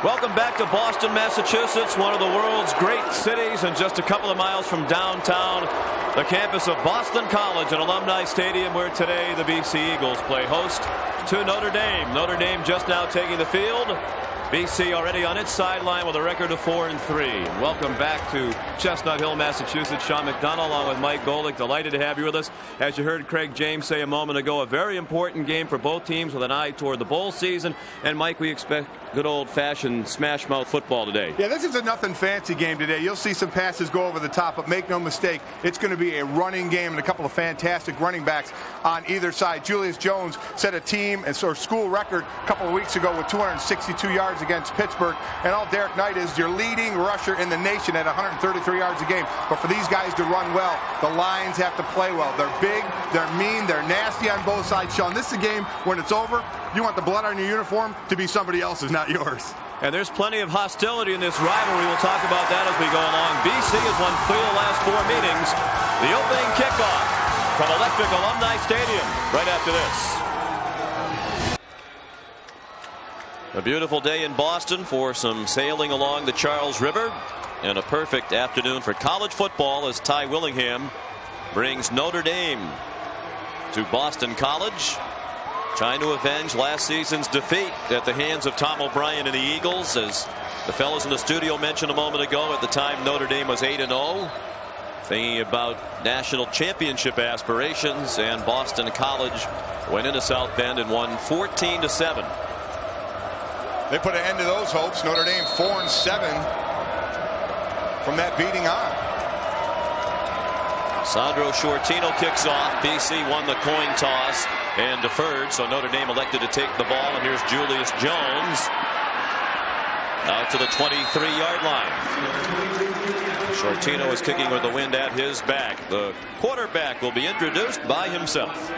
Welcome back to Boston, Massachusetts, one of the world's great cities, and just a couple of miles from downtown, the campus of Boston College and Alumni Stadium, where today the BC Eagles play host to Notre Dame. Notre Dame just now taking the field. BC already on its sideline with a record of 4-3. Welcome back to Chestnut Hill, Massachusetts. Sean McDonough along with Mike Golick. Delighted to have you with us. As you heard Craig James say a moment ago, a very important game for both teams with an eye toward the bowl season. And Mike, we expect good old-fashioned smash-mouth football today. Yeah, this is a nothing fancy game today. You'll see some passes go over the top, but make no mistake, it's going to be a running game and a couple of fantastic running backs on either side. Julius Jones set a team and school record a couple of weeks ago with 262 yards against Pittsburgh, and all Derek Knight is your leading rusher in the nation at 133 yards a game. But for these guys to run well, the lines have to play well. They're big, they're mean, they're nasty on both sides. Sean, this is a game when it's over, you want the blood on your uniform to be somebody else's, not yours. And there's plenty of hostility in this rivalry. We'll talk about that as we go along. BC has won 3 of the last 4 meetings. The opening kickoff from Electric Alumni Stadium right after this. A beautiful day in Boston for some sailing along the Charles River, and a perfect afternoon for college football as Ty Willingham brings Notre Dame to Boston College, trying to avenge last season's defeat at the hands of Tom O'Brien and the Eagles. As the fellows in the studio mentioned a moment ago, at the time Notre Dame was 8-0, thinking about national championship aspirations, and Boston College went into South Bend and won 14-7. They put an end to those hopes. Notre Dame 4-7 from that beating on. Sandro Shortino kicks off. BC won the coin toss and deferred, so Notre Dame elected to take the ball. And here's Julius Jones out to the 23-yard line. Shortino is kicking with the wind at his back. The quarterback will be introduced by himself.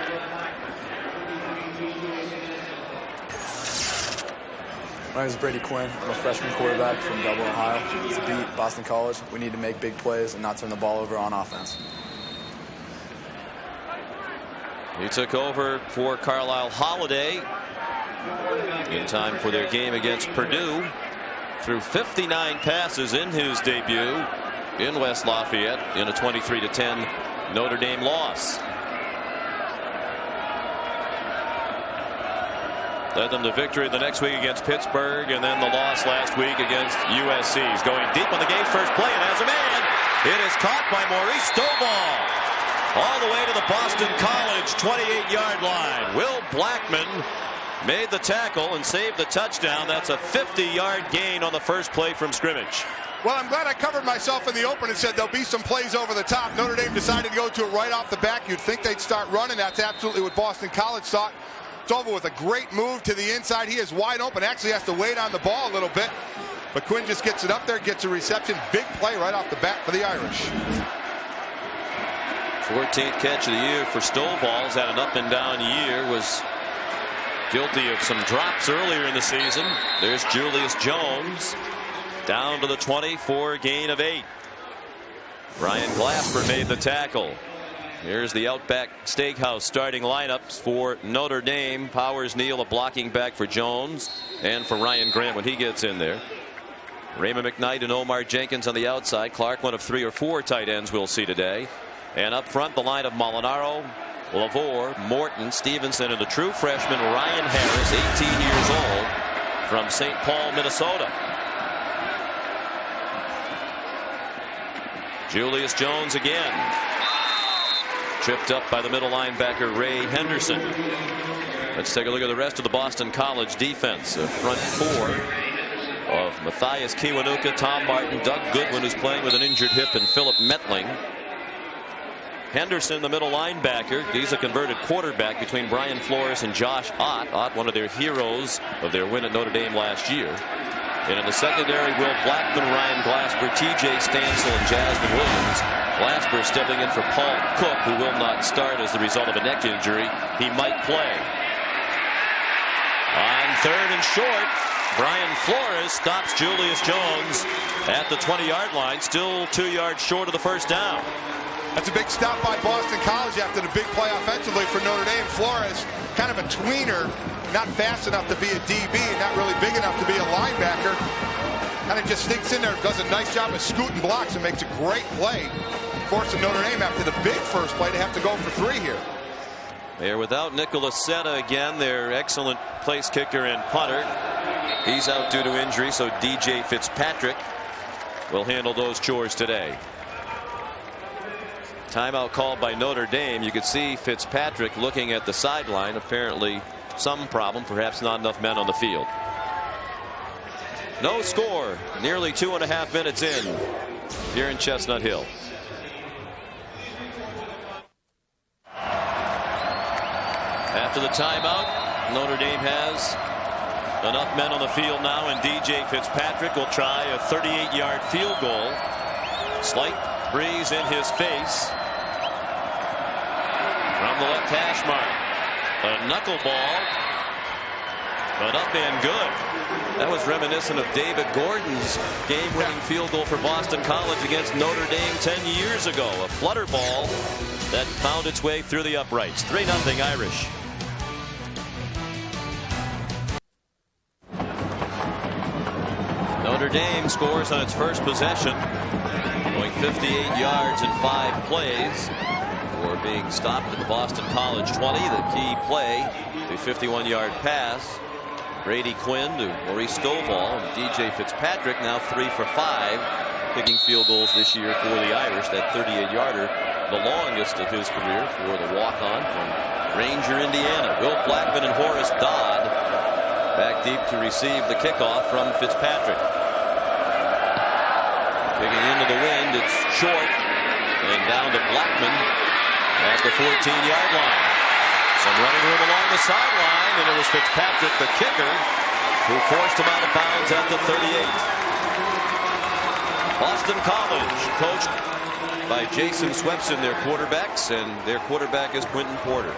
My name is Brady Quinn. I'm a freshman quarterback from Dublin, Ohio. It's a beat, Boston College. We need to make big plays and not turn the ball over on offense. He took over for Carlisle Holiday in time for their game against Purdue. Threw 59 passes in his debut in West Lafayette in a 23-10 Notre Dame loss. Led them to victory the next week against Pittsburgh, and then the loss last week against USC. He's going deep on the game's first play and has a man. It is caught by Maurice Stovall all the way to the Boston College 28-yard line. Will Blackman made the tackle and saved the touchdown. That's a 50-yard gain on the first play from scrimmage. Well, I'm glad I covered myself in the open and said there'll be some plays over the top. Notre Dame decided to go to it right off the back. You'd think they'd start running. That's absolutely what Boston College thought. It's over with a great move to the inside. He is wide open. Actually has to wait on the ball a little bit. But Quinn just gets it up there, gets a reception. Big play right off the bat for the Irish. 14th catch of the year for Stovall's. Had an up and down year. Was guilty of some drops earlier in the season. There's Julius Jones down to the 20 for a gain of 8. Ryan Glasper made the tackle. Here's the Outback Steakhouse starting lineups for Notre Dame. Powers Neal a blocking back for Jones and for Ryan Grant when he gets in there. Raymond McKnight and Omar Jenkins on the outside. Clark, one of 3 or 4 tight ends we'll see today. And up front, the line of Molinaro, Lavore, Morton, Stevenson, and the true freshman Ryan Harris, 18 years old, from St. Paul, Minnesota. Julius Jones again. Tripped up by the middle linebacker Ray Henderson. Let's take a look at the rest of the Boston College defense. A front 4 of Matthias Kiwanuka, Tom Martin, Doug Goodwin, who's playing with an injured hip, and Philip Metling. Henderson, the middle linebacker. He's a converted quarterback between Brian Flores and Josh Ott. Ott, one of their heroes of their win at Notre Dame last year. And in the secondary, Will Blackman, Ryan Glasper, TJ Stansel, and Jasmine Williams. Glasper stepping in for Paul Cook, who will not start as the result of a neck injury. He might play. On 3rd and short, Brian Flores stops Julius Jones at the 20-yard line, still 2 yards short of the first down. That's a big stop by Boston College after the big play offensively for Notre Dame. Flores, kind of a tweener, not fast enough to be a DB, not really big enough to be a linebacker. kind of just sneaks in there, does a nice job of scooting blocks, and makes a great play, forcing Notre Dame after the big first play to have to go for 3 here. They're without Nicholas Seta again, their excellent place kicker and punter. He's out due to injury, so DJ Fitzpatrick will handle those chores today. Timeout called by Notre Dame. You could see Fitzpatrick looking at the sideline. Apparently some problem, perhaps not enough men on the field. No score, nearly 2.5 minutes in here in Chestnut Hill. After the timeout, Notre Dame has enough men on the field now, and DJ Fitzpatrick will try a 38-yard field goal. Slight breeze in his face from the left hash mark. A knuckleball, but up and good. That was reminiscent of David Gordon's game-winning field goal for Boston College against Notre Dame 10 years ago. A flutter ball that found its way through the uprights. 3-0 Irish. Notre Dame scores on its first possession, going 58 yards in 5 plays before being stopped at the Boston College 20. The key play, a 51-yard pass. Brady Quinn to Maurice Stovall, and DJ Fitzpatrick now 3 for 5, picking field goals this year for the Irish. That 38-yarder, the longest of his career for the walk-on from Ranger, Indiana. Will Blackman and Horace Dodd back deep to receive the kickoff from Fitzpatrick. Kicking into the wind, it's short and down to Blackman at the 14-yard line. Some running room along the sideline, and it was Fitzpatrick, the kicker, who forced him out of bounds at the 38. Boston College, coached by Jason Swepson, their quarterbacks, and their quarterback is Quentin Porter.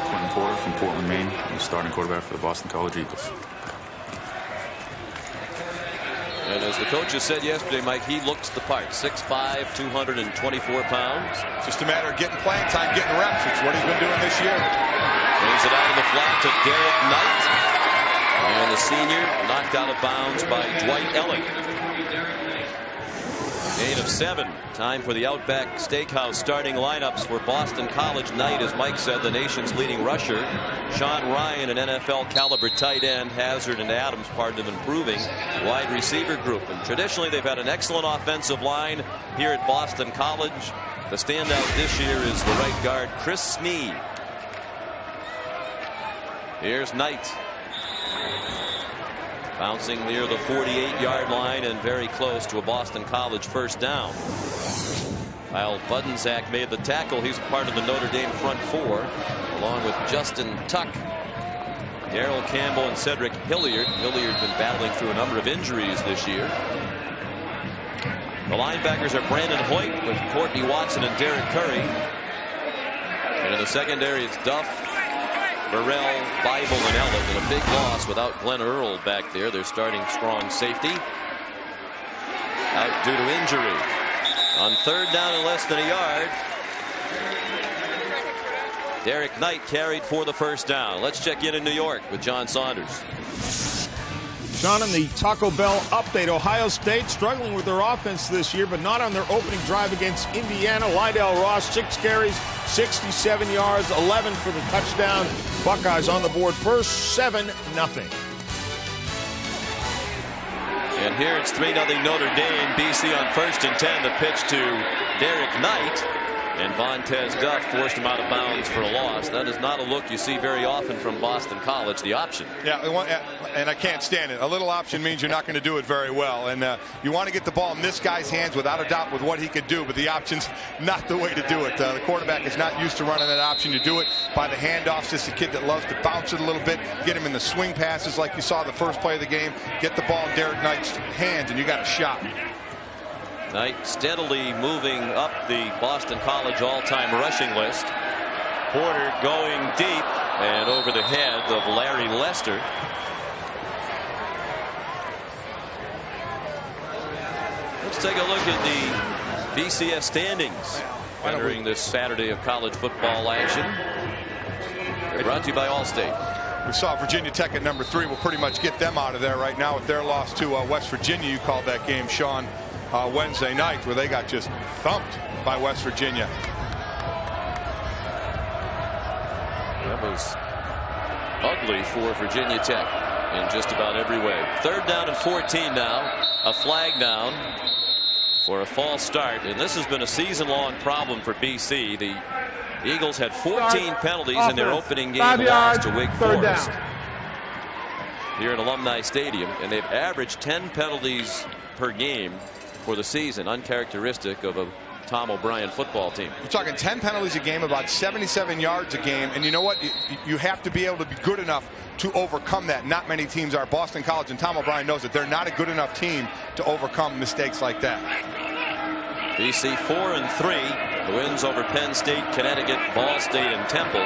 Quentin Porter from Portland, Maine. I'm the starting quarterback for the Boston College Eagles. And as the coaches said yesterday, Mike, he looks the part. 6'5", 224 pounds. It's just a matter of getting playing time, getting reps. It's what he's been doing this year. Brings it out of the flat to Derek Knight. And the senior knocked out of bounds by Dwight Ellick. Gain of 7. Time for the Outback Steakhouse starting lineups for Boston College. Knight, as Mike said, the nation's leading rusher. Sean Ryan, an NFL caliber tight end. Hazard and Adams, part of improving wide receiver group. And traditionally, they've had an excellent offensive line here at Boston College. The standout this year is the right guard, Chris Snee. Here's Knight. Bouncing near the 48-yard line and very close to a Boston College first down. Kyle Budensack made the tackle. He's part of the Notre Dame front 4, along with Justin Tuck, Darrell Campbell, and Cedric Hilliard. Hilliard's been battling through a number of injuries this year. The linebackers are Brandon Hoyt with Courtney Watson and Derek Curry. And in the secondary, it's Duff, Burrell, Bible, and Elliott, and a big loss without Glenn Earl back there. They're starting strong safety. Out due to injury. On 3rd down and less than a yard, Derek Knight carried for the first down. Let's check in New York with John Saunders. Sean, in the Taco Bell update, Ohio State struggling with their offense this year, but not on their opening drive against Indiana. Lydell Ross, 6 carries, 67 yards, 11 for the touchdown. Buckeyes on the board first, 7-0. And here it's 3-0 Notre Dame. BC on 1st and 10. The pitch to Derek Knight. And Vontez Duff forced him out of bounds for a loss. That is not a look you see very often from Boston College, the option. Yeah, and I can't stand it. A little option means you're not going to do it very well. And you want to get the ball in this guy's hands without a doubt with what he could do, but the option's not the way to do it. The quarterback is not used to running that option. You do it by the handoffs. Just a kid that loves to bounce it a little bit, get him in the swing passes like you saw the first play of the game, get the ball in Derek Knight's hands, and you got a shot. Knight steadily moving up the Boston College all-time rushing list. Porter going deep and over the head of Larry Lester. Let's take a look at the BCS standings entering this Saturday of college football action. Brought to you by Allstate. We saw Virginia Tech at number 3. We'll pretty much get them out of there right now with their loss to West Virginia. You called that game, Sean, Wednesday night, where they got just thumped by West Virginia. That was ugly for Virginia Tech in just about every way. 3rd down and 14 now. A flag down for a false start. And this has been a season-long problem for BC. The Eagles had 14 penalties in their opening game loss to Wake Forest here at Alumni Stadium, and they've averaged 10 penalties per game for the season, uncharacteristic of a Tom O'Brien football team. We're talking 10 penalties a game, about 77 yards a game, and you know what? You have to be able to be good enough to overcome that. Not many teams are. Boston College and Tom O'Brien knows that they're not a good enough team to overcome mistakes like that. BC 4-3. The wins over Penn State, Connecticut, Ball State, and Temple.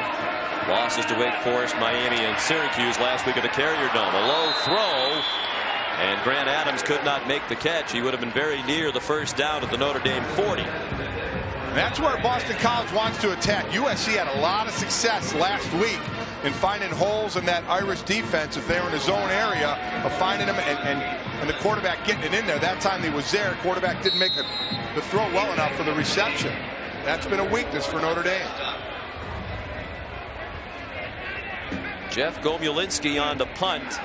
Losses to Wake Forest, Miami, and Syracuse last week at the Carrier Dome. A low throw, and Grant Adams could not make the catch. He would have been very near the first down at the Notre Dame 40. That's where Boston College wants to attack. USC had a lot of success last week in finding holes in that Irish defense if they were in a zone area of finding them and the quarterback getting it in there. That time he was there. Quarterback didn't make the throw well enough for the reception. That's been a weakness for Notre Dame. Jeff Gomulinski on the punt.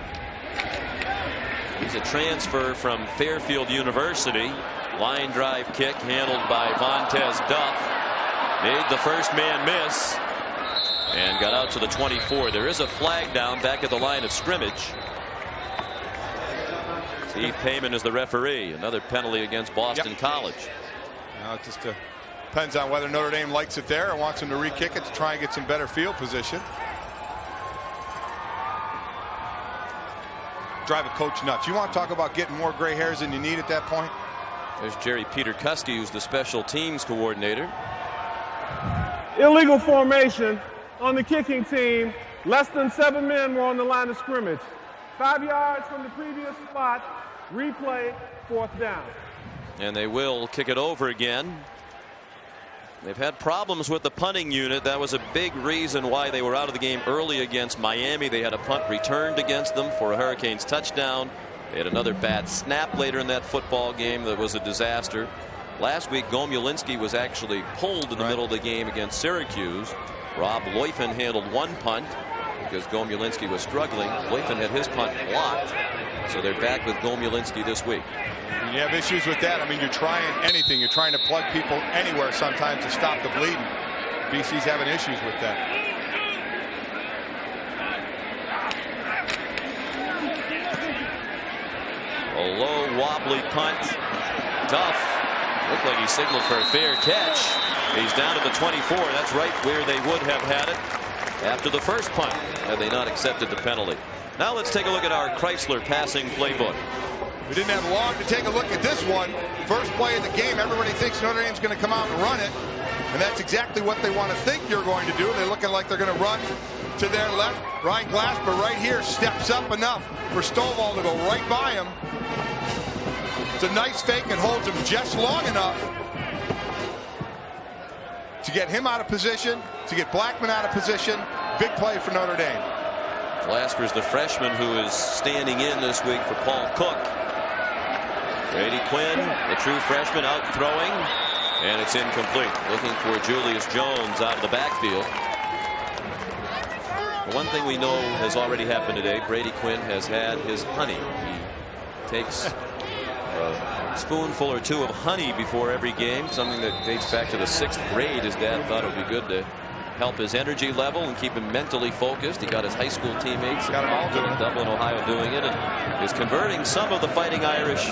He's a transfer from Fairfield University. Line drive kick handled by Vontez Duff. Made the first man miss and got out to the 24. There is a flag down back at the line of scrimmage. Steve Payman is the referee. Another penalty against Boston College. Now it just depends on whether Notre Dame likes it there or wants him to re-kick it to try and get some better field position. Drive a coach nuts. You want to talk about getting more gray hairs than you need at that point? There's Jerry Peter Kuski, who's the special teams coordinator. Illegal formation on the kicking team. Less than 7 men were on the line of scrimmage. 5 yards from the previous spot. Replay, 4th down. And they will kick it over again. They've had problems with the punting unit. That was a big reason why they were out of the game early against Miami. They had a punt returned against them for a Hurricanes touchdown. They had another bad snap later in that football game that was a disaster. Last week, Gomulinski was actually pulled in the middle of the game against Syracuse. Rob Loifen handled one punt because Gomulinski was struggling. Loifen had his punt blocked. So they're back with Gomulinski this week. When you have issues with that, I mean, you're trying anything. You're trying to plug people anywhere sometimes to stop the bleeding. BC's having issues with that. A low wobbly punt. Duff looked like he signaled for a fair catch. He's down to the 24. That's right where they would have had it after the first punt had they not accepted the penalty. Now let's take a look at our Chrysler passing playbook. We didn't have long to take a look at this one. First play of the game, everybody thinks Notre Dame's going to come out and run it. And that's exactly what they want to think you're going to do. They're looking like they're going to run to their left. Ryan Glasper right here steps up enough for Stovall to go right by him. It's a nice fake and holds him just long enough to get him out of position, to get Blackman out of position. Big play for Notre Dame. Glasper's the freshman who is standing in this week for Paul Cook. Brady Quinn, the true freshman, out throwing, and it's incomplete. Looking for Julius Jones out of the backfield. One thing we know has already happened today. Brady Quinn has had his honey. He takes a spoonful or two of honey before every game, something that dates back to the 6th grade. His dad thought it would be good to help his energy level and keep him mentally focused. He got his high school teammates involved in Dublin, Ohio doing it, and is converting some of the Fighting Irish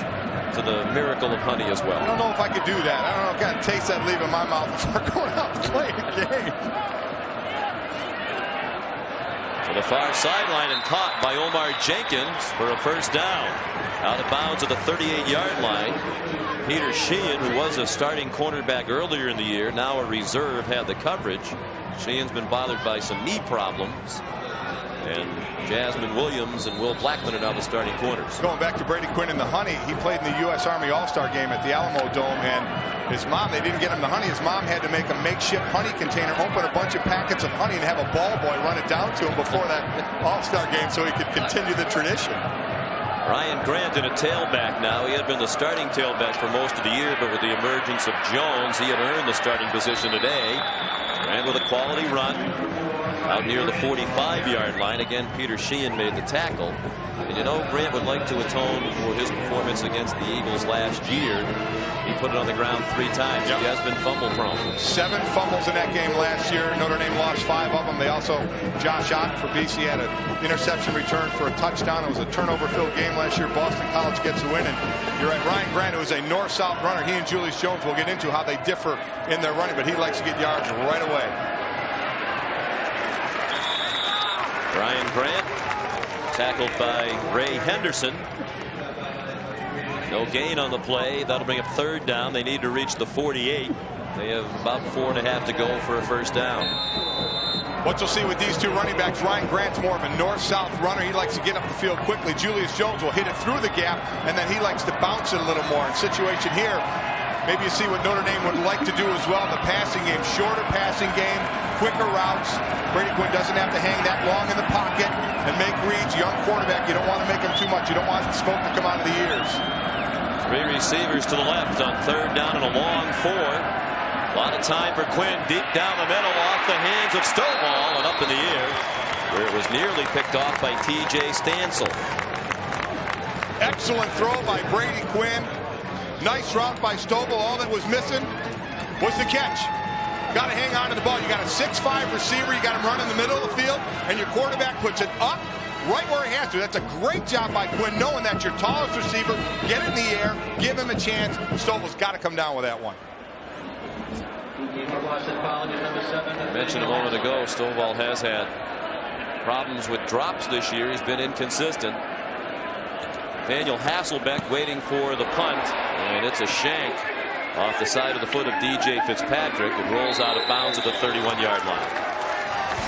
to the miracle of honey as well. I don't know if I could do that. I don't know what kind of taste I'd leave in my mouth before going out and playing a game. To the far sideline and caught by Omar Jenkins for a first down. Out of bounds at the 38-yard line. Peter Sheehan, who was a starting cornerback earlier in the year, now a reserve, had the coverage. Sheehan's been bothered by some knee problems. And Jasmine Williams and Will Blackman are now the starting corners. Going back to Brady Quinn and the honey, he played in the U.S. Army All-Star game at the Alamo Dome, and his mom, they didn't get him the honey. His mom had to make a makeshift honey container, open a bunch of packets of honey, and have a ball boy run it down to him before that All-Star game so he could continue the tradition. Ryan Grant in a tailback now. He had been the starting tailback for most of the year, but with the emergence of Jones, he had earned the starting position today. Ran with a quality run out near the 45-yard line. Again, Peter Sheehan made the tackle. And you know, Grant would like to atone for his performance against the Eagles last year. He put it on the ground 3 times. He has been fumble prone. 7 fumbles in that game last year. Notre Dame lost 5 of them. They also, Josh Ott for BC had an interception return for a touchdown. It was a turnover-filled game last year. Boston College gets the win. And you're right, Ryan Grant, who is a north-south runner. He and Julius Jones will get into how they differ in their running, but he likes to get yards right away. Ryan Grant tackled by Ray Henderson. No gain on the play. That'll bring up 3rd down. They need to reach the 48. They have about 4.5 to go for a first down. What you'll see with these 2 running backs, Ryan Grant's more of a north-south runner. He likes to get up the field quickly. Julius Jones will hit it through the gap, and then he likes to bounce it a little more. In situation here, maybe you see what Notre Dame would like to do as well. The passing game, shorter passing game, quicker routes. Brady Quinn doesn't have to hang that long in the pocket and make reads. Young quarterback, you don't want to make him too much. You don't want smoke to come out of the ears. 3 receivers to the left on 3rd down and a long 4. A lot of time for Quinn deep down the middle off the hands of Stovall and up in the air where it was nearly picked off by T.J. Stansel. Excellent throw by Brady Quinn. Nice route by Stovall. All that was missing was the catch. Got to hang on to the ball. You got a 6'5" receiver. You got him running in the middle of the field, and your quarterback puts it up right where he has to. That's a great job by Quinn, knowing that your tallest receiver, get it in the air, give him a chance. Stovall's got to come down with that one. I mentioned a moment ago, Stovall has had problems with drops this year. He's been inconsistent. Daniel Hasselbeck waiting for the punt, and it's a shank off the side of the foot of DJ Fitzpatrick. It rolls out of bounds at the 31-yard line.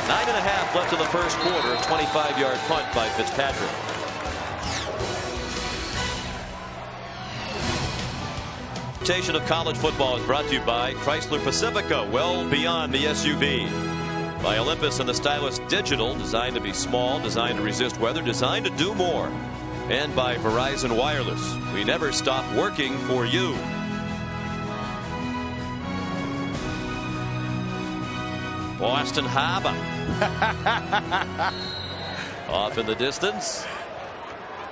9.5 left in the first quarter. A 25-yard punt by Fitzpatrick. Presentation of college football is brought to you by Chrysler Pacifica, well beyond the SUV. By Olympus and the Stylus Digital, designed to be small, designed to resist weather, designed to do more. And by Verizon Wireless. We never stop working for you. Boston Harbor. Off in the distance.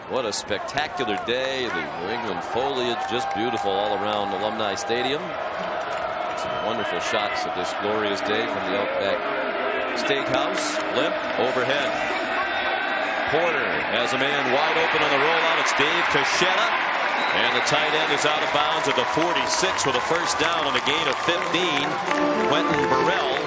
What a spectacular day. The New England foliage just beautiful all around Alumni Stadium. Some wonderful shots of this glorious day from the Outback Steakhouse. Limp overhead. Porter has a man wide open on the rollout. It's Dave Cachetta. And the tight end is out of bounds at the 46 with a first down on a gain of 15. Quentin Burrell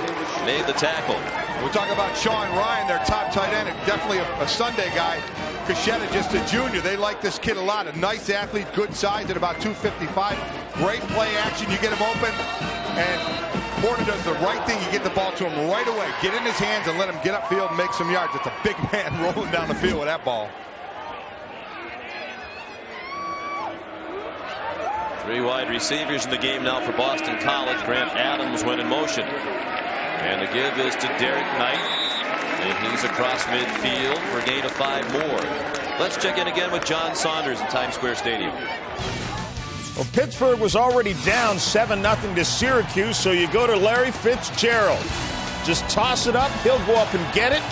made the tackle. We're talking about Sean Ryan, their top tight end, and definitely a Sunday guy. Cachetta, just a junior. They like this kid a lot. A nice athlete, good size at about 255. Great play action. You get him open, and Porter does the right thing. You get the ball to him right away. Get in his hands and let him get upfield and make some yards. It's a big man rolling down the field with that ball. 3 wide receivers in the game now for Boston College. Grant Adams went in motion. And the give is to Derek Knight. And he's across midfield for a gain of 5 more. Let's check in again with John Saunders in Times Square Stadium. Well, Pittsburgh was already down 7-0 to Syracuse, so you go to Larry Fitzgerald. Just toss it up. He'll go up and get it.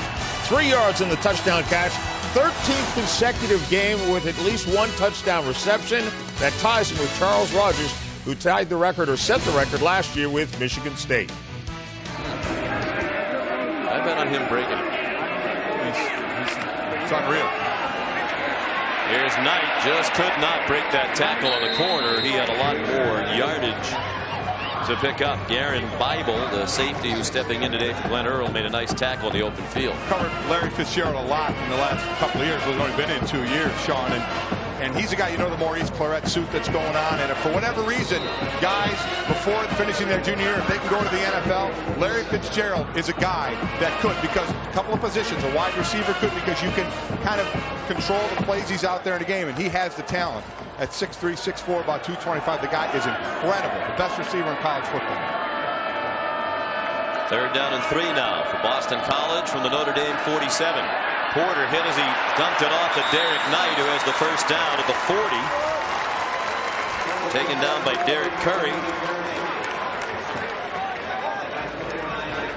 3 yards in the touchdown catch. 13th consecutive game with at least 1 touchdown reception. That ties him with Charles Rogers, who tied the record or set the record last year with Michigan State. I bet on him breaking it. It's unreal. Here's Knight. Just could not break that tackle on the corner. He had a lot more yardage to pick up. Garen Bible, the safety who's stepping in today for Glenn Earl, made a nice tackle in the open field. Covered Larry Fitzgerald a lot in the last couple of years. He's only been in 2 years, Sean. And And he's a guy, the Maurice Clarett suit that's going on. And if for whatever reason, guys, before finishing their junior year, if they can go to the NFL, Larry Fitzgerald is a guy that could, because a couple of positions, a wide receiver could, because you can kind of control the plays he's out there in the game, and he has the talent. At 6'3", 6'4", about 225, the guy is incredible. The best receiver in college football. 3rd down and 3 now for Boston College from the Notre Dame 47. Porter hit as he dumped it off to Derek Knight, who has the first down at the 40. Taken down by Derek Curry.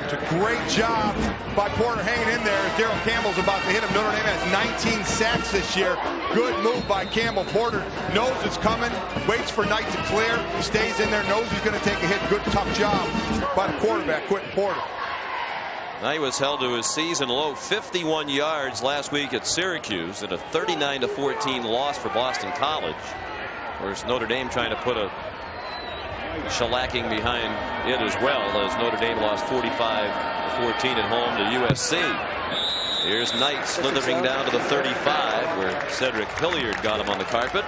It's a great job by Porter hanging in there as Darrell Campbell's about to hit him. Notre Dame has 19 sacks this year. Good move by Campbell. Porter knows it's coming, waits for Knight to clear, stays in there, knows he's going to take a hit. Good, tough job by the quarterback, Quentin Porter. Knight was held to his season low 51 yards last week at Syracuse in a 39-14 loss for Boston College. Of course, Notre Dame trying to put a shellacking behind it as well, as Notre Dame lost 45-14 at home to USC. Here's Knight slithering down to the 35, where Cedric Hilliard got him on the carpet.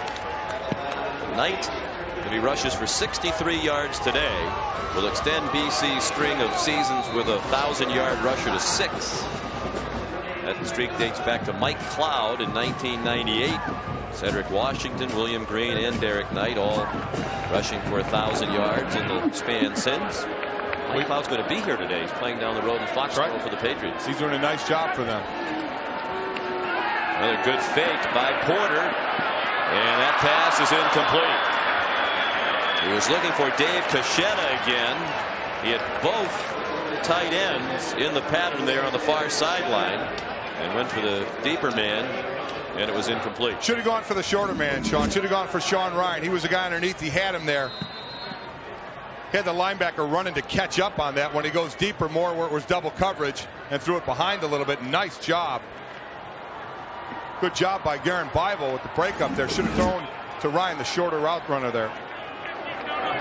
Knight, if he rushes for 63 yards today, will extend BC's string of seasons with a 1,000-yard rusher to 6. That streak dates back to Mike Cloud in 1998. Cedric Washington, William Green, and Derek Knight all rushing for 1,000 yards in the span since. Mike Cloud's going to be here today. He's playing down the road in Foxborough for the Patriots. He's doing a nice job for them. Another good fake by Porter, and that pass is incomplete. He was looking for Dave Cachetta again. He had both tight ends in the pattern there on the far sideline and went for the deeper man, and it was incomplete. Should have gone for the shorter man, Sean. Should have gone for Sean Ryan. He was the guy underneath. He had him there. He had the linebacker running to catch up on that when he goes deeper more where it was double coverage and threw it behind a little bit. Nice job. Good job by Garen Bible with the breakup there. Should have thrown to Ryan, the shorter route runner there.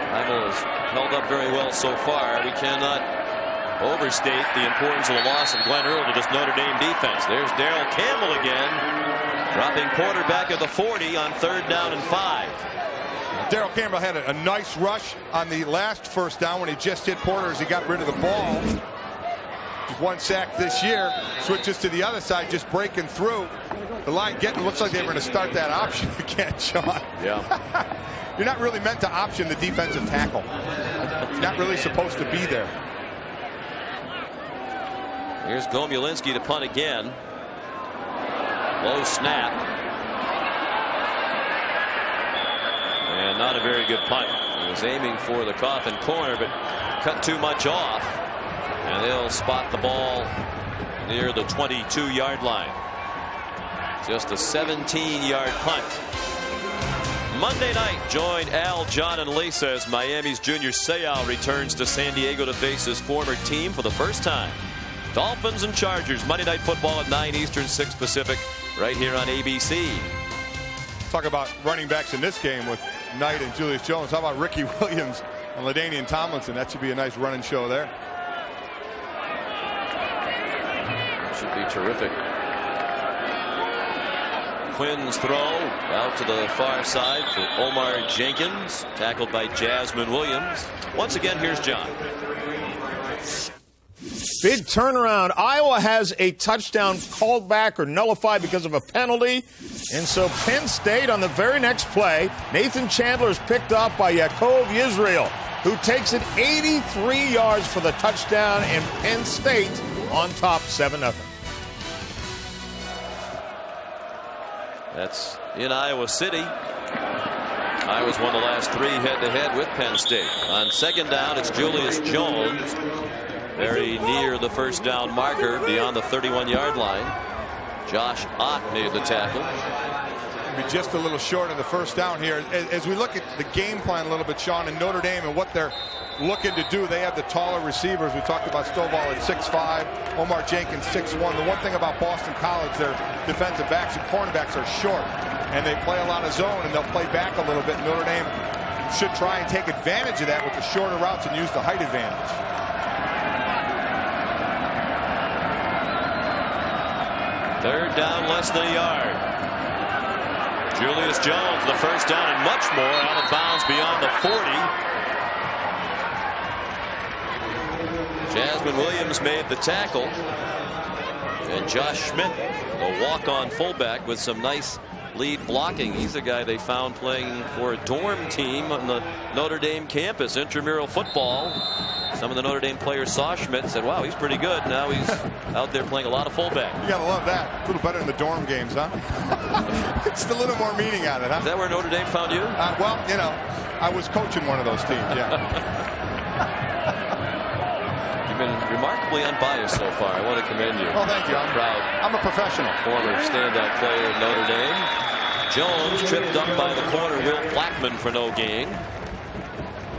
Bible has held up very well so far. We cannot overstate the importance of the loss of Glenn Earl to this Notre Dame defense. There's Darrell Campbell again, dropping Porter back at the 40 on 3rd down and 5. Darrell Campbell had a nice rush on the last first down when he just hit Porter as he got rid of the ball. Just 1 sack this year. Switches to the other side, just breaking through. The line looks like they were going to start that option again, Sean. Yeah. You're not really meant to option the defensive tackle. It's not really supposed to be there. Here's Gomulinski to punt again. Low snap. And not a very good punt. He was aiming for the coffin corner, but cut too much off. And they'll spot the ball near the 22-yard line. Just a 17-yard punt. Monday night, join Al, John, and Lisa as Miami's Junior Seau returns to San Diego to face his former team for the first time. Dolphins and Chargers, Monday Night Football at 9 Eastern, 6 Pacific, right here on ABC. Talk about running backs in this game with Knight and Julius Jones. How about Ricky Williams and LaDainian Tomlinson? That should be a nice running show there. Should be terrific. Quinn's throw out to the far side for Omar Jenkins, tackled by Jasmine Williams. Once again, here's John. Big turnaround. Iowa has a touchdown called back or nullified because of a penalty. And so Penn State on the very next play, Nathan Chandler is picked off by Yaakov Yisrael, who takes it 83 yards for the touchdown, and Penn State on top 7-0. That's in Iowa City. Iowa's won the last 3 head-to-head with Penn State. On 2nd down, it's Julius Jones, very near the first down marker beyond the 31-yard line. Josh Ott made the tackle. Be just a little short of the first down here. As we look at the game plan a little bit, Sean, in Notre Dame and what they're looking to do, they have the taller receivers. We talked about Stovall at 6'5", Omar Jenkins 6'1". The one thing about Boston College, their defensive backs and cornerbacks are short, and they play a lot of zone, and they'll play back a little bit. Notre Dame should try and take advantage of that with the shorter routes and use the height advantage. Third down, less than a yard. Julius Jones, the first down and much more, out of bounds beyond the 40. Jasmine Williams made the tackle. And Josh Schmidt, the walk-on fullback, with some nice lead blocking. He's a guy they found playing for a dorm team on the Notre Dame campus, intramural football. Some of the Notre Dame players saw Schmidt and said, wow, he's pretty good. Now he's out there playing a lot of fullback. You gotta love that. A little better in the dorm games, huh? It's a little more meaning on it, huh? Is that where Notre Dame found you? Well, you know, I was coaching one of those teams, yeah. You've been remarkably unbiased so far. I want to commend you. Oh, thank you. I'm proud. I'm a professional. Former standout player at Notre Dame. Jones tripped up by the corner, Will Blackman, for no gain.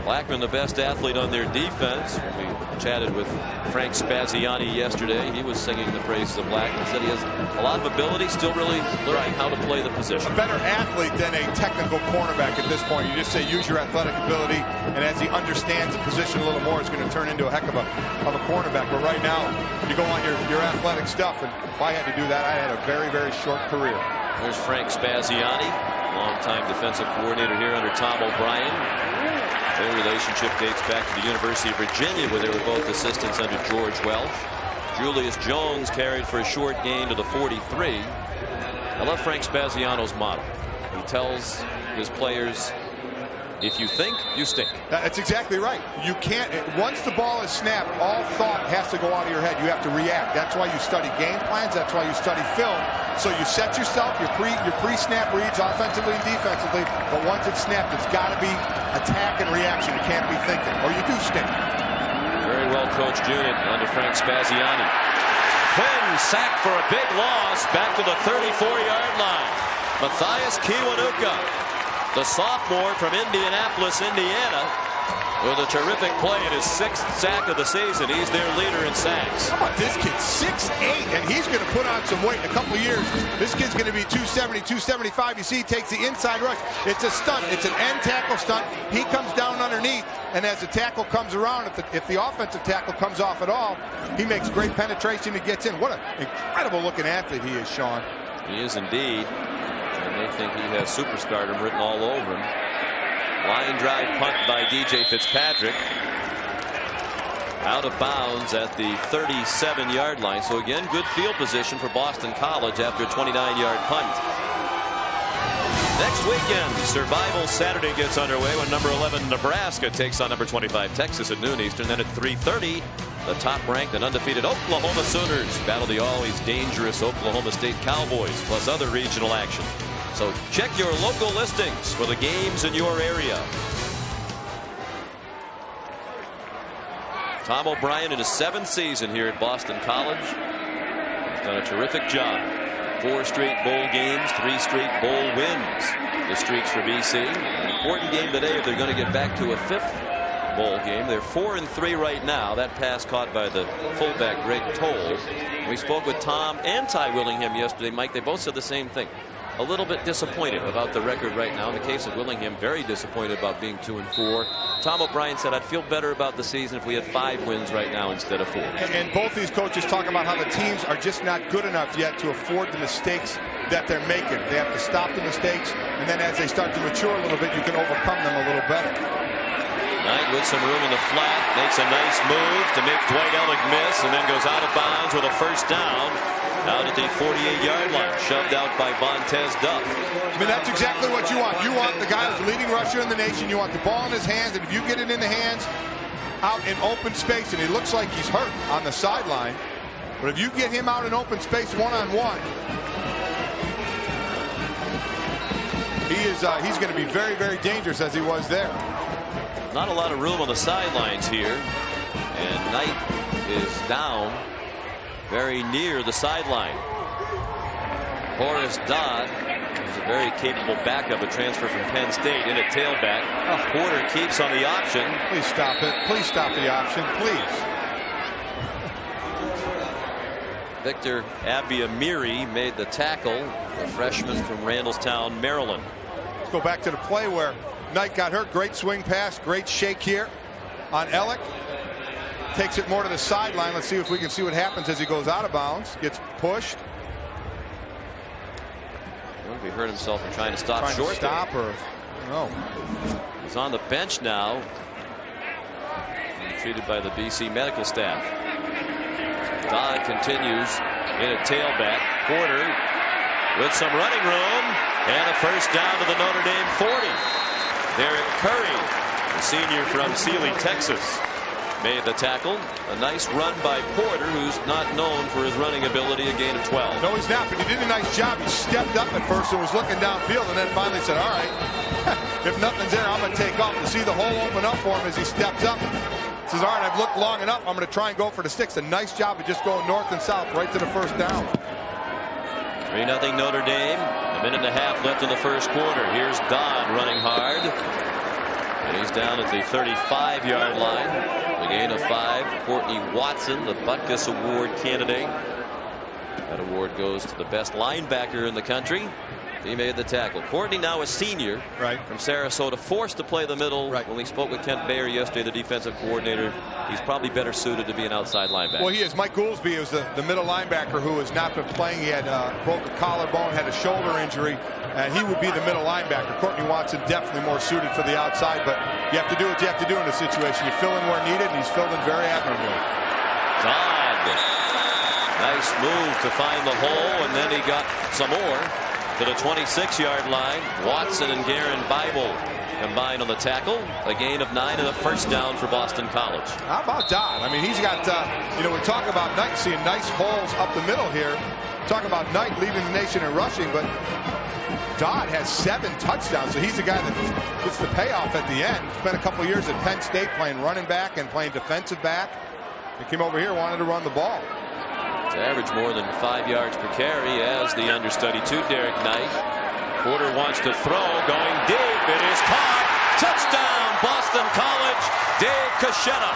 Blackman, the best athlete on their defense. We chatted with Frank Spaziani yesterday. He was singing the praises of Blackman. Said he has a lot of ability, still really learning how to play the position. A better athlete than a technical cornerback at this point. You just say use your athletic ability, and as he understands the position a little more, it's going to turn into a heck of a cornerback. But right now, you go on your athletic stuff, and if I had to do that, I had a very, very short career. There's Frank Spaziani, longtime defensive coordinator here under Tom O'Brien. Their relationship dates back to the University of Virginia, where they were both assistants under George Welsh. Julius Jones carried for a short gain to the 43. I love Frank Spaziano's motto. He tells his players, if you think, you stink. That's exactly right. You can't, once the ball is snapped, all thought has to go out of your head. You have to react. That's why you study game plans. That's why you study film. So you set yourself, your pre-snap reads offensively and defensively, but once it's snapped, it's got to be attack and reaction. It can't be thinking, or you do stink. Very well coached unit under Frank Spaziani. Quinn sacked for a big loss back to the 34-yard line. Matthias Kiwanuka, the sophomore from Indianapolis, Indiana, with a terrific play in his 6th sack of the season. He's their leader in sacks. How about this kid? 6'8", and he's going to put on some weight in a couple of years. This kid's going to be 270, 275. You see, he takes the inside rush. It's a stunt. It's an end tackle stunt. He comes down underneath, and as the tackle comes around, if the offensive tackle comes off at all, he makes great penetration and gets in. What an incredible-looking athlete he is, Sean. He is indeed. And they think he has superstardom written all over him. Line drive punt by DJ Fitzpatrick. Out of bounds at the 37-yard line. So again, good field position for Boston College after a 29-yard punt. Next weekend, Survival Saturday gets underway when number 11 Nebraska takes on number 25 Texas at noon Eastern. Then at 3:30, the top-ranked and undefeated Oklahoma Sooners battle the always dangerous Oklahoma State Cowboys, plus other regional action. So check your local listings for the games in your area. Tom O'Brien in his 7th season here at Boston College. He's done a terrific job. 4 straight bowl games, 3 straight bowl wins. The streaks for BC. An important game today if they're going to get back to a 5th bowl game. They're 4-3 right now. That pass caught by the fullback Greg Toll. We spoke with Tom and Ty Willingham yesterday, Mike. They both said the same thing. A little bit disappointed about the record right now. In the case of Willingham, very disappointed about being 2-4. Tom O'Brien said, I'd feel better about the season if we had 5 wins right now instead of 4. And both these coaches talk about how the teams are just not good enough yet to afford the mistakes that they're making. They have to stop the mistakes, and then as they start to mature a little bit, you can overcome them a little better. Knight with some room in the flat, makes a nice move to make Dwight Ellick miss, and then goes out of bounds with a first down. Out at the 48-yard line, shoved out by Vontez Duff. I mean, that's exactly what you want. You want the guy who's the leading rusher in the nation. You want the ball in his hands, and if you get it in the hands out in open space, and he looks like he's hurt on the sideline, but if you get him out in open space one-on-one, he's going to be very, very dangerous as he was there. Not a lot of room on the sidelines here, and Knight is down very near the sideline. Horace Dodd is a very capable backup, a transfer from Penn State in at tailback. Porter keeps on the option. Please stop it. Please stop the option. Please. Victor Abiamiri made the tackle, the freshman from Randallstown, Maryland. Let's go back to the play where Knight got hurt. Great swing pass. Great shake here on Ellick. Takes it more to the sideline. Let's see if we can see what happens as he goes out of bounds. Gets pushed. Well, he hurt himself in trying to stop Trying short. to stop or no. He's on the bench now. Treated by the BC medical staff. Dodd continues in a tailback. Porter with some running room and a first down to the Notre Dame 40. Derek Curry, the senior from Sealy, Texas, made the tackle. A nice run by Porter, who's not known for his running ability, a gain of 12. No, he's not, but he did a nice job. He stepped up at first and was looking downfield and then finally said, all right, if nothing's there, I'm going to take off. You see the hole open up for him as he steps up. He says, all right, I've looked long enough. I'm going to try and go for the sticks. A nice job of just going north and south right to the first down. 3-0 Notre Dame. A minute and a half left in the first quarter. Here's Dodd running hard. And he's down at the 35-yard line. A gain of 5. Courtney Watson, the Butkus Award candidate. That award goes to the best linebacker in the country. He made the tackle. Courtney, now a senior from Sarasota, forced to play the middle. When we spoke with Kent Bayer yesterday, the defensive coordinator, he's probably better suited to be an outside linebacker. Well, he is. Mike Goolsby is the middle linebacker who has not been playing. He had broke a collarbone, had a shoulder injury, and he would be the middle linebacker. Courtney Watson definitely more suited for the outside, but you have to do what you have to do in this situation. You fill in where needed, and he's filled in very admirably. Dodd, nice move to find the hole, and then he got some more. To the 26-yard line. Watson and Garen Bible combined on the tackle. A gain of 9 and a first down for Boston College. How about Dodd? I mean, he's got, we talk about Knight seeing nice holes up the middle here. Talk about Knight leading the nation in rushing, but Dodd has 7 touchdowns, so he's the guy that gets the payoff at the end. Spent a couple years at Penn State playing running back and playing defensive back. He came over here, wanted to run the ball. To average more than 5 yards per carry as the understudy to Derek Knight. Porter wants to throw, going deep. It is caught. Touchdown, Boston College. Dave Cachetta.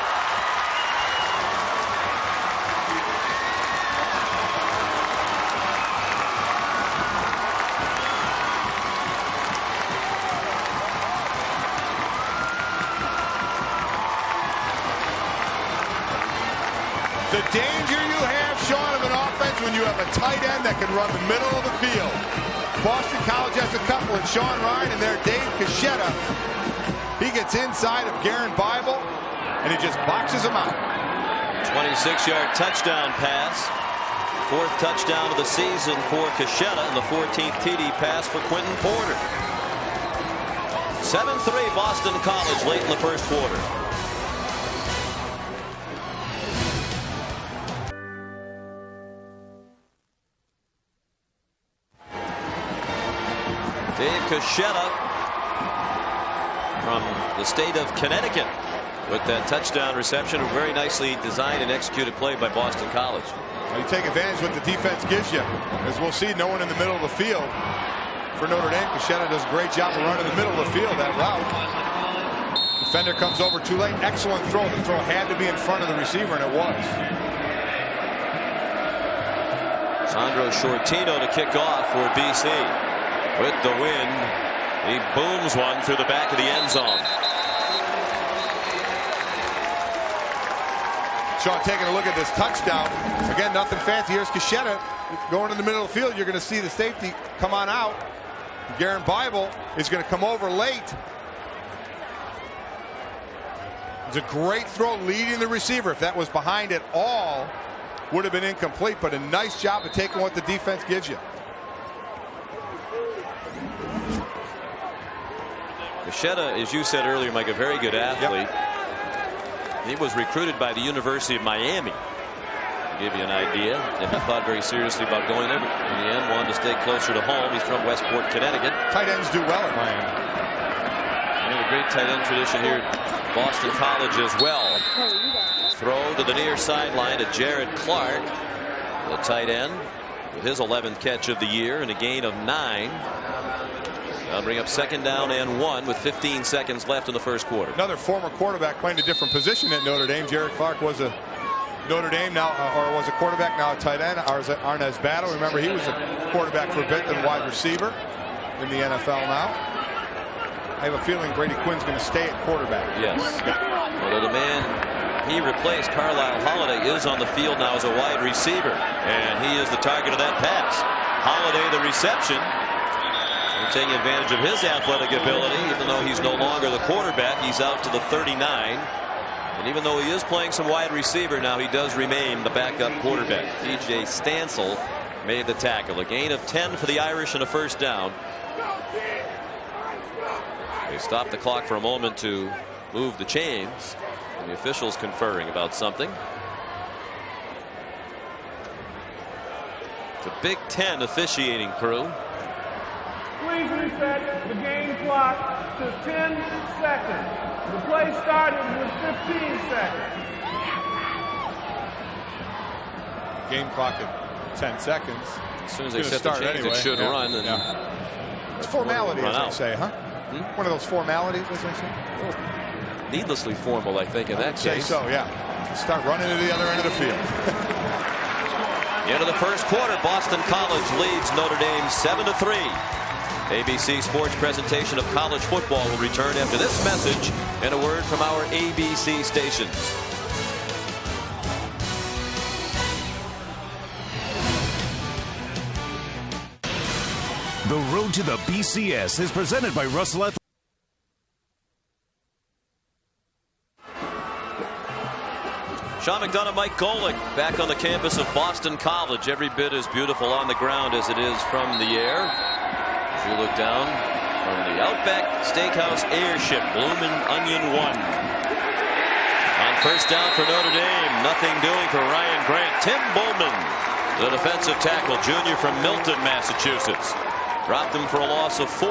The danger you have, Sean, of an offense when you have a tight end that can run the middle of the field. Boston College has a couple, and Sean Ryan and their Dave Cachetta. He gets inside of Garen Bible, and he just boxes him out. 26-yard touchdown pass. 4th touchdown of the season for Cachetta, and the 14th TD pass for Quentin Porter. 7-3 Boston College late in the first quarter. Dave Cachetta from the state of Connecticut with that touchdown reception. A very nicely designed and executed play by Boston College. You take advantage of what the defense gives you. As we'll see, no one in the middle of the field for Notre Dame. Cachetta does a great job of running the middle of the field, that route. Defender comes over too late. Excellent throw. The throw had to be in front of the receiver, and it was. Sandro Shortino to kick off for BC. With the wind, he booms one through the back of the end zone. Sean, taking a look at this touchdown. Again, nothing fancy. Here's Cachetta going in the middle of the field. You're going to see the safety come on out. Garen Bible is going to come over late. It's a great throw leading the receiver. If that was behind at all, would have been incomplete, but a nice job of taking what the defense gives you. Cachetta, as you said earlier, Mike, a very good athlete. Yep. He was recruited by the University of Miami. To give you an idea, and he thought very seriously about going there, but in the end wanted to stay closer to home. He's from Westport, Connecticut. Tight ends do well at Miami. We have a great tight end tradition here at Boston College as well. Throw to the near sideline to Jared Clark, the tight end, with his 11th catch of the year and a gain of 9. That'll bring up 2nd down and 1 with 15 seconds left in the first quarter. Another former quarterback playing a different position at Notre Dame. Jared Clark was a Notre Dame now, or was a quarterback, now a tight end. Arnaz Battle, remember, he was a quarterback for a bit, then wide receiver in the NFL now. I have a feeling Brady Quinn's going to stay at quarterback. Yes. Although the man he replaced, Carlisle Holiday, is on the field now as a wide receiver, and he is the target of that pass. Holiday the reception. They're taking advantage of his athletic ability. Even though he's no longer the quarterback, he's out to the 39. And even though he is playing some wide receiver now, he does remain the backup quarterback. DJ Stansel made the tackle. A gain of 10 for the Irish and a first down. They stopped the clock for a moment to move the chains. And the officials conferring about something. The Big Ten officiating crew. Please reset the game clock to 10 seconds. The play started with 15 seconds. Game clock at 10 seconds. As soon as they set the chains, anyway. It should run. And it's formality, as they say, huh? One of those formalities, as they say. Needlessly formal, I think, in that case. Say so, yeah. Start running to the other end of the field. Into the first quarter, Boston College leads Notre Dame 7-3. ABC Sports presentation of college football will return after this message and a word from our ABC stations. The road to the BCS is presented by Russell F. Sean McDonough, Mike Golick back on the campus of Boston College. Every bit as beautiful on the ground as it is from the air. As you look down from the Outback Steakhouse Airship, Bloomin' Onion 1. On first down for Notre Dame, nothing doing for Ryan Grant. Tim Bowman, the defensive tackle, junior from Milton, Massachusetts. Dropped him for a loss of 4.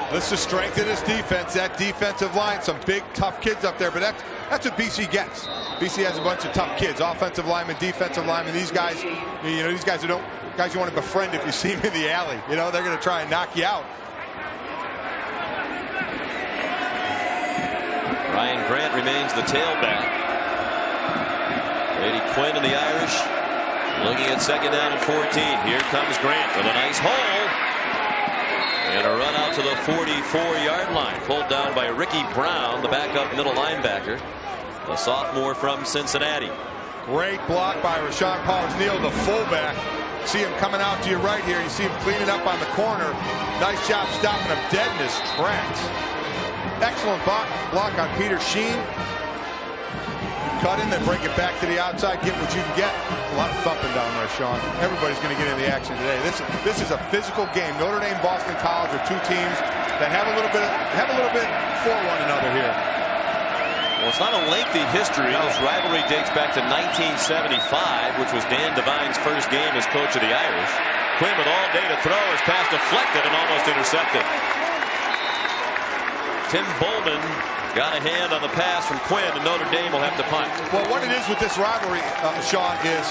That's the strength of this defense. That defensive line, some big, tough kids up there, but that's what BC gets. BC has a bunch of tough kids, offensive linemen, defensive linemen. These guys, these guys you want to befriend if you see them in the alley. They're going to try and knock you out. Ryan Grant remains the tailback. Brady Quinn and the Irish looking at second down and 14. Here comes Grant with a nice hole. And a run out to the 44-yard line. Pulled down by Ricky Brown, the backup middle linebacker. The sophomore from Cincinnati. Great block by Rashawn Powers-Neal, the fullback. See him coming out to your right here. You see him cleaning up on the corner. Nice job stopping him dead in his tracks. Excellent block on Peter Sheen. Cut in, then break it back to the outside. Get what you can get. A lot of thumping down there, Sean. Everybody's going to get in the action today. This is a physical game. Notre Dame, Boston College are two teams that have a little bit for one another here. Well, it's not a lengthy history. This rivalry dates back to 1975, which was Dan Devine's first game as coach of the Irish. Quinn with all day to throw. His pass deflected and almost intercepted. Tim Bowman got a hand on the pass from Quinn, and Notre Dame will have to punt. Well, what it is with this rivalry, Sean, is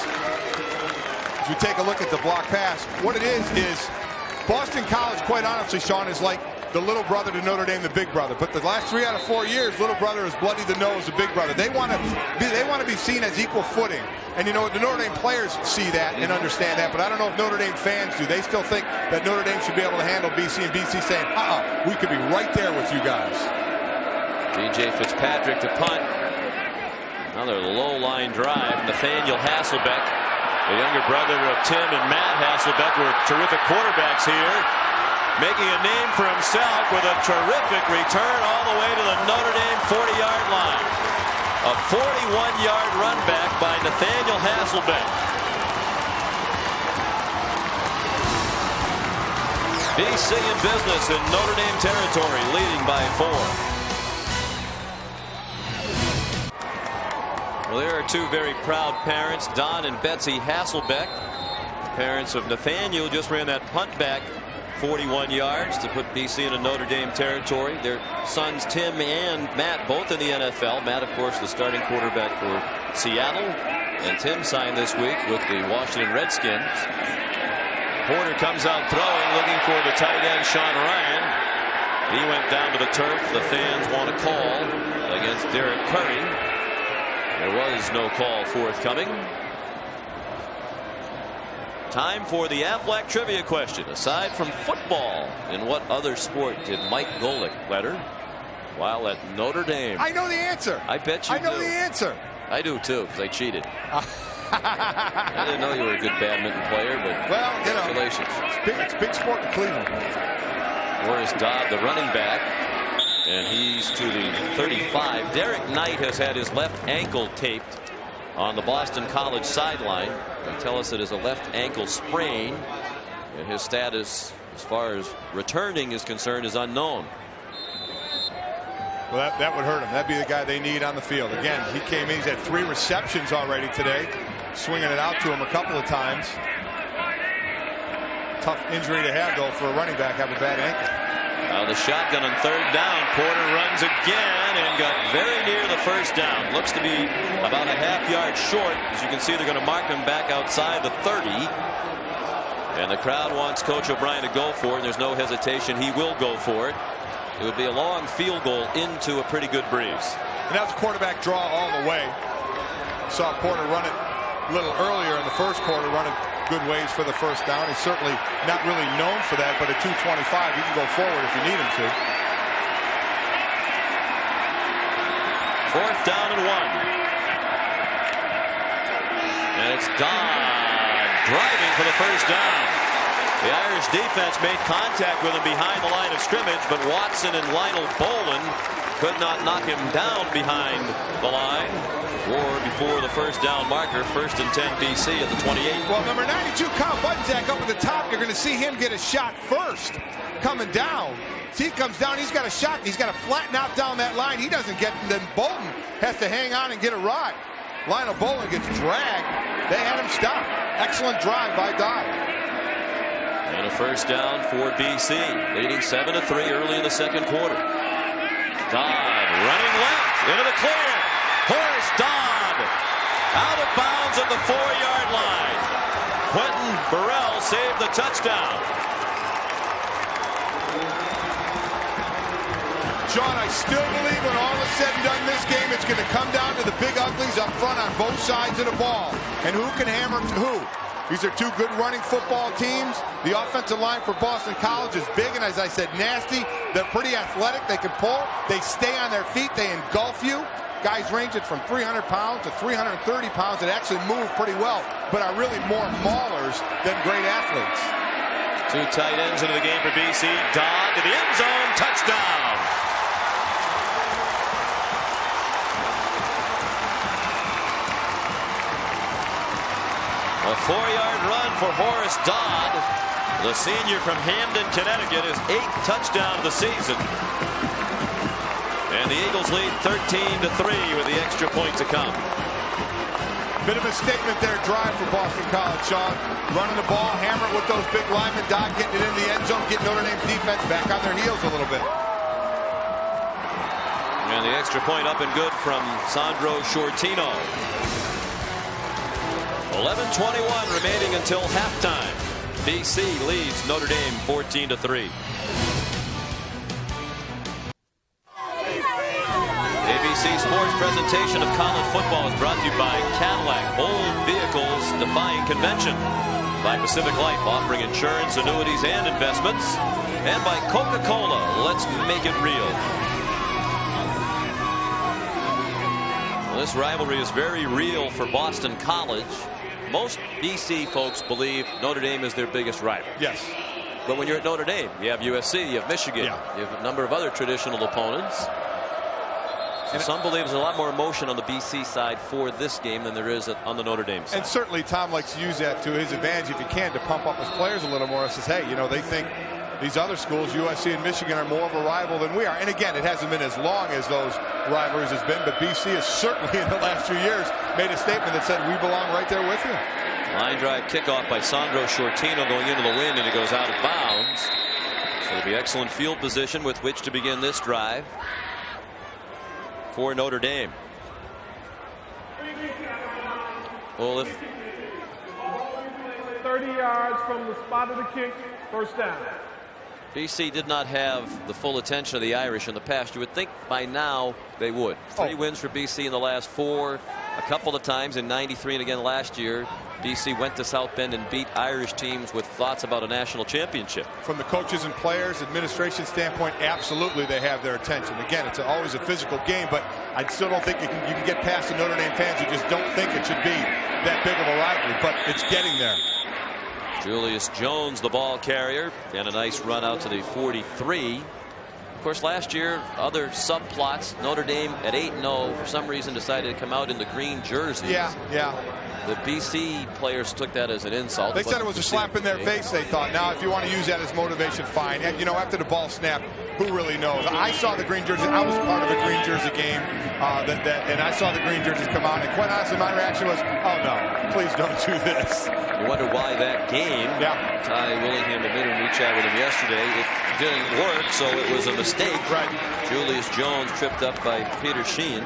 if you take a look at the block pass, what it is Boston College, quite honestly, Sean, is like the little brother to Notre Dame, the big brother. But the last 3 out of 4 years, little brother has bloodied the nose, the big brother. They want to be seen as equal footing. And the Notre Dame players see that and understand that. But I don't know if Notre Dame fans do. They still think that Notre Dame should be able to handle BC, and BC saying, we could be right there with you guys. DJ Fitzpatrick to punt. Another low line drive. Nathaniel Hasselbeck, the younger brother of Tim and Matt Hasselbeck, were terrific quarterbacks here, making a name for himself with a terrific return all the way to the Notre Dame 40-yard line. A 41-yard run back by Nathaniel Hasselbeck. BC in business in Notre Dame territory, leading by 4. Well, there are two very proud parents, Don and Betsy Hasselbeck. Parents of Nathaniel just ran that punt back 41 yards to put BC into Notre Dame territory. Their sons Tim and Matt both in the NFL. Matt, of course, the starting quarterback for Seattle. And Tim signed this week with the Washington Redskins. Porter comes out throwing, looking for the tight end, Sean Ryan. He went down to the turf. The fans want a call against Derek Curry. There was no call forthcoming. Time for the Aflac trivia question. Aside from football, in what other sport did Mike Golick letter while at Notre Dame? I know the answer. I bet you do. I know the answer. I do too, because I cheated. I didn't know you were a good badminton player, but well, congratulations. It's big sport in Cleveland. Morris Dodd, the running back, and he's to the 35. Derek Knight has had his left ankle taped on the Boston College sideline. They tell us it is a left ankle sprain, and his status as far as returning is concerned is unknown. Well, that would hurt him. That'd be the guy they need on the field. Again, he came in. He's had 3 receptions already today, swinging it out to him a couple of times. Tough injury to have, though, for a running back, have a bad ankle. Now the shotgun on 3rd down. Porter runs again and got very near the first down. Looks to be about a half yard short. As you can see, they're going to mark him back outside the 30. And the crowd wants Coach O'Brien to go for it. And there's no hesitation. He will go for it. It would be a long field goal into a pretty good breeze. And that's a quarterback draw all the way. Saw Porter run it a little earlier in the first quarter, run it good ways for the first down. He's certainly not really known for that, but at 225, he can go forward if you need him to. 4th down and 1. And it's Dodd driving for the first down. The Irish defense made contact with him behind the line of scrimmage, but Watson and Lionel Bolin could not knock him down behind the line or before the first down marker. 1st and 10 BC at the 28. Well, number 92, Kyle Budzak up at the top. You're going to see him get a shot first coming down. See, he comes down. He's got a shot. He's got to flatten out down that line. He doesn't get, then Bolton has to hang on and get a ride. Lionel Bolin gets dragged. They had him stopped. Excellent drive by Dodd. And a first down for BC, leading 7-3 early in the second quarter. Dodd running left into the clear. Horace Dodd out of bounds at the 4-yard line. Quentin Burrell saved the touchdown. Sean, I still believe when all is said and done this game, it's going to come down to the big uglies up front on both sides of the ball. And who can hammer who? These are 2 good running football teams. The offensive line for Boston College is big and, as I said, nasty. They're pretty athletic. They can pull. They stay on their feet. They engulf you. Guys range it from 300 pounds to 330 pounds that actually move pretty well, but are really more maulers than great athletes. 2 tight ends into the game for BC. Dodd to the end zone. Touchdown. A 4-yard run for Horace Dodd, the senior from Hamden, Connecticut, his 8th touchdown of the season. And the Eagles lead 13-3 with the extra point to come. Bit of a statement there, drive for Boston College, Sean. Running the ball, hammer it with those big linemen. Dodd getting it in the end zone, getting Notre Dame's defense back on their heels a little bit. And the extra point up and good from Sandro Shortino. 11:21 remaining until halftime. BC leads Notre Dame 14-3. ABC Sports presentation of college football is brought to you by Cadillac. Bold vehicles defying convention. By Pacific Life, offering insurance, annuities, and investments. And by Coca-Cola. Let's make it real. Well, this rivalry is very real for Boston College. Most BC folks believe Notre Dame is their biggest rival. Yes. But when you're at Notre Dame, you have USC, you have Michigan, you have a number of other traditional opponents. So some believe there's a lot more emotion on the BC side for this game than there is on the Notre Dame side. And certainly Tom likes to use that to his advantage if he can, to pump up his players a little more. He says, hey, you know, they think these other schools, USC and Michigan, are more of a rival than we are. And again, it hasn't been as long as those rivalries has been, but BC has certainly in the last few years made a statement that said we belong right there with you. Line drive kickoff by Sandro Shortino going into the wind, and it goes out of bounds. So it'll be excellent field position with which to begin this drive for Notre Dame. Well, if 30 yards from the spot of the kick, first down. BC did not have the full attention of the Irish in the past, you would think by now they would. 3 wins for BC in the last 4. A couple of times in '93 and again last year. BC went to South Bend and beat Irish teams with thoughts about a national championship. From the coaches and players, administration standpoint, absolutely they have their attention. Again, it's always a physical game, but I still don't think you can get past the Notre Dame fans who just don't think it should be that big of a rivalry, but it's getting there. Julius Jones, the ball carrier, and a nice run out to the 43. Of course, last year, other subplots. Notre Dame at 8-0 for some reason decided to come out in the green jerseys. Yeah. The BC players took that as an insult. They said it was a slap in their face, they thought. Now, if you want to use that as motivation, fine. And, after the ball snapped, who really knows? I saw the green jerseys. I was part of a green jersey game, and I saw the green jerseys come out. And quite honestly, my reaction was, oh, no, please don't do this. You wonder why that game. Yeah. Ty Willingham admitted when we chatted with him yesterday, it didn't work, so it was a mistake. Right. Julius Jones tripped up by Peter Sheehan.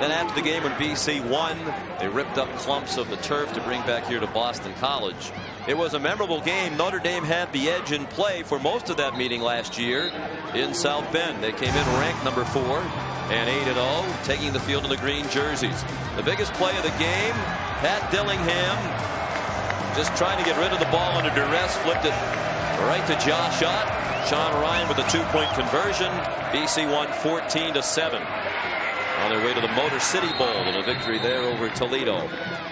Then after the game when BC won, they ripped up clumps of the turf to bring back here to Boston College. It was a memorable game. Notre Dame had the edge in play for most of that meeting last year in South Bend. They came in ranked number 4 and 8-0, taking the field in the green jerseys. The biggest play of the game, Pat Dillingham just trying to get rid of the ball under duress, flipped it right to Josh Ott. Sean Ryan with a 2-point conversion. BC won 14-7. On their way to the Motor City Bowl and a victory there over Toledo.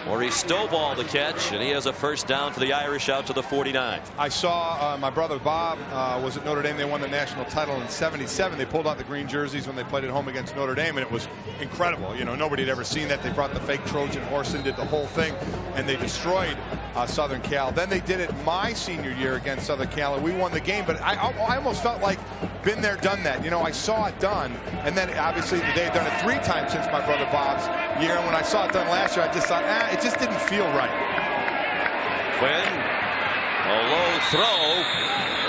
Maurice Stovall to catch, and he has a first down for the Irish out to the 49. I saw my brother Bob was at Notre Dame. They won the national title in '77. They pulled out the green jerseys when they played at home against Notre Dame, and it was incredible. Nobody had ever seen that. They brought the fake Trojan horse and did the whole thing, and they destroyed Southern Cal. Then they did it my senior year against Southern Cal, and we won the game. But I almost felt like been there, done that. I saw it done, and then obviously they had done it 3 times since my brother Bob's year. And when I saw it done last year, I just thought, it just didn't feel right. Quinn, a low throw,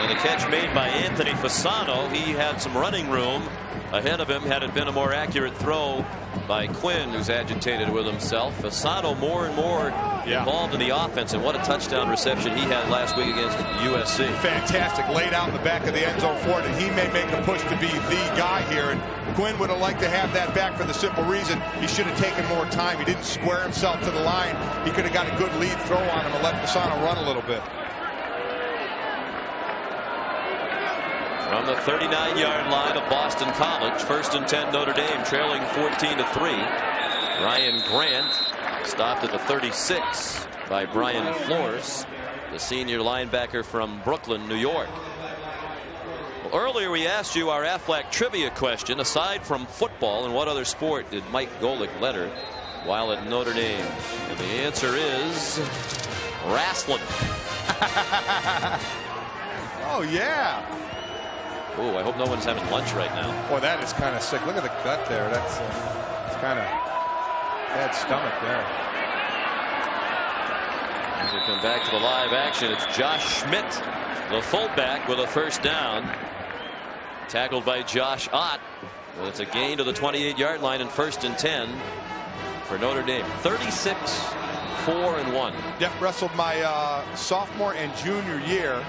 and a catch made by Anthony Fasano. He had some running room ahead of him had it been a more accurate throw by Quinn, who's agitated with himself. Fasano more and more involved in the offense, and what a touchdown reception he had last week against USC. Fantastic. Laid out in the back of the end zone for it, and he may make a push to be the guy here. And Quinn would have liked to have that back for the simple reason he should have taken more time. He didn't square himself to the line. He could have got a good lead throw on him and let Fasano run a little bit. From the 39-yard line of Boston College, 1st and 10 Notre Dame, trailing 14-3. Ryan Grant stopped at the 36 by Brian Flores, the senior linebacker from Brooklyn, New York. Well, earlier we asked you our Aflac trivia question. Aside from football, in what other sport did Mike Golick letter while at Notre Dame? And the answer is wrestling. Oh, yeah. Oh, I hope no one's having lunch right now. Boy, that is kind of sick. Look at the gut there. That's kind of bad stomach there. As we come back to the live action, it's Josh Schmidt, the fullback, with a first down. Tackled by Josh Ott. Well, it's a gain to the 28-yard line and 1st and 10 for Notre Dame. 36-4-1. Yep, wrestled my sophomore and junior year.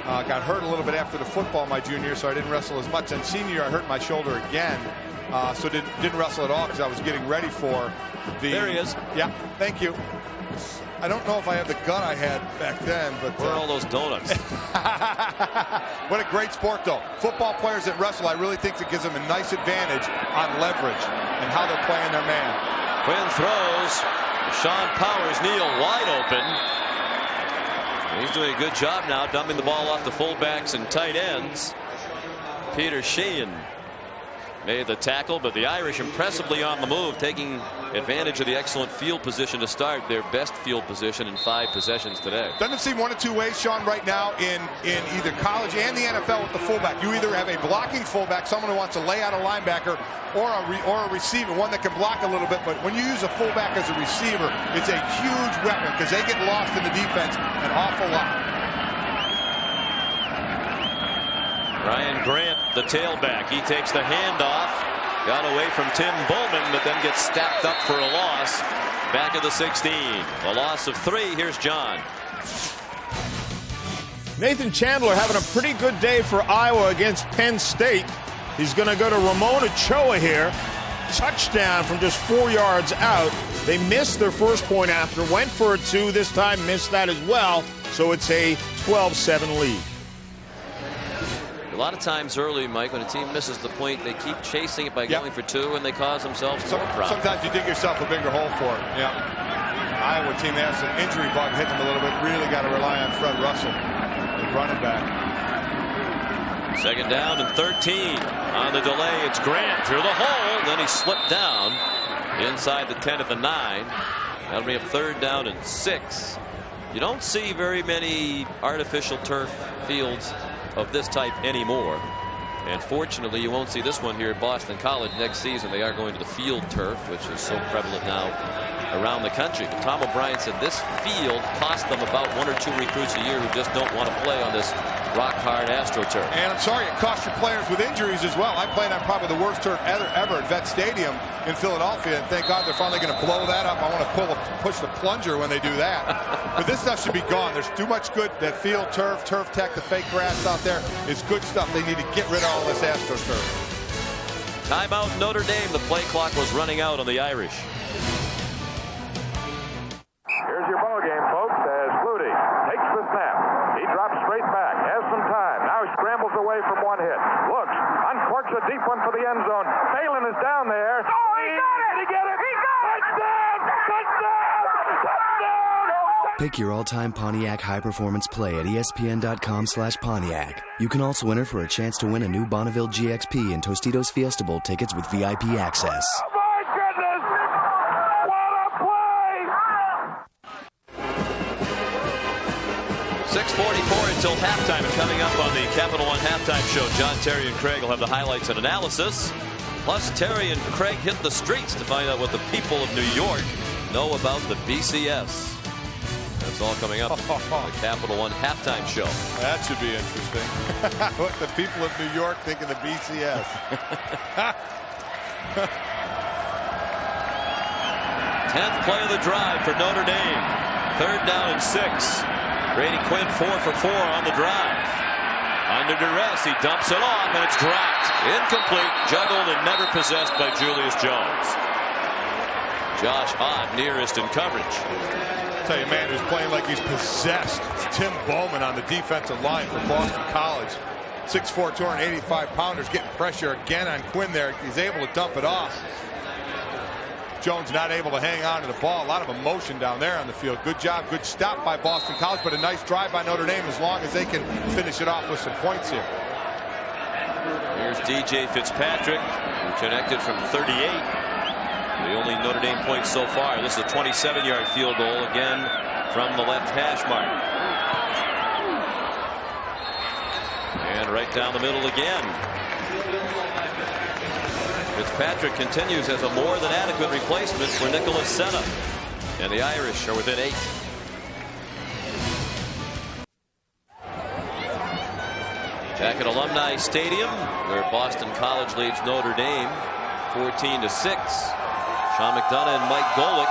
Got hurt a little bit after the football my junior year, so I didn't wrestle as much. And senior year, I hurt my shoulder again, so didn't wrestle at all because I was getting ready for the. There he is. Yeah, thank you. I don't know if I have the gut I had back then, but where are all those donuts? What a great sport, though. Football players that wrestle, I really think it gives them a nice advantage on leverage and how they're playing their man. Quinn throws. Sean Powers, Neal wide open. He's doing a good job now dumping the ball off the fullbacks and tight ends. Peter Sheehan made the tackle, but the Irish impressively on the move, taking advantage of the excellent field position to start, their best field position in 5 possessions today. Doesn't it seem one of 2 ways, Sean, right now in either college and the NFL with the fullback? You either have a blocking fullback, someone who wants to lay out a linebacker, or a receiver, one that can block a little bit. But when you use a fullback as a receiver, it's a huge weapon because they get lost in the defense an awful lot. Ryan Grant, the tailback, he takes the handoff. Got away from Tim Bowman, but then gets stacked up for a loss. Back at the 16. A loss of 3. Here's John. Nathan Chandler having a pretty good day for Iowa against Penn State. He's going to go to Ramon Ochoa here. Touchdown from just 4 yards out. They missed their first point after, went for a 2, this time missed that as well. So it's a 12-7 lead. A lot of times early, Mike, when a team misses the point, they keep chasing it by going for two, and they cause themselves more problems. Sometimes you dig yourself a bigger hole for it. Yeah. Iowa team has an injury bug hitting them a little bit. Really got to rely on Fred Russell, the running back. 2nd down and 13. On the delay, it's Grant through the hole. Then he slipped down inside the 10 at the 9. That'll be a 3rd down and 6. You don't see very many artificial turf fields of this type anymore. And fortunately, you won't see this one here at Boston College next season. They are going to the field turf, which is so prevalent now around the country. But Tom O'Brien said this field cost them about 1 or 2 recruits a year who just don't want to play on this rock-hard AstroTurf. And I'm sorry, it cost your players with injuries as well. I played on probably the worst turf ever at Vet Stadium in Philadelphia, and thank God they're finally going to blow that up. I want to push the plunger when they do that. But this stuff should be gone. There's too much good. That field turf, turf tech, the fake grass out there is good stuff. They need to get rid of all this AstroTurf. Timeout Notre Dame. The play clock was running out on the Irish. Here's your ball game, folks, as Flutie takes the snap. He drops straight back, has some time. Now scrambles away from one hit. Looks, uncorks a deep one for the end zone. Phelan is down there. Oh, he got it! Did he get it? He got it! Touchdown! Touchdown! Touchdown! Pick your all-time Pontiac high-performance play at ESPN.com/Pontiac. You can also enter for a chance to win a new Bonneville GXP and Tostitos Fiesta Bowl tickets with VIP access. Oh, my goodness! What a play! 6:44 until halftime, and coming up on the Capital One halftime show, John, Terry, and Craig will have the highlights and analysis. Plus, Terry and Craig hit the streets to find out what the people of New York know about the BCS. That's all coming up on the Capital One halftime show. That should be interesting. What the people of New York think of the BCS. 10th play of the drive for Notre Dame. 3rd down and 6. Brady Quinn 4 for 4 on the drive. Under duress, he dumps it off, and it's dropped. Incomplete, juggled, and never possessed by Julius Jones. Josh Ott nearest in coverage. I'll tell you, man, who's playing like he's possessed. It's Tim Bowman on the defensive line for Boston College. 6'4", 285-pounders getting pressure again on Quinn there. He's able to dump it off. Jones not able to hang on to the ball. A lot of emotion down there on the field. Good job, good stop by Boston College, but a nice drive by Notre Dame as long as they can finish it off with some points here. Here's DJ Fitzpatrick, who connected from 38. The only Notre Dame point so far. This is a 27-yard field goal, again from the left hash mark. And right down the middle again. Fitzpatrick continues as a more than adequate replacement for Nicholas Senna. And the Irish are within 8. Back at Alumni Stadium, where Boston College leads Notre Dame 14-6. Sean McDonough and Mike Golick.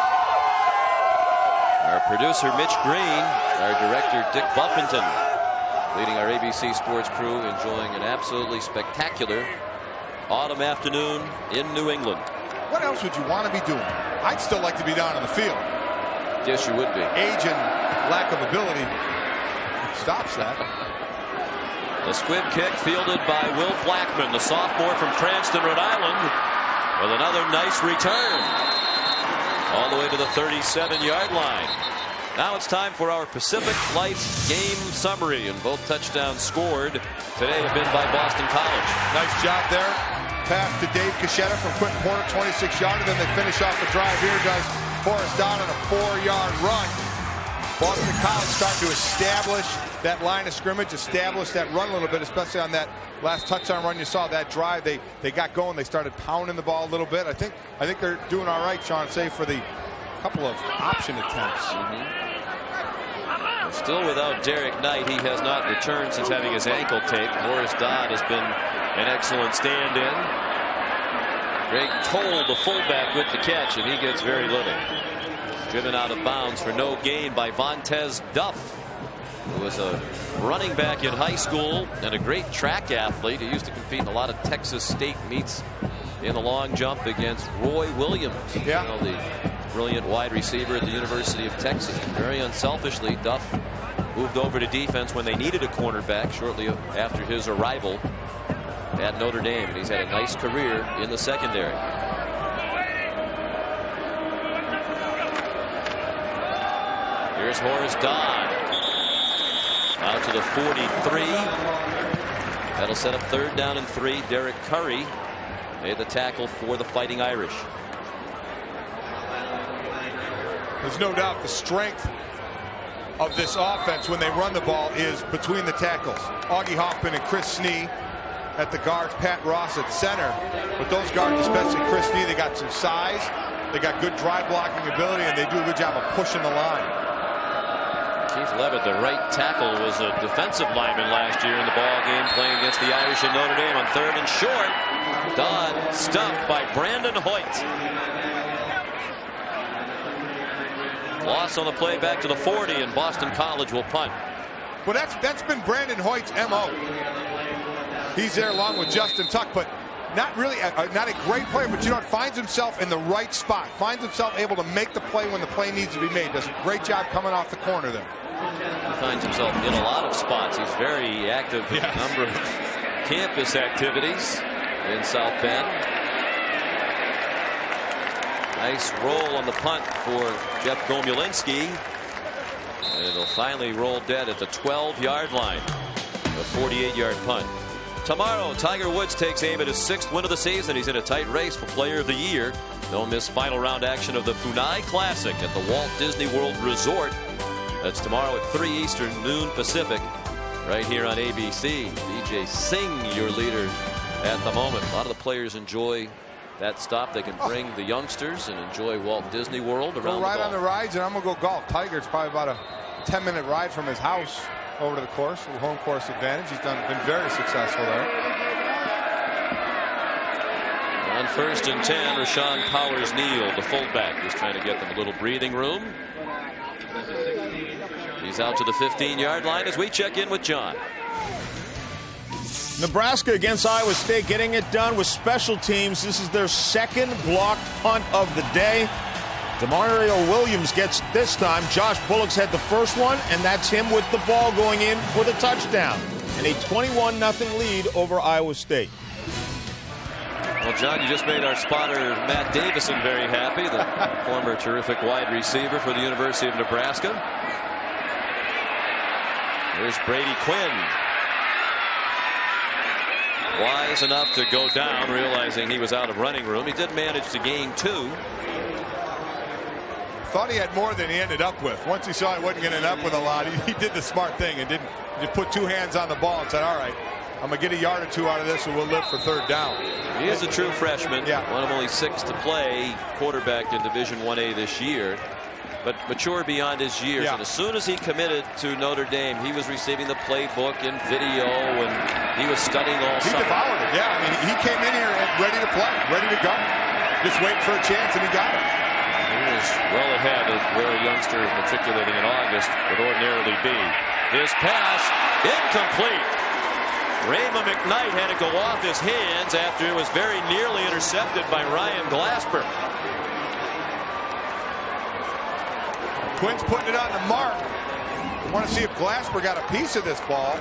Our producer Mitch Green, our director Dick Buffington, leading our ABC Sports crew, enjoying an absolutely spectacular autumn afternoon in New England. What else would you want to be doing? I'd still like to be down on the field. Yes, you would be. Age and lack of ability stops that. The squib kick fielded by Will Blackman, the sophomore from Cranston, Rhode Island, with another nice return all the way to the 37-yard line. Now it's time for our Pacific Life game summary, and both touchdowns scored today have been by Boston College. Nice job there. Pass to Dave Cachetta from Quentin Porter, 26-yarder. Then they finish off the drive here. Does Forrest Down on a 4-yard run. Boston College starting to establish that line of scrimmage, establish that run a little bit, especially on that last touchdown run. You saw that drive. They got going. They started pounding the ball a little bit. I think they're doing all right, Sean, save for the couple of option attempts. Still without Derek Knight. He has not returned since having his ankle taped. Morris Dodd has been an excellent stand-in. Greg Toll, the fullback, with the catch, and he gets very little. Driven out of bounds for no gain by Vontez Duff, who was a running back in high school and a great track athlete. He used to compete in a lot of Texas State meets in the long jump against Roy Williams. Yeah. You know, the brilliant wide receiver at the University of Texas. Very unselfishly, Duff moved over to defense when they needed a cornerback shortly after his arrival at Notre Dame. And he's had a nice career in the secondary. Here's Horace Dodd out to the 43. That'll set up 3rd down and 3. Derek Curry made the tackle for the Fighting Irish. There's no doubt the strength of this offense when they run the ball is between the tackles. Augie Hoffman and Chris Snee at the guards, Pat Ross at center. But those guards, especially Chris Snee, they got some size, they got good drive blocking ability, and they do a good job of pushing the line. Keith Levitt, the right tackle, was a defensive lineman last year in the ball game playing against the Irish in Notre Dame on 3rd and short. Dodd stuffed by Brandon Hoyt. Loss on the play back to the 40, and Boston College will punt. Well, that's been Brandon Hoyt's MO. He's there along with Justin Tuck, but not really not a great player, but you know, finds himself in the right spot, finds himself able to make the play when the play needs to be made. Does a great job coming off the corner there. He finds himself in a lot of spots. He's very active in a number of campus activities in South Bend. Nice roll on the punt for Jeff Gomulinski. And it'll finally roll dead at the 12-yard line. A 48-yard punt. Tomorrow, Tiger Woods takes aim at his 6th win of the season. He's in a tight race for Player of the Year. Don't miss final round action of the Funai Classic at the Walt Disney World Resort. That's tomorrow at 3 Eastern, noon Pacific, right here on ABC. DJ Singh, your leader at the moment. A lot of the players enjoy that stop. They can bring the youngsters and enjoy Walt Disney World around go ride the on the rides, and I'm going to go golf. Tiger's probably about a 10-minute ride from his house over to the course, a home course advantage. He's been very successful there. On 1st and 10, Rashawn Powers-Neal, the fullback, is trying to get them a little breathing room. He's out to the 15-yard line as we check in with John. Nebraska against Iowa State getting it done with special teams. This is their 2nd blocked punt of the day. Demario Williams gets this time. Josh Bullock's had the first one, and that's him with the ball going in for the touchdown. And a 21-0 lead over Iowa State. Well, John, you just made our spotter Matt Davison very happy, the former terrific wide receiver for the University of Nebraska. Here's Brady Quinn. Wise enough to go down, realizing he was out of running room. He did manage to gain 2. Thought he had more than he ended up with. Once he saw he wasn't going to end up with a lot, he did the smart thing and didn't just put 2 hands on the ball and said, all right, I'm going to get a yard or 2 out of this and we'll live for 3rd down. He is a true freshman. Yeah. One of only 6 to play quarterback in Division 1A this year, but mature beyond his years. Yeah. And as soon as he committed to Notre Dame, he was receiving the playbook and video, and he was studying all summer. He devoured it. Yeah, I mean, he came in here ready to play, ready to go. Just waiting for a chance, and he got it. He was well ahead of where a youngster matriculating in August would ordinarily be. His pass incomplete. Raymond McKnight had to go off his hands after it was very nearly intercepted by Ryan Glasper. Quinn's putting it on the mark. I want to see if Glasper got a piece of this ball.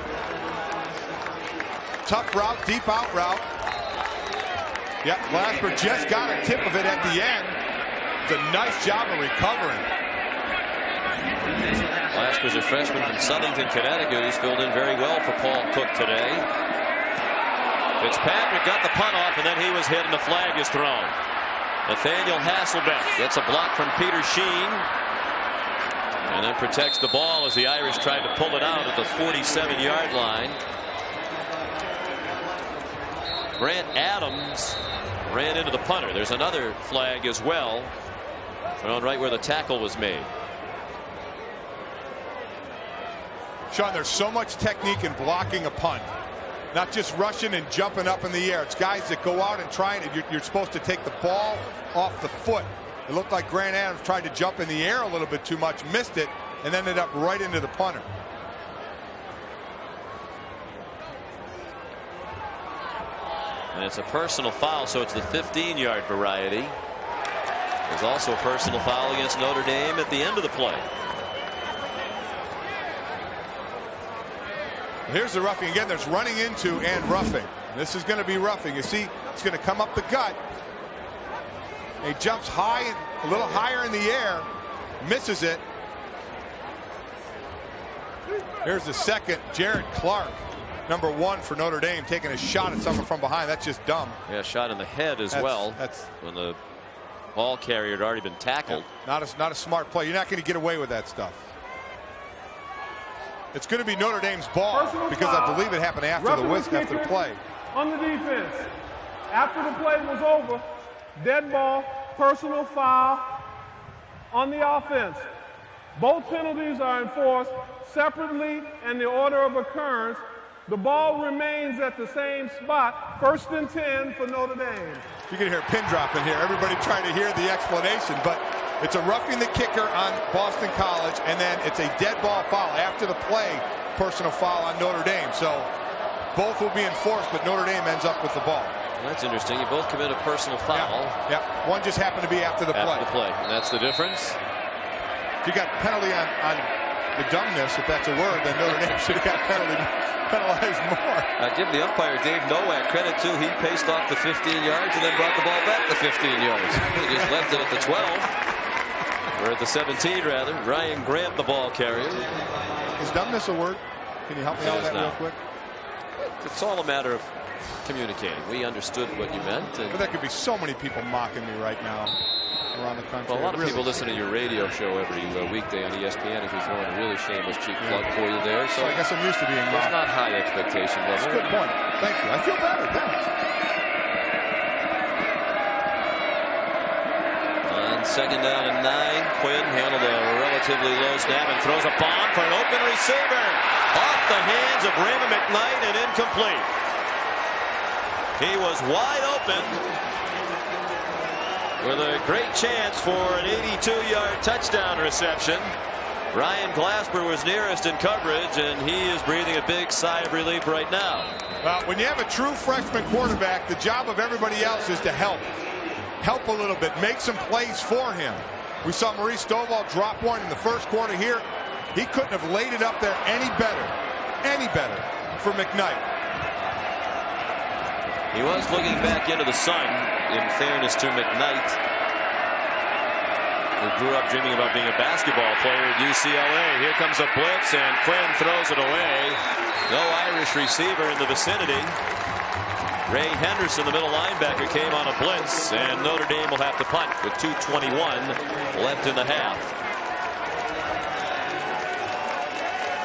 Tough route, deep out route. Yep, Glasper just got a tip of it at the end. It's a nice job of recovering. Glasper's a freshman from Southington, Connecticut, who's filled in very well for Paul Cook today. Fitzpatrick got the punt off, and then he was hit, and the flag is thrown. Nathaniel Hasselbeck gets a block from Peter Sheen, and then protects the ball as the Irish tried to pull it out at the 47-yard line. Grant Adams ran into the punter. There's another flag as well, thrown right where the tackle was made. Sean, there's so much technique in blocking a punt. Not just rushing and jumping up in the air. It's guys that go out and try, and you're supposed to take the ball off the foot. It looked like Grant Adams tried to jump in the air a little bit too much, missed it, and ended up right into the punter. And it's a personal foul, so it's the 15-yard variety. There's also a personal foul against Notre Dame at the end of the play. Here's the roughing again. There's running into and roughing. This is going to be roughing. You see, it's going to come up the gut. He jumps high, a little higher in the air, misses it. Here's the second. Jared Clark, number 1 for Notre Dame, taking a shot at someone from behind. That's just dumb. Yeah, shot in the head as well. That's when the ball carrier had already been tackled. Yeah, not a smart play. You're not going to get away with that stuff. It's going to be Notre Dame's ball because I believe it happened after the play. On the defense, after the play was over, dead ball, personal foul on the offense. Both penalties are enforced separately in the order of occurrence. The ball remains at the same spot. 1st and 10 for Notre Dame. You can hear a pin drop in here. Everybody trying to hear the explanation, but it's a roughing the kicker on Boston College, and then it's a dead ball foul after the play, personal foul on Notre Dame. So both will be enforced, but Notre Dame ends up with the ball. Well, that's interesting. You both commit a personal foul. Yeah. One just happened to be after the play. And that's the difference. If you got penalty on the dumbness, if that's a word, then Notre Dame should have got penalized more. Give the umpire Dave Nowak credit too. He paced off the 15 yards and then brought the ball back the 15 yards. He just left it at the 12. Or at the 17 rather. Ryan Grant, the ball carrier. Is dumbness a word? Can you help me out with that real quick? It's all a matter of communicating. We understood what you meant. But there could be so many people mocking me right now around the country. Well, a lot of people listen to your radio show every weekday on ESPN. If you're throwing a really shameless cheap plug for you there. So I guess I'm used to being mocked. It's not high expectation level. That's a good point. Thank you. I feel better. Thanks. On 2nd down and 9, Quinn handled a relatively low snap and throws a bomb for an open receiver. Off the hands of Raymond McKnight and incomplete. He was wide open with a great chance for an 82-yard touchdown reception. Ryan Glasper was nearest in coverage, and he is breathing a big sigh of relief right now. Well, when you have a true freshman quarterback, the job of everybody else is to help a little bit, make some plays for him. We saw Maurice Stovall drop one in the first quarter here. He couldn't have laid it up there any better for McKnight. He was looking back into the sun, in fairness to McKnight, who grew up dreaming about being a basketball player at UCLA. Here comes a blitz, and Quinn throws it away. No Irish receiver in the vicinity. Ray Henderson, the middle linebacker, came on a blitz, and Notre Dame will have to punt with 2:21 left in the half.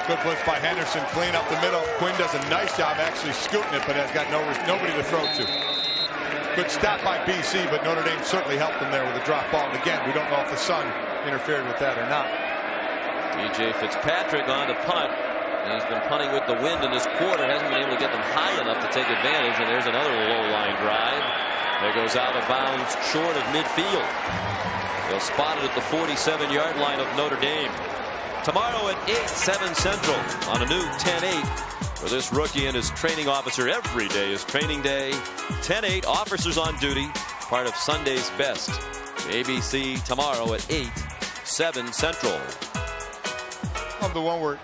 Good blitz by Henderson, clean up the middle. Quinn does a nice job actually scooting it, but has got nobody to throw to. Good stop by BC, but Notre Dame certainly helped them there with a drop ball. And again, we don't know if the sun interfered with that or not. DJ Fitzpatrick on the punt. He's been punting with the wind in this quarter. Hasn't been able to get them high enough to take advantage. And there's another low line drive. There goes out of bounds short of midfield. They'll spot it at the 47-yard line of Notre Dame. Tomorrow at 8, 7 Central on a new 10-8 for this rookie and his training officer. Every day is training day. 10-8, officers on duty, part of Sunday's Best. ABC tomorrow at 8, 7 Central. Love the one where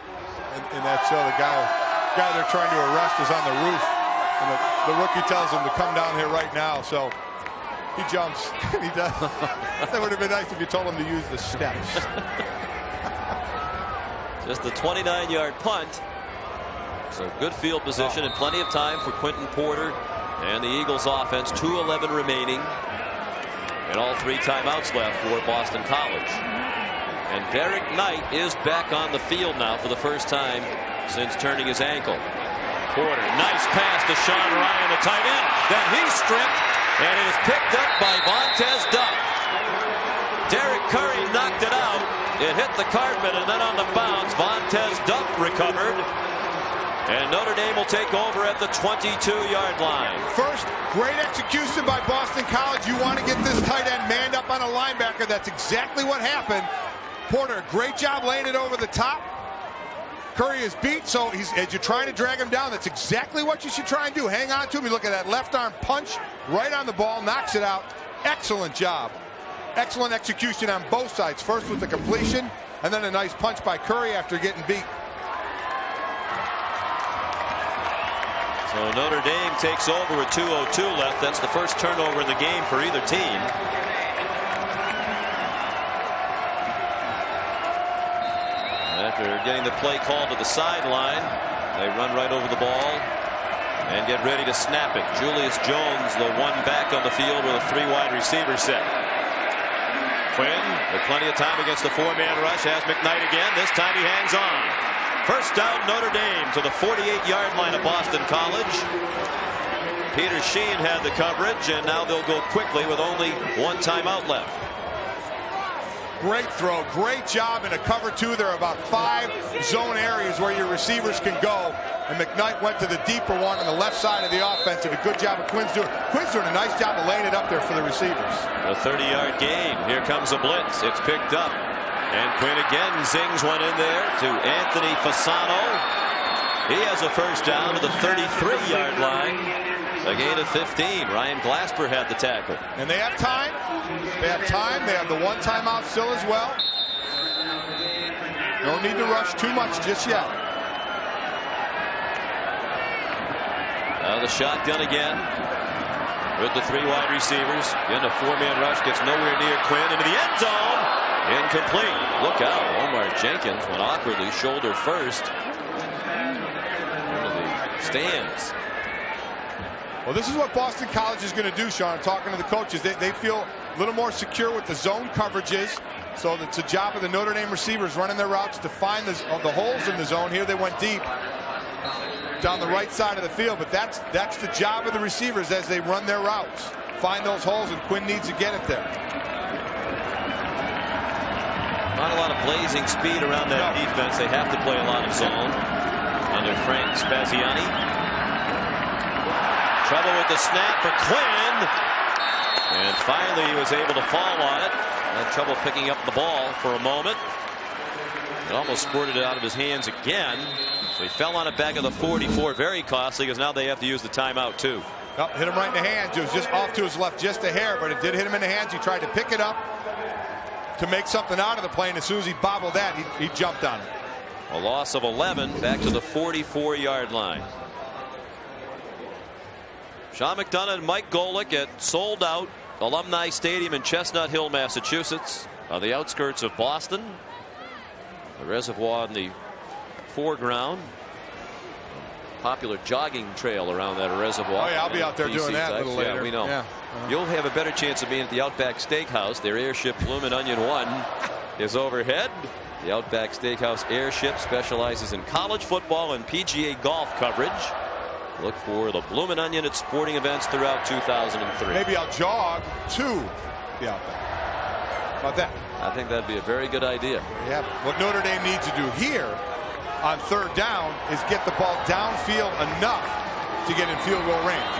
in that show, the guy they're trying to arrest is on the roof, and the rookie tells him to come down here right now. So he jumps. He does. That would have been nice if you told him to use the steps. Just the 29-yard punt. So good field position and plenty of time for Quentin Porter and the Eagles offense. 2:11 remaining. And all 3 timeouts left for Boston College. And Derek Knight is back on the field now for the first time since turning his ankle. Porter, nice pass to Sean Ryan, the tight end. Then he's stripped and is picked up by Vontez Duck. Derek Curry knocked it out. It hit the carpet, and then on the bounce, Vontez Duck recovered. And Notre Dame will take over at the 22-yard line. First, great execution by Boston College. You want to get this tight end manned up on a linebacker. That's exactly what happened. Porter, great job laying it over the top. Curry is beat, so as you're trying to drag him down, that's exactly what you should try and do. Hang on to him. You look at that left arm punch right on the ball, knocks it out. Excellent job. Excellent execution on both sides. First with the completion, and then a nice punch by Curry after getting beat. So Notre Dame takes over with 2:02 left. That's the first turnover in the game for either team. After getting the play called to the sideline, they run right over the ball and get ready to snap it. Julius Jones, the one back on the field with a 3-wide receiver set. Quinn with plenty of time against the 4-man rush, has McKnight again. This time he hangs on. First down, Notre Dame to the 48-yard line of Boston College. Peter Sheen had the coverage, and now they'll go quickly with only one timeout left. Great throw, great job in a cover 2. There are about 5 zone areas where your receivers can go, and McKnight went to the deeper one on the left side of the offense, and a good job of Quinn's doing a nice job of laying it up there for the receivers. A 30-yard gain. Here comes a blitz. It's picked up, and Quinn again zings one in there to Anthony Fasano. He has a first down to the 33-yard line. A gain of 15. Ryan Glasper had the tackle. And they have time. They have time. They have the one timeout still as well. No need to rush too much just yet. Now the shotgun again with the 3 wide receivers. In a 4-man rush, gets nowhere near Quinn, into the end zone. Incomplete. Look out. Omar Jenkins went awkwardly shoulder first into the stands. Well, this is what Boston College is going to do, Sean. Talking to the coaches, they feel a little more secure with the zone coverages. So it's a job of the Notre Dame receivers running their routes to find the holes in the zone. Here they went deep down the right side of the field, but that's the job of the receivers as they run their routes. Find those holes, and Quinn needs to get it there. Not a lot of blazing speed around that defense. They have to play a lot of zone under Frank Spaziani. Trouble with the snap for Quinn, and finally he was able to fall on it. Had trouble picking up the ball for a moment. It almost squirted it out of his hands again. So he fell on it back at the 44. Very costly, because now they have to use the timeout too. Oh, hit him right in the hands. It was just off to his left just a hair, but it did hit him in the hands. He tried to pick it up to make something out of the play, and as soon as he bobbled that, he jumped on it. A loss of 11 back to the 44-yard line. Sean McDonough and Mike Golick at sold-out Alumni Stadium in Chestnut Hill, Massachusetts, on the outskirts of Boston. The reservoir in the foreground. Popular jogging trail around that reservoir. Oh yeah, I'll be out there doing that a little later. Yeah, we know. Yeah. You'll have a better chance of being at the Outback Steakhouse. Their airship Bloomin' Onion 1 is overhead. The Outback Steakhouse airship specializes in college football and PGA golf coverage. Look for the Bloomin' Onion at sporting events throughout 2003. Maybe I'll jog to the Outback. How about that? I think that'd be a very good idea. Yeah. What Notre Dame needs to do here on 3rd down is get the ball downfield enough to get in field goal range.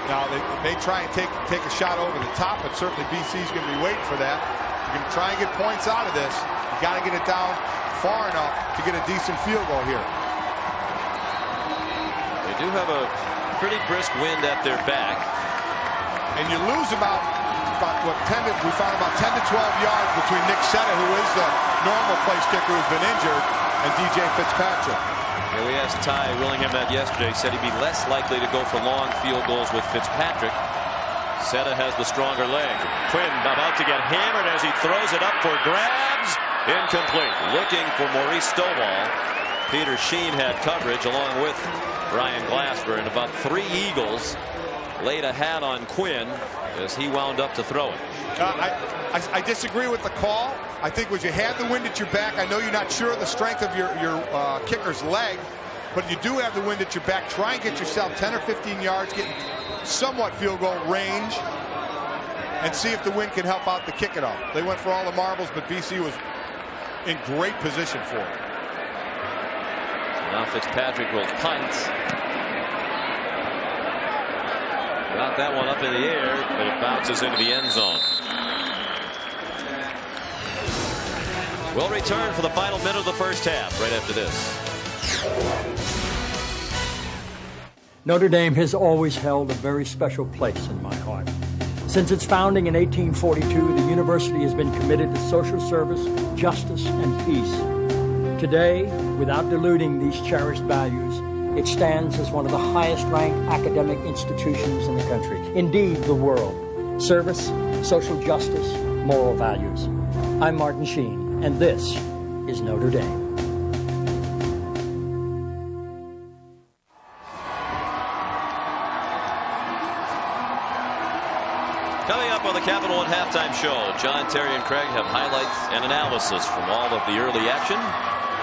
Now they may try and take a shot over the top, but certainly BC's going to be waiting for that. You're going to try and get points out of this. You got to get it down far enough to get a decent field goal here. They do have a pretty brisk wind at their back, and you lose about what 10 to, we found about 10 to 12 yards between Nick Setta, who is the normal place kicker who's been injured, and DJ Fitzpatrick. Yeah, we asked Ty Willingham that yesterday. He said he'd be less likely to go for long field goals with Fitzpatrick. Setta has the stronger leg. Quinn about to get hammered as he throws it up for grabs. Incomplete. Looking for Maurice Stovall. Peter Sheen had coverage along with Ryan Glasper, and about 3 Eagles laid a hat on Quinn as he wound up to throw it. I disagree with the call. I think when you have the wind at your back, I know you're not sure of the strength of your kicker's leg, but you do have the wind at your back. Try and get yourself 10 or 15 yards, get somewhat field goal range, and see if the wind can help out the kick it off. They went for all the marbles, but BC was in great position for it. Now Fitzpatrick will punt. Got that one up in the air, but it bounces into the end zone. We'll return for the final minute of the first half right after this. Notre Dame has always held a very special place in my heart. Since its founding in 1842, the university has been committed to social service, justice, and peace. Today, without diluting these cherished values, it stands as one of the highest-ranked academic institutions in the country, indeed the world. Service, social justice, moral values. I'm Martin Sheen, and this is Notre Dame. Coming up on the Capital One Halftime Show, John, Terry, and Craig have highlights and analysis from all of the early action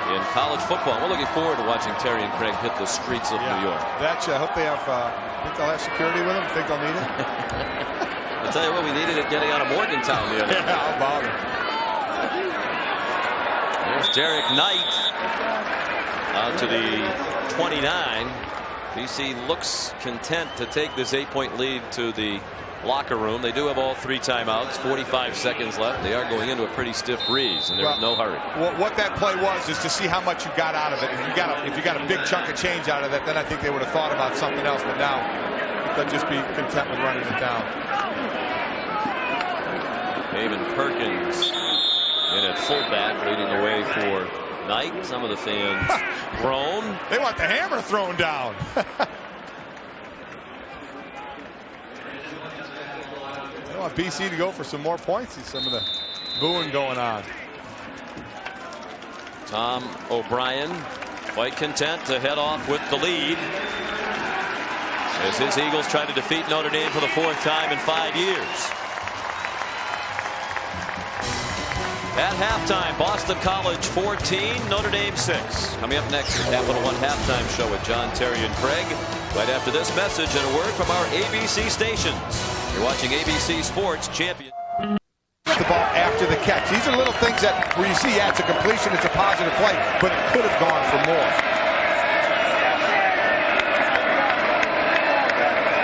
in college football. We're looking forward to watching Terry and Craig hit the streets of New York. I hope they have. Think they'll have security with them. Think they'll need it. I'll tell you what, we needed it getting out of Morgantown the other day. How about it? There's Derek Knight out to the 29. BC looks content to take this 8-point lead to the locker room. They do have all 3 timeouts, 45 seconds left. They are going into a pretty stiff breeze, and there's no hurry. What that play was is to see how much you got out of it. If you got a big chunk of change out of it, then I think they would have thought about something else. But now they'll just be content with running it down. Eamon Perkins in at fullback, leading the way for Knight. Some of the fans groan. They want the hammer thrown down. They want BC to go for some more points. See some of the booing going on. Tom O'Brien quite content to head off with the lead as his Eagles try to defeat Notre Dame for the 4th time in 5 years. At halftime, Boston College 14, Notre Dame 6. Coming up next, the Capital One Halftime Show with John, Terry, and Craig. Right after this message and a word from our ABC stations. You're watching ABC Sports Champion. The ball after the catch. These are little things that where you see, it's a completion, it's a positive play, but it could have gone for more.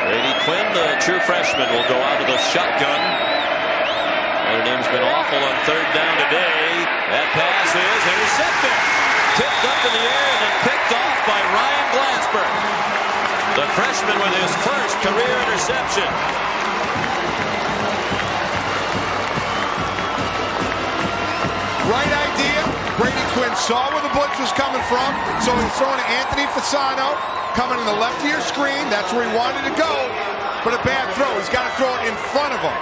Brady Quinn, the true freshman, will go out of the shotgun. Notre Dame's been awful on 3rd down today. That pass is intercepted. Tipped up in the air and then picked off by Ryan Glassberg. The freshman with his first career interception. Right idea. Brady Quinn saw where the blitz was coming from, so he's throwing to Anthony Fasano, coming in the left of your screen. That's where he wanted to go, but a bad throw. He's got to throw it in front of him.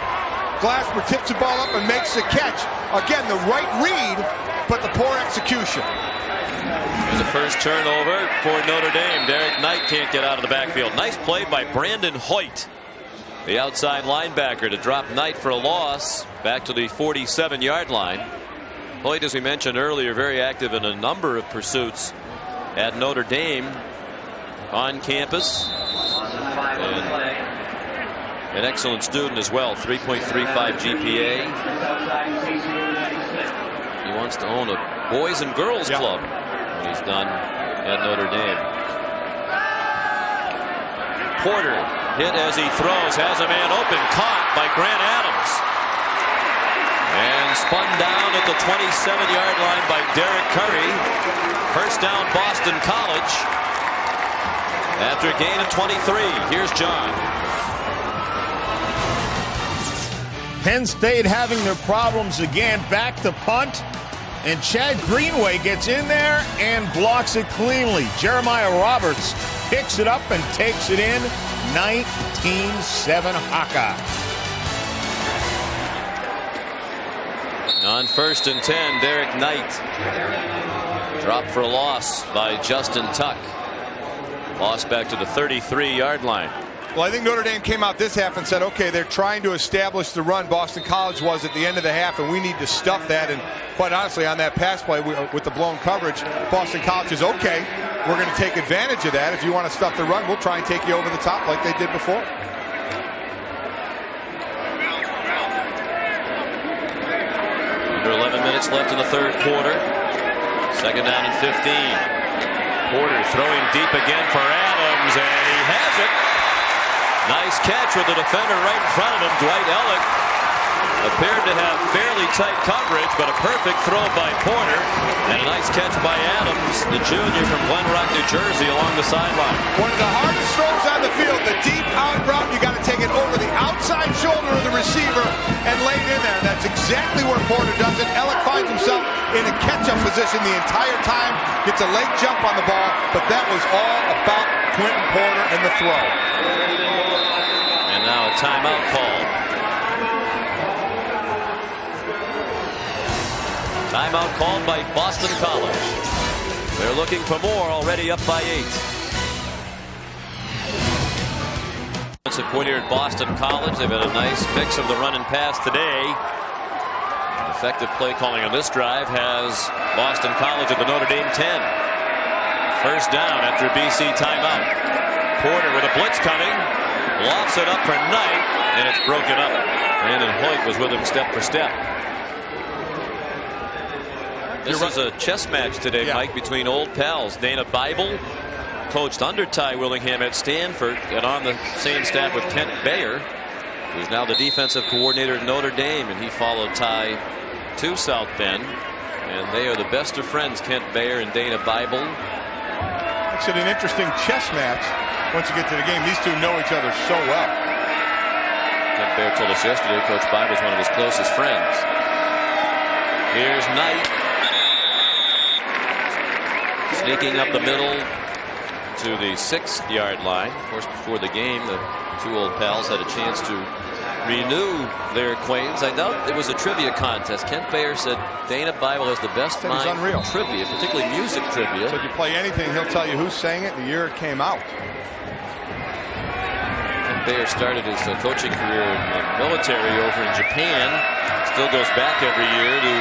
Glassberg tips the ball up and makes the catch. Again, the right read, but the poor execution. There's a first turnover for Notre Dame. Derek Knight can't get out of the backfield. Nice play by Brandon Hoyt, the outside linebacker, to drop Knight for a loss back to the 47-yard line. Hoyt, as we mentioned earlier, very active in a number of pursuits at Notre Dame on campus. And an excellent student as well, 3.35 GPA. He wants to own a boys and girls club when he's done at Notre Dame. Porter hit as he throws, has a man open, caught by Grant Adams. And spun down at the 27-yard line by Derek Curry. First down, Boston College. After a gain of 23, here's John. Penn State having their problems again. Back to punt. And Chad Greenway gets in there and blocks it cleanly. Jeremiah Roberts picks it up and takes it in. 19-7 Hawkeye. On 1st and 10, Derek Knight dropped for a loss by Justin Tuck. Lost back to the 33-yard line. Well, I think Notre Dame came out this half and said, okay, they're trying to establish the run. Boston College was at the end of the half, and we need to stuff that. And quite honestly, on that pass play with the blown coverage, Boston College is okay. We're going to take advantage of that. If you want to stuff the run, we'll try and take you over the top like they did before. Under 11 minutes left in the 3rd quarter. 2nd down and 15. Porter throwing deep again for Adams, and he has it. Nice catch with the defender right in front of him. Dwight Ellick appeared to have fairly tight coverage, but a perfect throw by Porter, and a nice catch by Adams, the junior from Glen Rock, New Jersey, along the sideline. One of the hardest throws on the field, the deep out route. You got to take it over the outside shoulder of the receiver and lay it in there. That's exactly where Porter does it. Ellick finds himself in a catch-up position the entire time, gets a late jump on the ball, but that was all about Quentin Porter and the throw. And now a timeout called. Timeout called by Boston College. They're looking for more, already up by 8. Point here at Boston College. They've had a nice mix of the run and pass today. Effective play calling on this drive has Boston College at the Notre Dame 10. First down after a BC timeout. Porter with a blitz coming. Lofts it up for Knight, and it's broken up. Brandon Hoyt was with him step for step. This is a chess match today, Mike, between old pals. Dana Bible coached under Ty Willingham at Stanford and on the same staff with Kent Bayer, who's now the defensive coordinator at Notre Dame, and he followed Ty to South Bend, and they are the best of friends, Kent Bayer and Dana Bible. Makes it an interesting chess match once you get to the game. These two know each other so well. Kent Bayer told us yesterday Coach Bible is one of his closest friends. Here's Knight sneaking up the middle to the 6-yard line. Of course, before the game, the two old pals had a chance to renew their acquaintance. I doubt it was a trivia contest. Kent Bayer said Dana Bible has the best mind for trivia, particularly music trivia. So if you play anything, he'll tell you who sang it, the year it came out. Kent Bayer started his coaching career in the military over in Japan. Still goes back every year to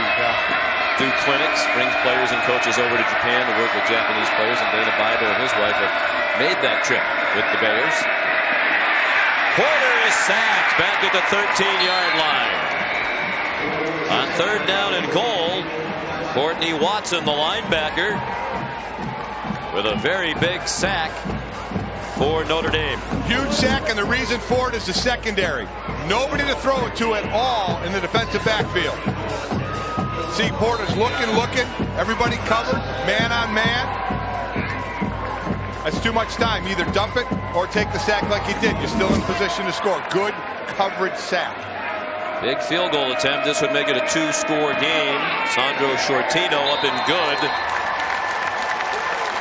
do clinics, brings players and coaches over to Japan to work with Japanese players, and Dana Bible and his wife have made that trip with the Bayers. Porter is sacked back at the 13-yard line. On third down and goal, Courtney Watson, the linebacker, with a very big sack for Notre Dame. Huge sack, and the reason for it is the secondary. Nobody to throw it to at all in the defensive backfield. See, Porter's looking. Everybody covered, man on man. That's too much time. Either dump it or take the sack like he did. You're still in position to score. Good coverage sack. Big field goal attempt. This would make it a 2-score game. Sandro Shortino up and good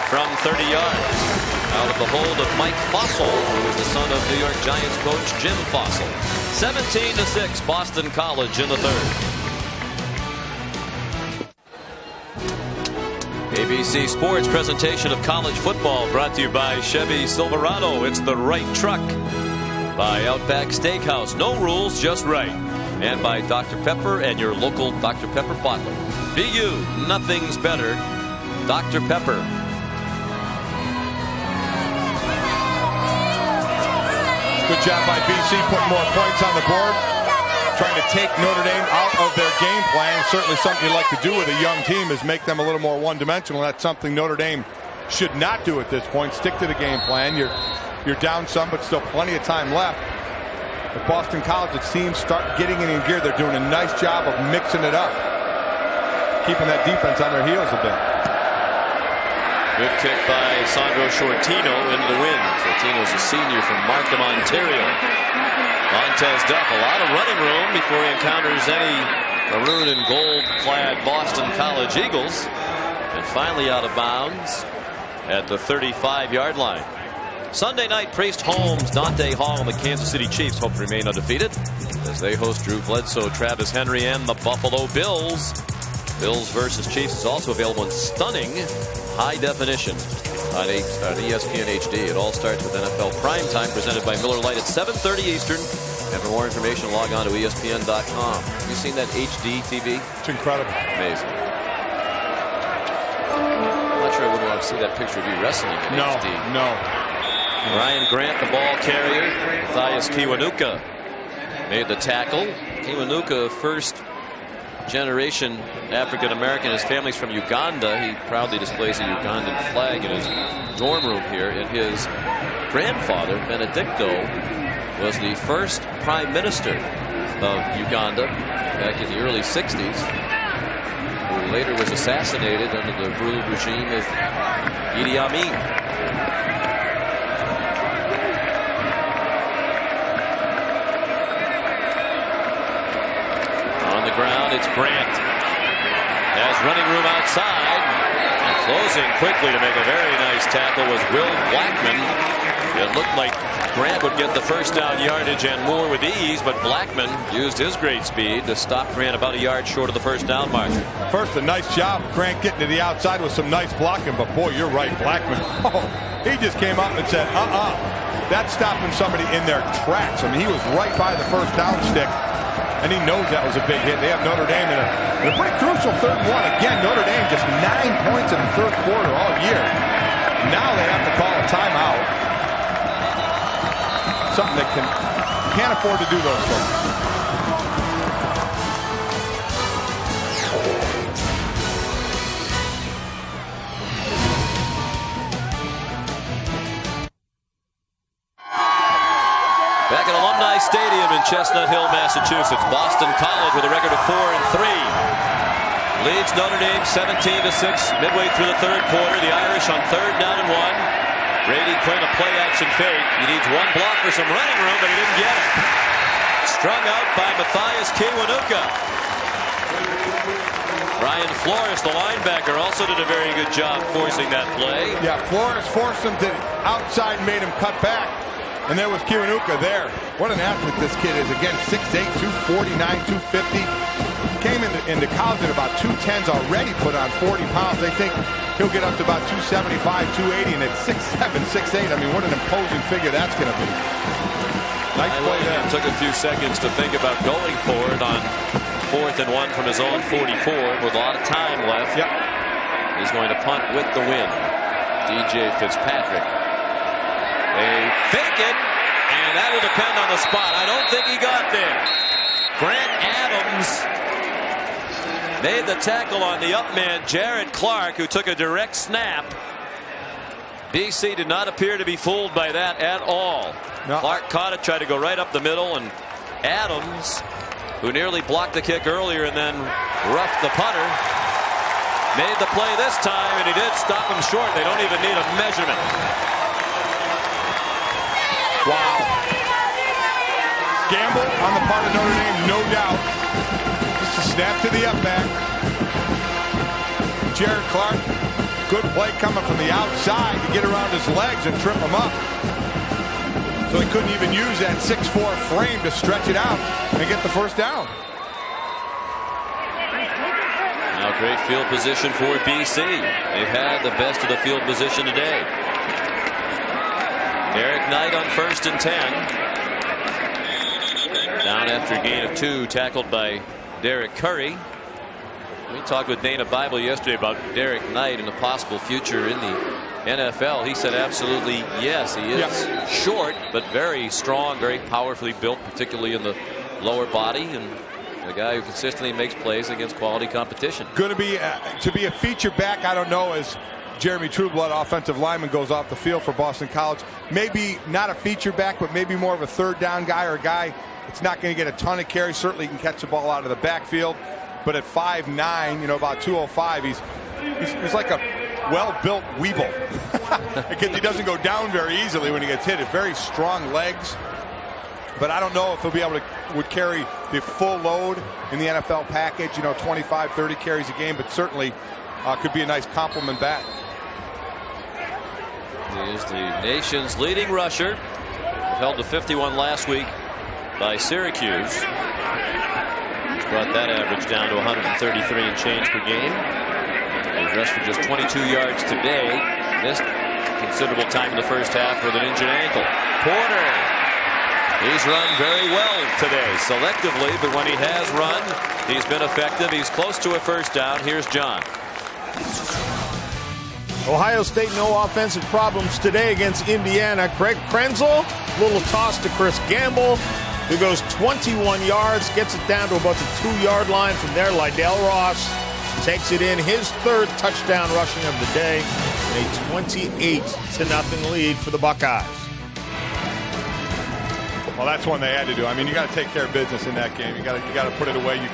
from 30 yards. Out of the hold of Mike Fossil, who is the son of New York Giants coach Jim Fossil. 17-6, Boston College in the third. ABC Sports presentation of college football brought to you by Chevy Silverado. It's the right truck. By Outback Steakhouse. No rules, just right. And by Dr. Pepper and your local Dr. Pepper bottler. Be you. Nothing's better. Dr. Pepper. Good job by BC putting more points on the board. Trying to take Notre Dame out of their game plan. Certainly something you like to do with a young team is make them a little more one-dimensional. That's something Notre Dame should not do at this point. Stick to the game plan. You're down some, but still plenty of time left. At Boston College, it seems, start getting in gear. They're doing a nice job of mixing it up. Keeping that defense on their heels a bit. Good kick by Sandro Shortino into the wind. Shortino's a senior from Markham, Ontario. Montez Duck, a lot of running room before he encounters any maroon and gold-clad Boston College Eagles. And finally out of bounds at the 35-yard line. Sunday night, Priest Holmes, Dante Hall, and the Kansas City Chiefs hope to remain undefeated as they host Drew Bledsoe, Travis Henry, and the Buffalo Bills. Bills versus Chiefs is also available in stunning high definition on ESPN HD. It all starts with NFL Primetime, presented by Miller Lite at 7:30 Eastern. And for more information, log on to ESPN.com. Have you seen that HD TV? It's incredible. Amazing. I'm not sure I would want to see that picture of you wrestling in HD. No. Ryan Grant, the ball carrier. Matthias Kiwanuka made the tackle. Kiwanuka, first generation African American. His family's from Uganda. He proudly displays a Ugandan flag in his dorm room here. And his grandfather, Benedicto, was the first prime minister of Uganda back in the early 60s, who later was assassinated under the brutal regime of Idi Amin. On the ground, it's Grant. Has running room outside. And closing quickly to make a very nice tackle was Will Blackman. It looked like Grant would get the first down yardage and more with ease, but Blackman used his great speed to stop Grant about a yard short of the first down mark. First, a nice job of Grant getting to the outside with some nice blocking, but boy, you're right, Blackman. Oh, he just came up and said, that's stopping somebody in their tracks. I mean, he was right by the first down stick, and he knows that was a big hit. They have Notre Dame in a pretty crucial 3rd and 1. Again, Notre Dame just 9 points in the 3rd quarter all year. Now they have to call a timeout. Something that can't afford to do those things. Back at Alumni Stadium in Chestnut Hill, Massachusetts, Boston College with a record of 4-3 leads Notre Dame 17-6 midway through the 3rd quarter. The Irish on 3rd down and 1. Brady Quinn, a play-action fake. He needs one block for some running room, but he didn't get it. Strung out by Matthias Kiwanuka. Ryan Flores, the linebacker, also did a very good job forcing that play. Yeah, Flores forced him to outside, made him cut back. And there was Kiwanuka there. What an athlete this kid is. Again, 6'8", 249, 250. Came into college at about 210s already, put on 40 pounds. They think he'll get up to about 275, 280, and at 6'7", 6'8". I mean, what an imposing figure that's going to be. Nice play there. Took a few seconds to think about going for it on 4th and 1 from his own 44 with a lot of time left. Yep. He's going to punt with the win. DJ Fitzpatrick. They fake it, and that'll depend on the spot. I don't think he got there. Grant Adams made the tackle on the up man, Jared Clark, who took a direct snap. BC did not appear to be fooled by that at all. No. Clark caught it, tried to go right up the middle, and Adams, who nearly blocked the kick earlier and then roughed the punter, made the play this time, and he did stop him short. They don't even need a measurement. Wow. Gamble on the part of Notre Dame, no doubt. Just a snap to the up back. Jared Clark, good play coming from the outside to get around his legs and trip him up. So he couldn't even use that 6'4" frame to stretch it out and get the first down. Now great field position for BC. They've had the best of the field position today. Eric Knight on 1st and 10. Down after a gain of 2, tackled by Derek Curry. We talked with Dana Bible yesterday about Derek Knight and a possible future in the NFL. He said absolutely yes. He is short, but very strong, very powerfully built, particularly in the lower body, and a guy who consistently makes plays against quality competition. Going to be a feature back, I don't know, as Jeremy Trueblood, offensive lineman, goes off the field for Boston College. Maybe not a feature back, but maybe more of a 3rd down guy, or a guy that's not going to get a ton of carries. Certainly he can catch the ball out of the backfield. But at 5'9", about 205, he's like a well-built Weeble. Because he doesn't go down very easily when he gets hit. Very strong legs. But I don't know if he'll be able to would carry the full load in the NFL package, 25, 30 carries a game, but certainly could be a nice compliment back. He is the nation's leading rusher. Held to 51 last week by Syracuse. Brought that average down to 133 and change per game. He rushed for just 22 yards today. Missed considerable time in the first half with an injured ankle. Porter. He's run very well today, selectively, but when he has run, he's been effective. He's close to a first down. Here's John. Ohio State, no offensive problems today against Indiana. Craig Krenzel, little toss to Chris Gamble, who goes 21 yards, gets it down to about the 2-yard line. From there, Lydell Ross takes it in, his 3rd touchdown rushing of the day, and a 28-0 lead for the Buckeyes. Well, that's one they had to do. I mean, you got to take care of business in that game. You got to put it away. You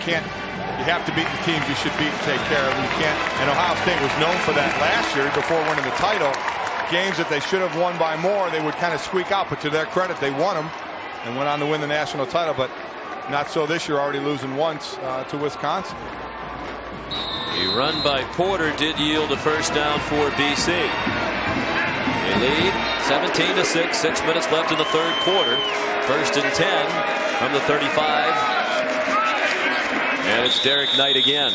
have to beat the teams you should beat and take care of them. You can't. And Ohio State was known for that last year before winning the title. Games that they should have won by more, they would kind of squeak out. But to their credit, they won them and went on to win the national title. But not so this year, already losing once to Wisconsin. A run by Porter did yield a first down for BC. They lead 17-6. 6 minutes left in the third quarter. 1st and 10 from the 35. And it's Derek Knight again.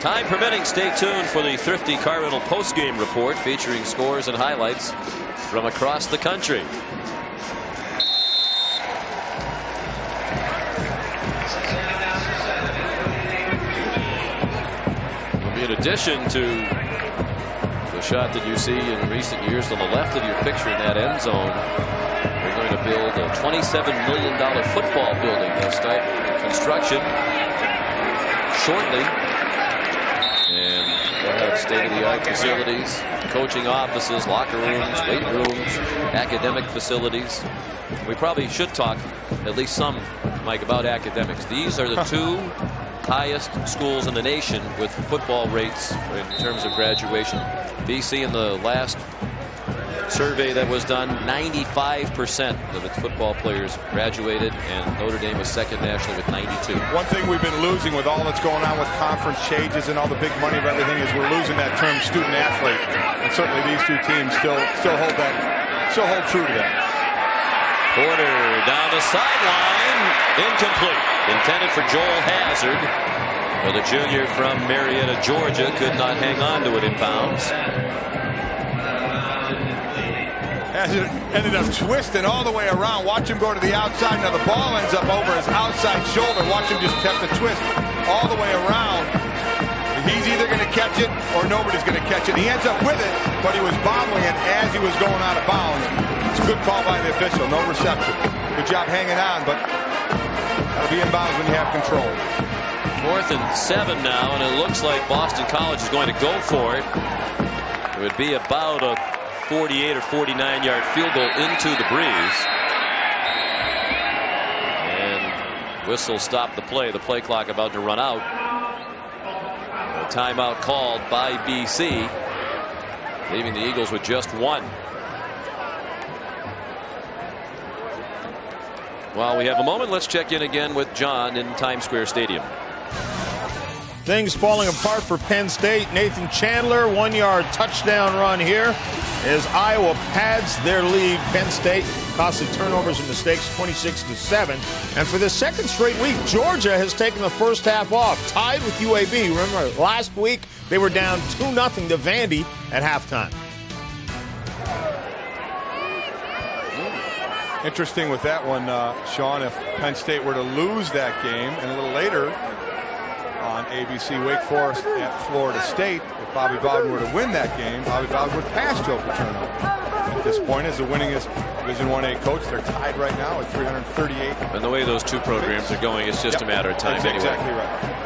Time permitting, stay tuned for the Thrifty Car Rental postgame report featuring scores and highlights from across the country. In addition to the shot that you see in recent years on the left of your picture in that end zone, we're going to build a $27 million football building. They'll start construction shortly. And we'll have state-of-the-art facilities, coaching offices, locker rooms, weight rooms, academic facilities. We probably should talk, at least some, Mike, about academics. These are the two highest schools in the nation with football rates in terms of graduation. BC in the last survey that was done, 95% of its football players graduated, and Notre Dame was second nationally with 92. One thing we've been losing with all that's going on with conference changes and all the big money of everything is we're losing that term student athlete. And certainly these two teams still hold true to that. Porter down the sideline, incomplete. Intended for Joel Hazard, but the junior from Marietta, Georgia, could not hang on to it in bounds. Hazard ended up twisting all the way around. Watch him go to the outside. Now the ball ends up over his outside shoulder. Watch him just have to twist all the way around. He's either going to catch it or nobody's going to catch it. He ends up with it, but he was bobbling it as he was going out of bounds. It's a good call by the official. No reception. Good job hanging on, but that'll be in bounds when you have control. 4th and 7 now, and it looks like Boston College is going to go for it. It would be about a 48 or 49-yard field goal into the breeze. And whistle stopped the play. The play clock about to run out. A timeout called by BC, leaving the Eagles with just one. While we have a moment, let's check in again with John in Times Square Stadium. Things falling apart for Penn State. Nathan Chandler, 1-yard touchdown run here as Iowa pads their lead. Penn State costly turnovers and mistakes, 26-7. And for the second straight week, Georgia has taken the first half off, tied with UAB. Remember, last week they were down 2-0 to Vandy at halftime. Interesting with that one, Sean, if Penn State were to lose that game and a little later on ABC, Wake Forest at Florida State, if Bobby Bowden were to win that game, Bobby Bowden would pass Joe Paterno. At this point, as the winningest Division 1A coach, they're tied right now at 338. And the way those two programs are going, it's just a matter of time. That's anyway. Exactly right.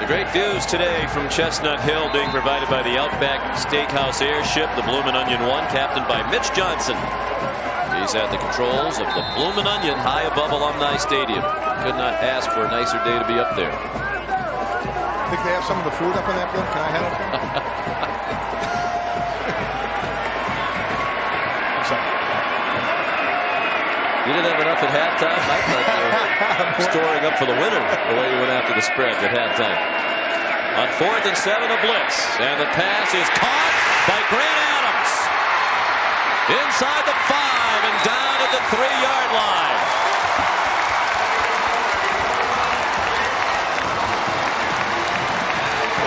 The great views today from Chestnut Hill being provided by the Outback Steakhouse Airship, the Bloomin' Onion 1, captained by Mitch Johnson. He's at the controls of the Bloomin' Onion high above Alumni Stadium. Could not ask for a nicer day to be up there. I think they have some of the food up in that building. Can I head up there? I'm sorry. You didn't have enough at halftime? I thought you were storing up for the winner the way you went after the spread at halftime. On 4th and 7, a blitz. And the pass is caught by Grant Adams. Inside the 5 and down at the 3-yard line.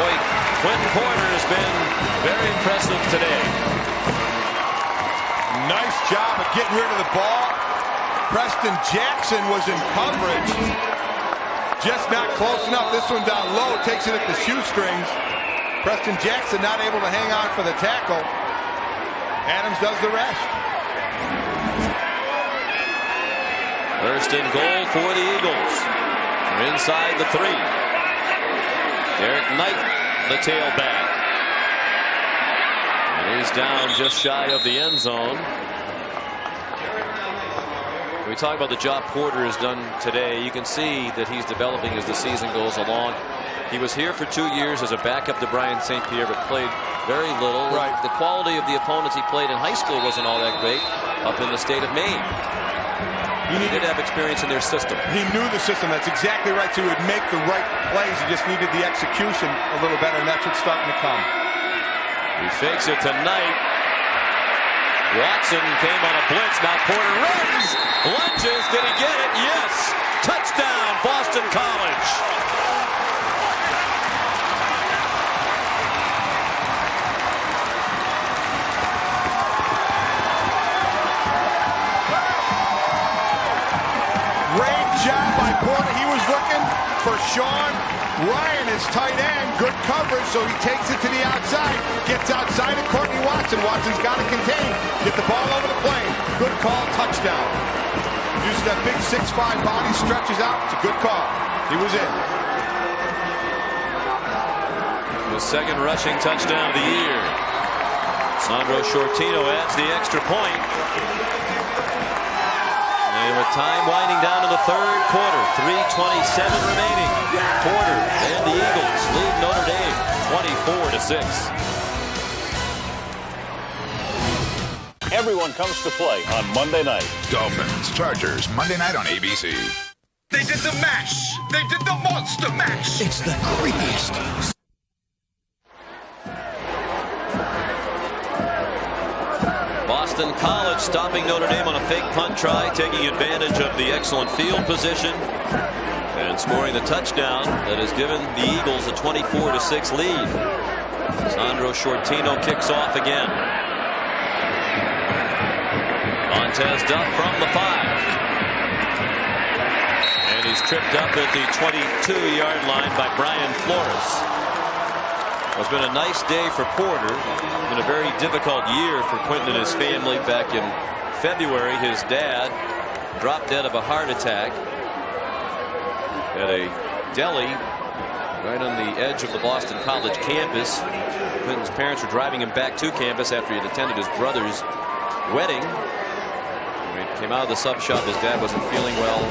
Boy, Quentin Porter has been very impressive today. Nice job of getting rid of the ball. Preston Jackson was in coverage. Just not close enough. This one down low, takes it at the shoestrings. Preston Jackson not able to hang on for the tackle. Adams does the rest. First and goal for the Eagles. They're inside the 3. Derek Knight, the tailback. And he's down just shy of the end zone. We talk about the job Porter has done today. You can see that he's developing as the season goes along. He was here for 2 years as a backup to Brian St. Pierre, but played very little. Right. The quality of the opponents he played in high school wasn't all that great up in the state of Maine. He did have experience in their system. He knew the system. That's exactly right. So he would make the right plays. He just needed the execution a little better, and that's what's starting to come. He fakes it tonight. Watson came on a blitz. Now Porter runs, lunges. Did he get it? Yes. Touchdown, Boston College. Great job by Porter. He was looking for Sean Ryan, his tight end. Good coverage, so he takes it to the outside. Gets outside of Courtney Watson. Watson's got to contain. Get the ball over the plane. Good call, touchdown. Uses that big 6'5" body, stretches out. It's a good call. He was in. The second rushing touchdown of the year. Sandro Shortino adds the extra point. And with time winding down in the third quarter, 3:27 remaining. Porter and the Eagles lead Notre Dame 24-6. Everyone comes to play on Monday night. Dolphins, Chargers, Monday night on ABC. They did the mash. They did the monster mash. It's the creepiest. Boston College stopping Notre Dame on a fake punt try, taking advantage of the excellent field position and scoring the touchdown that has given the Eagles a 24-6 lead. Sandro Shortino kicks off again. Montez Duff from the 5. And he's tripped up at the 22-yard line by Brian Flores. It's been a nice day for Porter. It's been a very difficult year for Quentin and his family. Back in February, his dad dropped dead of a heart attack at a deli right on the edge of the Boston College campus. Quentin's parents were driving him back to campus after he had attended his brother's wedding. When he came out of the sub shop, his dad wasn't feeling well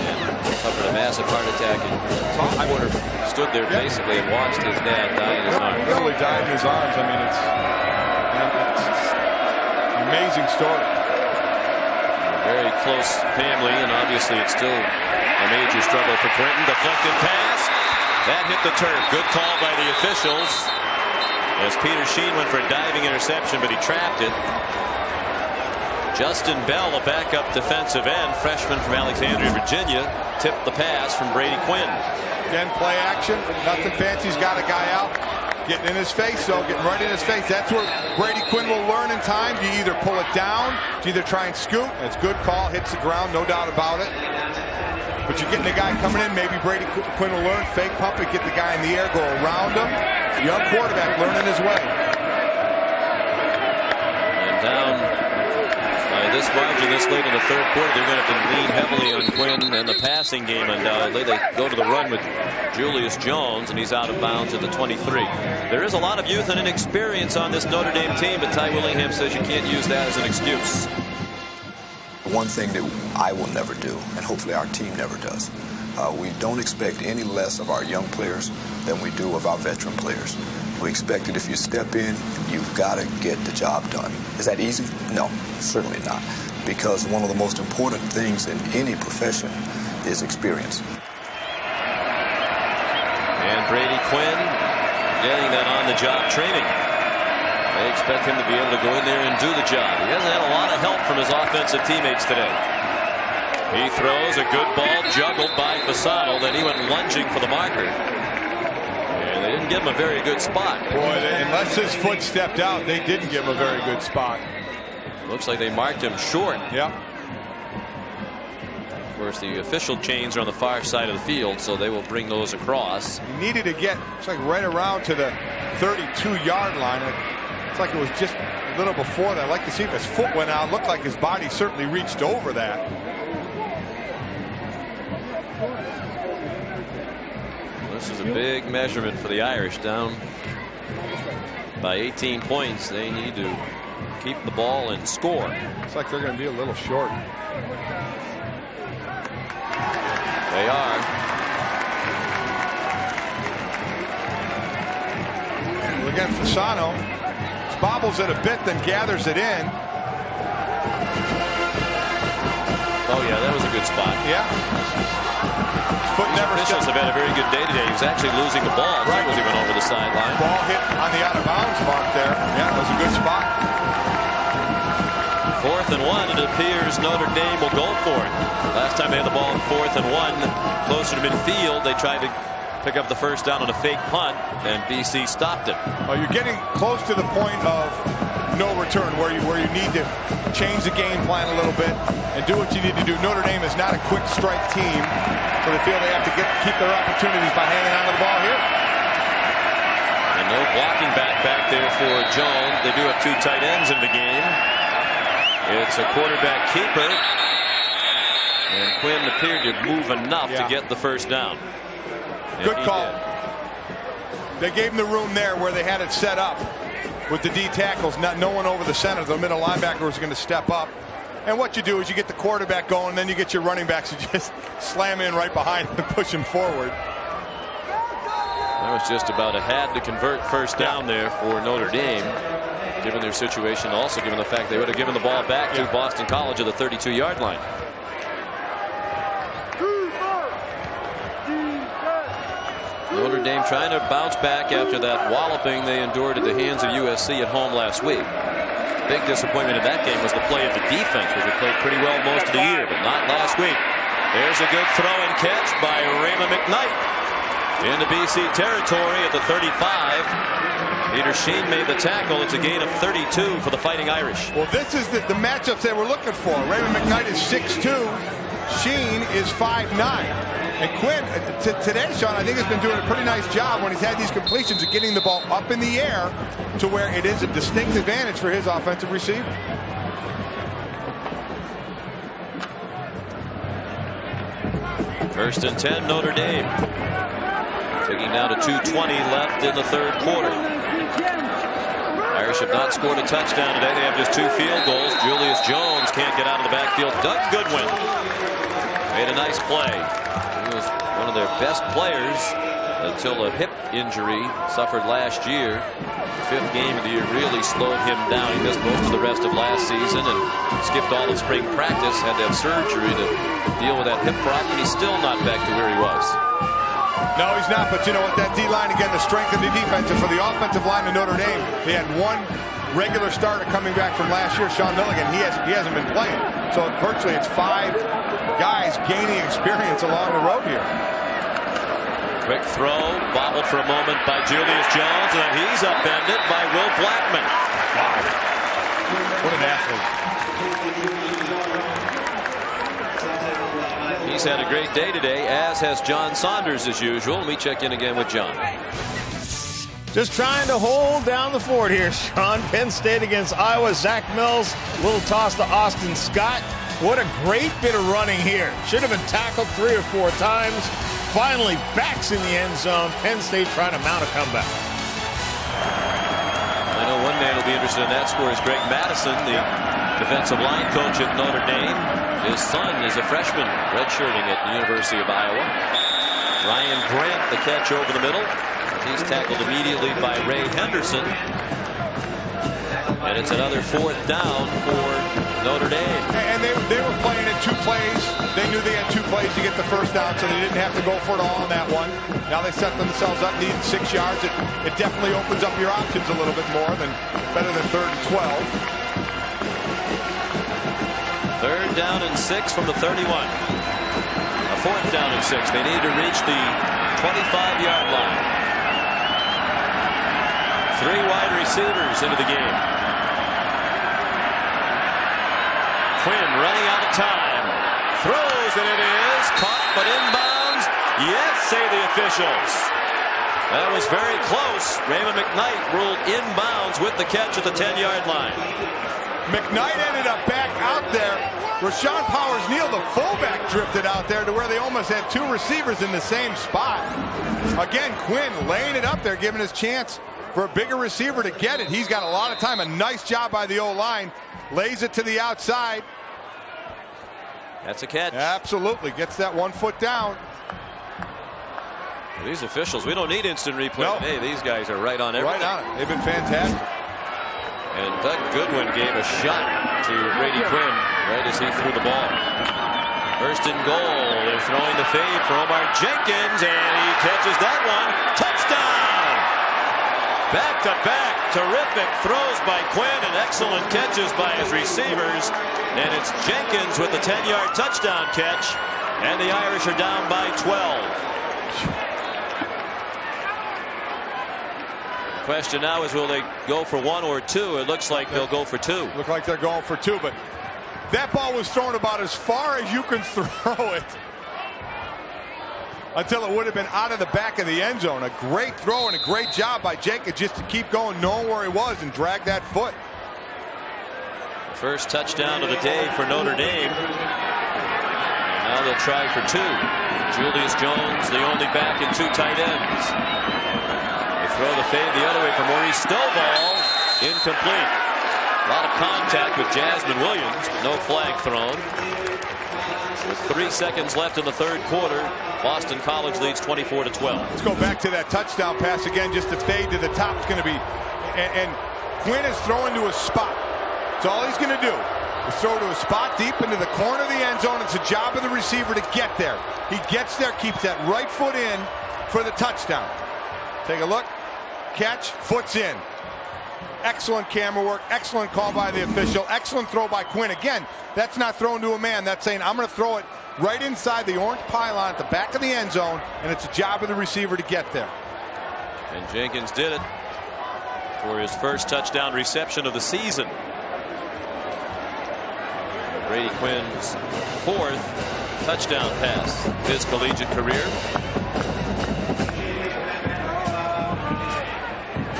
and suffered a massive heart attack. And Porter stood there basically and watched his dad die in his arms. Really died in his arms. I mean, it's an amazing story. A very close family, and obviously it's still a major struggle for Quentin. Deflected pass. That hit the turf. Good call by the officials as Peter Sheen went for a diving interception, but he trapped it. Justin Bell, a backup defensive end, freshman from Alexandria, Virginia, tipped the pass from Brady Quinn. Again, play action. Nothing fancy. He's got a guy out. Getting in his face, though. Getting right in his face. That's where Brady Quinn will learn in time. You either pull it down, you either try and scoot. It's a good call. Hits the ground, no doubt about it. But you're getting the guy coming in. Maybe Brady Quinn will learn. Fake pump it. Get the guy in the air. Go around him. Young quarterback learning his way. And down by this margin this late in the third quarter, they're going to have to lean heavily on Quinn and the passing game undoubtedly. They go to the run with Julius Jones, and he's out of bounds at the 23. There is a lot of youth and inexperience on this Notre Dame team, but Ty Willingham says you can't use that as an excuse. One thing that I will never do, and hopefully our team never does, we don't expect any less of our young players than we do of our veteran players. We expect that if you step in, you've got to get the job done. Is that easy? No, certainly not. Because one of the most important things in any profession is experience. And Brady Quinn getting that on-the-job training. They expect him to be able to go in there and do the job. He hasn't had a lot of help from his offensive teammates today. He throws a good ball juggled by Fasano. Then he went lunging for the marker. And they didn't give him a very good spot. Boy, unless his foot stepped out, they didn't give him a very good spot. Looks like they marked him short. Yep. Of course, the official chains are on the far side of the field, so they will bring those across. He needed to get, it's like right around to the 32-yard line. It's like it was just a little before that. I'd like to see if his foot went out. Looked like his body certainly reached over that. This is a big measurement for the Irish, down by 18 points. They need to keep the ball and score. Looks like they're going to be a little short. They are. again, Fasano bobbles it a bit, then gathers it in. Oh, yeah, that was a good spot. Yeah. Foot never officials have had a very good day today. He was actually losing the ball. Right. As he went over the sideline. Ball hit on the out-of-bounds mark there. Yeah, it was a good spot. 4th and 1. It appears Notre Dame will go for it. Last time they had the ball in 4th and 1, closer to midfield, they tried to pick up the first down on a fake punt, and BC stopped it. Oh, you're getting close to the point of no return, where you need to change the game plan a little bit and do what you need to do. Notre Dame is not a quick strike team, so they feel they have to keep their opportunities by hanging on to the ball here. And no blocking back there for Jones. They do have 2 tight ends in the game. It's a quarterback keeper, and Quinn appeared to move enough to get the first down. Good call. They gave him the room there where they had it set up with the D tackles, no one over the center. The middle linebacker was going to step up. And what you do is you get the quarterback going, and then you get your running backs to just slam in right behind him and push him forward. That was just about a had to convert first down there for Notre Dame, given their situation, also given the fact they would have given the ball back to Boston College at the 32-yard line. Notre Dame trying to bounce back after that walloping they endured at the hands of USC at home last week. Big disappointment in that game was the play of the defense, which had played pretty well most of the year, but not last week. There's a good throw and catch by Raymond McKnight into BC territory at the 35. Peter Sheen made the tackle. It's a gain of 32 for the Fighting Irish. Well, this is the matchups they were looking for. Raymond McKnight is 6'2". Sheen is 5'9". And Quinn, today, Sean, I think has been doing a pretty nice job when he's had these completions of getting the ball up in the air to where it is a distinct advantage for his offensive receiver. First and 10, Notre Dame. Taking down to 2:20 left in the third quarter. Irish have not scored a touchdown today. They have just 2 field goals. Julius Jones can't get out of the backfield. Doug Goodwin made a nice play. He was one of their best players until a hip injury suffered last year. The 5th game of the year really slowed him down. He missed most of the rest of last season and skipped all of spring practice. Had to have surgery to deal with that hip problem. He's still not back to where he was. No, he's not. But you know what? That D-line, again, the strength of the defense. And for the offensive line of Notre Dame, they had 1 regular starter coming back from last year, Sean Milligan. He hasn't been playing. So virtually it's 5 guys gaining experience along the road here. Quick throw, bobbled for a moment by Julius Jones, and then he's upended by Will Blackman. Wow. What an athlete. He's had a great day today, as has John Saunders as usual. We check in again with John. Just trying to hold down the fort here, Sean. Penn State against Iowa. Zach Mills, little toss to Austin Scott. What a great bit of running here. Should have been tackled 3 or 4 times. Finally, backs in the end zone. Penn State trying to mount a comeback. I know one man will be interested in that score is Greg Madison, the defensive line coach at Notre Dame. His son is a freshman redshirting at the University of Iowa. Ryan Grant, the catch over the middle. He's tackled immediately by Ray Henderson. And it's another 4th down for Notre Dame. And they were playing in 2 plays. They knew they had 2 plays to get the first down, so they didn't have to go for it all on that one. Now they set themselves up, needing 6 yards. It definitely opens up your options a little bit more than better than 3rd and 12. 3rd down and 6 from the 31. A 4th down and 6. They need to reach the 25-yard line. 3 wide receivers into the game. Quinn running out of time. Throws, and it is caught, but inbounds. Yes, say the officials. That was very close. Raymond McKnight ruled inbounds with the catch at the 10-yard line. McKnight ended up back out there. Rashawn Powers-Neal, the fullback, drifted out there to where they almost had 2 receivers in the same spot. Again, Quinn laying it up there, giving his chance for a bigger receiver to get it. He's got a lot of time. A nice job by the O-line. Lays it to the outside. That's a catch. Absolutely. Gets that 1 foot down. These officials, we don't need instant replay today. These guys are right on everything. Right on it. They've been fantastic. And Doug Goodwin gave a shot to Brady Quinn right as he threw the ball. First and goal. They're throwing the fade for Omar Jenkins, and he catches that one. Touchdown! Back-to-back terrific throws by Quinn and excellent catches by his receivers. And it's Jenkins with the 10-yard touchdown catch. And the Irish are down by 12. The question now is, will they go for 1 or 2? It looks like they'll go for 2. Look like they're going for 2, but that ball was thrown about as far as you can throw it until it would have been out of the back of the end zone. A great throw and a great job by Jenkins just to keep going, knowing where he was, and drag that foot. First touchdown of the day for Notre Dame. And now they'll try for 2. Julius Jones, the only back, and 2 tight ends. They throw the fade the other way for Maurice Stovall. Incomplete. A lot of contact with Jasmine Williams, but no flag thrown. With 3 seconds left in the third quarter, Boston College leads 24-12. Let's go back to that touchdown pass again. Just a fade to the top is going to be, and Quinn is throwing to a spot. That's all he's going to do is throw to a spot deep into the corner of the end zone. It's a job of the receiver to get there. He gets there, keeps that right foot in for the touchdown. Take a look. Catch, foot's in. Excellent camera work, excellent call by the official, excellent throw by Quinn. Again, that's not thrown to a man. That's saying, I'm going to throw it right inside the orange pylon at the back of the end zone, and it's a job of the receiver to get there. And Jenkins did it for his first touchdown reception of the season. Brady Quinn's 4th touchdown pass of his collegiate career.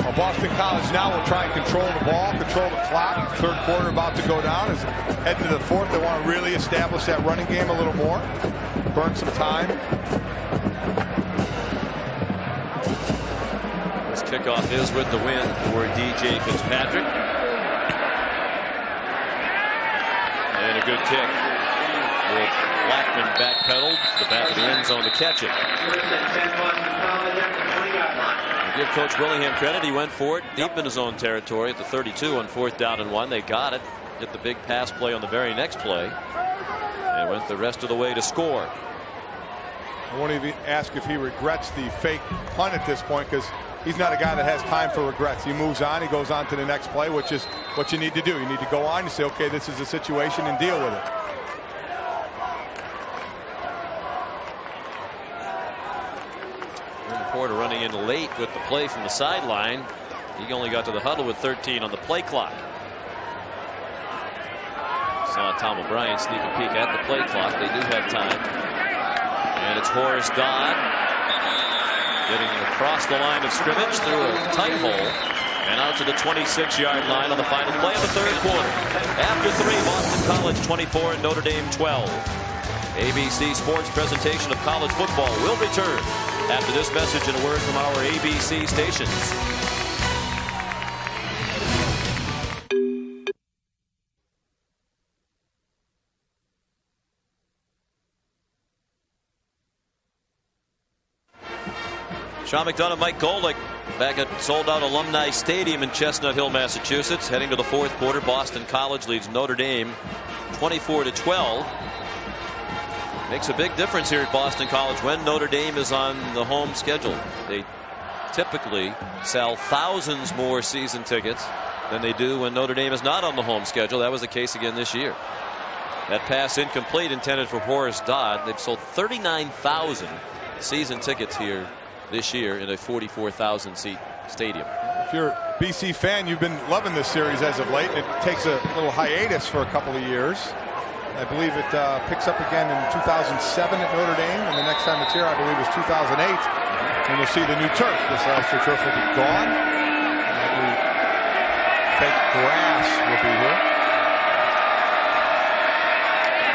Well, Boston College now will try and control the ball, control the clock. Third quarter about to go down. As heading to the fourth, they want to really establish that running game a little more. Burn some time. This kickoff is with the win for DJ Fitzpatrick. And a good kick. With Blackman backpedaled to the back of the end zone to catch it. Give Coach Willingham credit. He went for it deep in his own territory at the 32 on 4th down and 1. They got it. Hit the big pass play on the very next play. And went the rest of the way to score. I won't even ask if he regrets the fake punt at this point, because he's not a guy that has time for regrets. He moves on. He goes on to the next play, which is what you need to do. You need to go on and say, okay, this is a situation, and deal with it. Porter running in late with the play from the sideline. He only got to the huddle with 13 on the play clock. Saw Tom O'Brien sneak a peek at the play clock. They do have time. And it's Horace Dodd getting across the line of scrimmage through a tight hole and out to the 26-yard line on the final play of the third quarter. After 3, Boston College 24 and Notre Dame 12. ABC Sports presentation of college football will return after this message and a word from our ABC stations. Sean McDonough and Mike Golick back at sold-out Alumni Stadium in Chestnut Hill, Massachusetts. Heading to the fourth quarter, Boston College leads Notre Dame 24-12. Makes a big difference here at Boston College when Notre Dame is on the home schedule. They typically sell thousands more season tickets than they do when Notre Dame is not on the home schedule. That was the case again this year. That pass incomplete, intended for Horace Dodd. They've sold 39,000 season tickets here this year in a 44,000 seat stadium. If you're a BC fan, you've been loving this series as of late. It takes a little hiatus for a couple of years. I believe it picks up again in 2007 at Notre Dame, and the next time it's here, I believe, is 2008. And you'll see the new turf. This Ulster turf will be gone. And the fake grass will be here.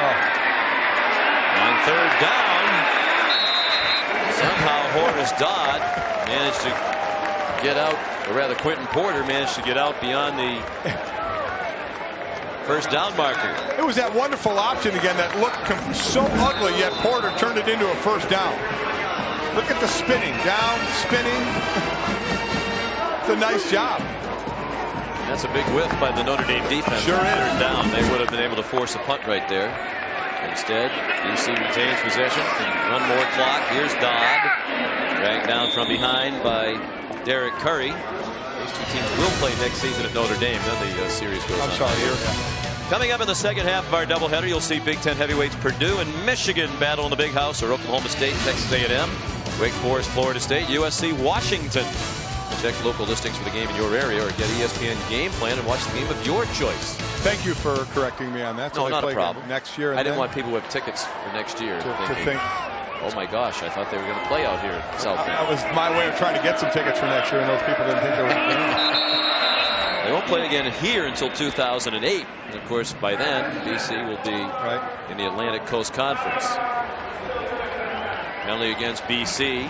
Oh. On third down, somehow Horace Dodd managed to get out, or rather Quentin Porter managed to get out beyond the first down marker. It was that wonderful option again that looked so ugly, yet Porter turned it into a first down. Look at the spinning. Down, spinning. It's a nice job. That's a big whiff by the Notre Dame defense. Sure is. They're down. They would have been able to force a punt right there. Instead, BC retains possession. One more clock. Here's Dodd. Dragged down from behind by Derek Curry. Those two teams will play next season at Notre Dame. Then the series goes on. I'm sorry. Here. Coming up in the second half of our doubleheader, you'll see Big Ten heavyweights Purdue and Michigan battle in the Big House, or Oklahoma State, Texas A&M, Wake Forest, Florida State, USC, Washington. Check local listings for the game in your area, or get ESPN Game Plan and watch the game of your choice. Thank you for correcting me on that. So no, not a problem. Next year. I didn't want people who have tickets for next year to think, oh my gosh, I thought they were going to play out here in South Bend. That was my way of trying to get some tickets for next year, and those people didn't think they were. They won't play again here until 2008. And of course, by then, BC will be in the Atlantic Coast Conference. Penalty against BC.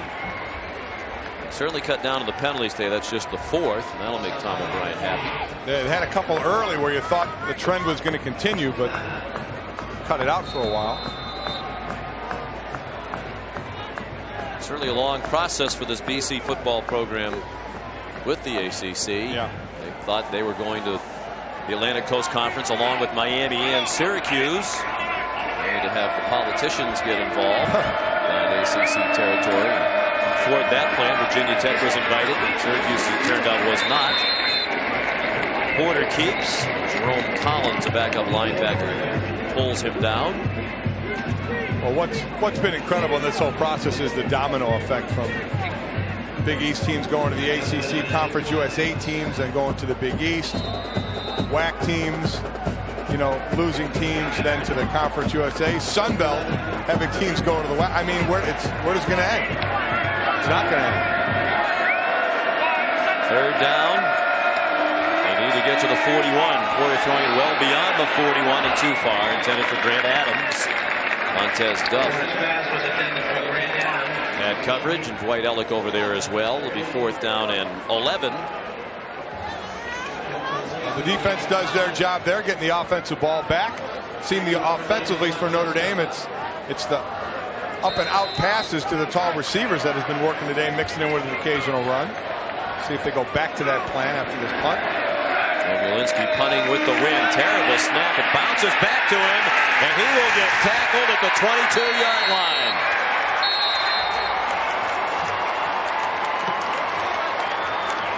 Certainly cut down on the penalties today. That's just the fourth, and that'll make Tom O'Brien happy. They had a couple early where you thought the trend was going to continue, but cut it out for a while. Certainly a long process for this BC football program with the ACC. Yeah. They thought they were going to the Atlantic Coast Conference along with Miami and Syracuse. Only to have the politicians get involved in ACC territory. Toward that plan, Virginia Tech was invited. Syracuse, it turned out, was not. Porter keeps. Jerome Collins, a backup linebacker, pulls him down. Well, what's been incredible in this whole process is the domino effect from Big East teams going to the ACC, Conference USA teams, and going to the Big East. WAC teams, you know, losing teams, then to the Conference USA. Sun Belt having teams go to the WAC. I mean, where does it going to end? It's not going to end. Third down. They need to get to the 41. Porter throwing it well beyond the 41 and too far. Intended for Grant Adams. Montez Duff had coverage, and Dwight Ellick over there as well. It'll be fourth down and 11. The defense does their job there, getting the offensive ball back. Seeing the offensively for Notre Dame, it's the up and out passes to the tall receivers that has been working today, mixing in with an occasional run. See if they go back to that plan after this punt. Walensky punting with the win. Terrible snap. It bounces back to him, and he will get tackled at the 22-yard line.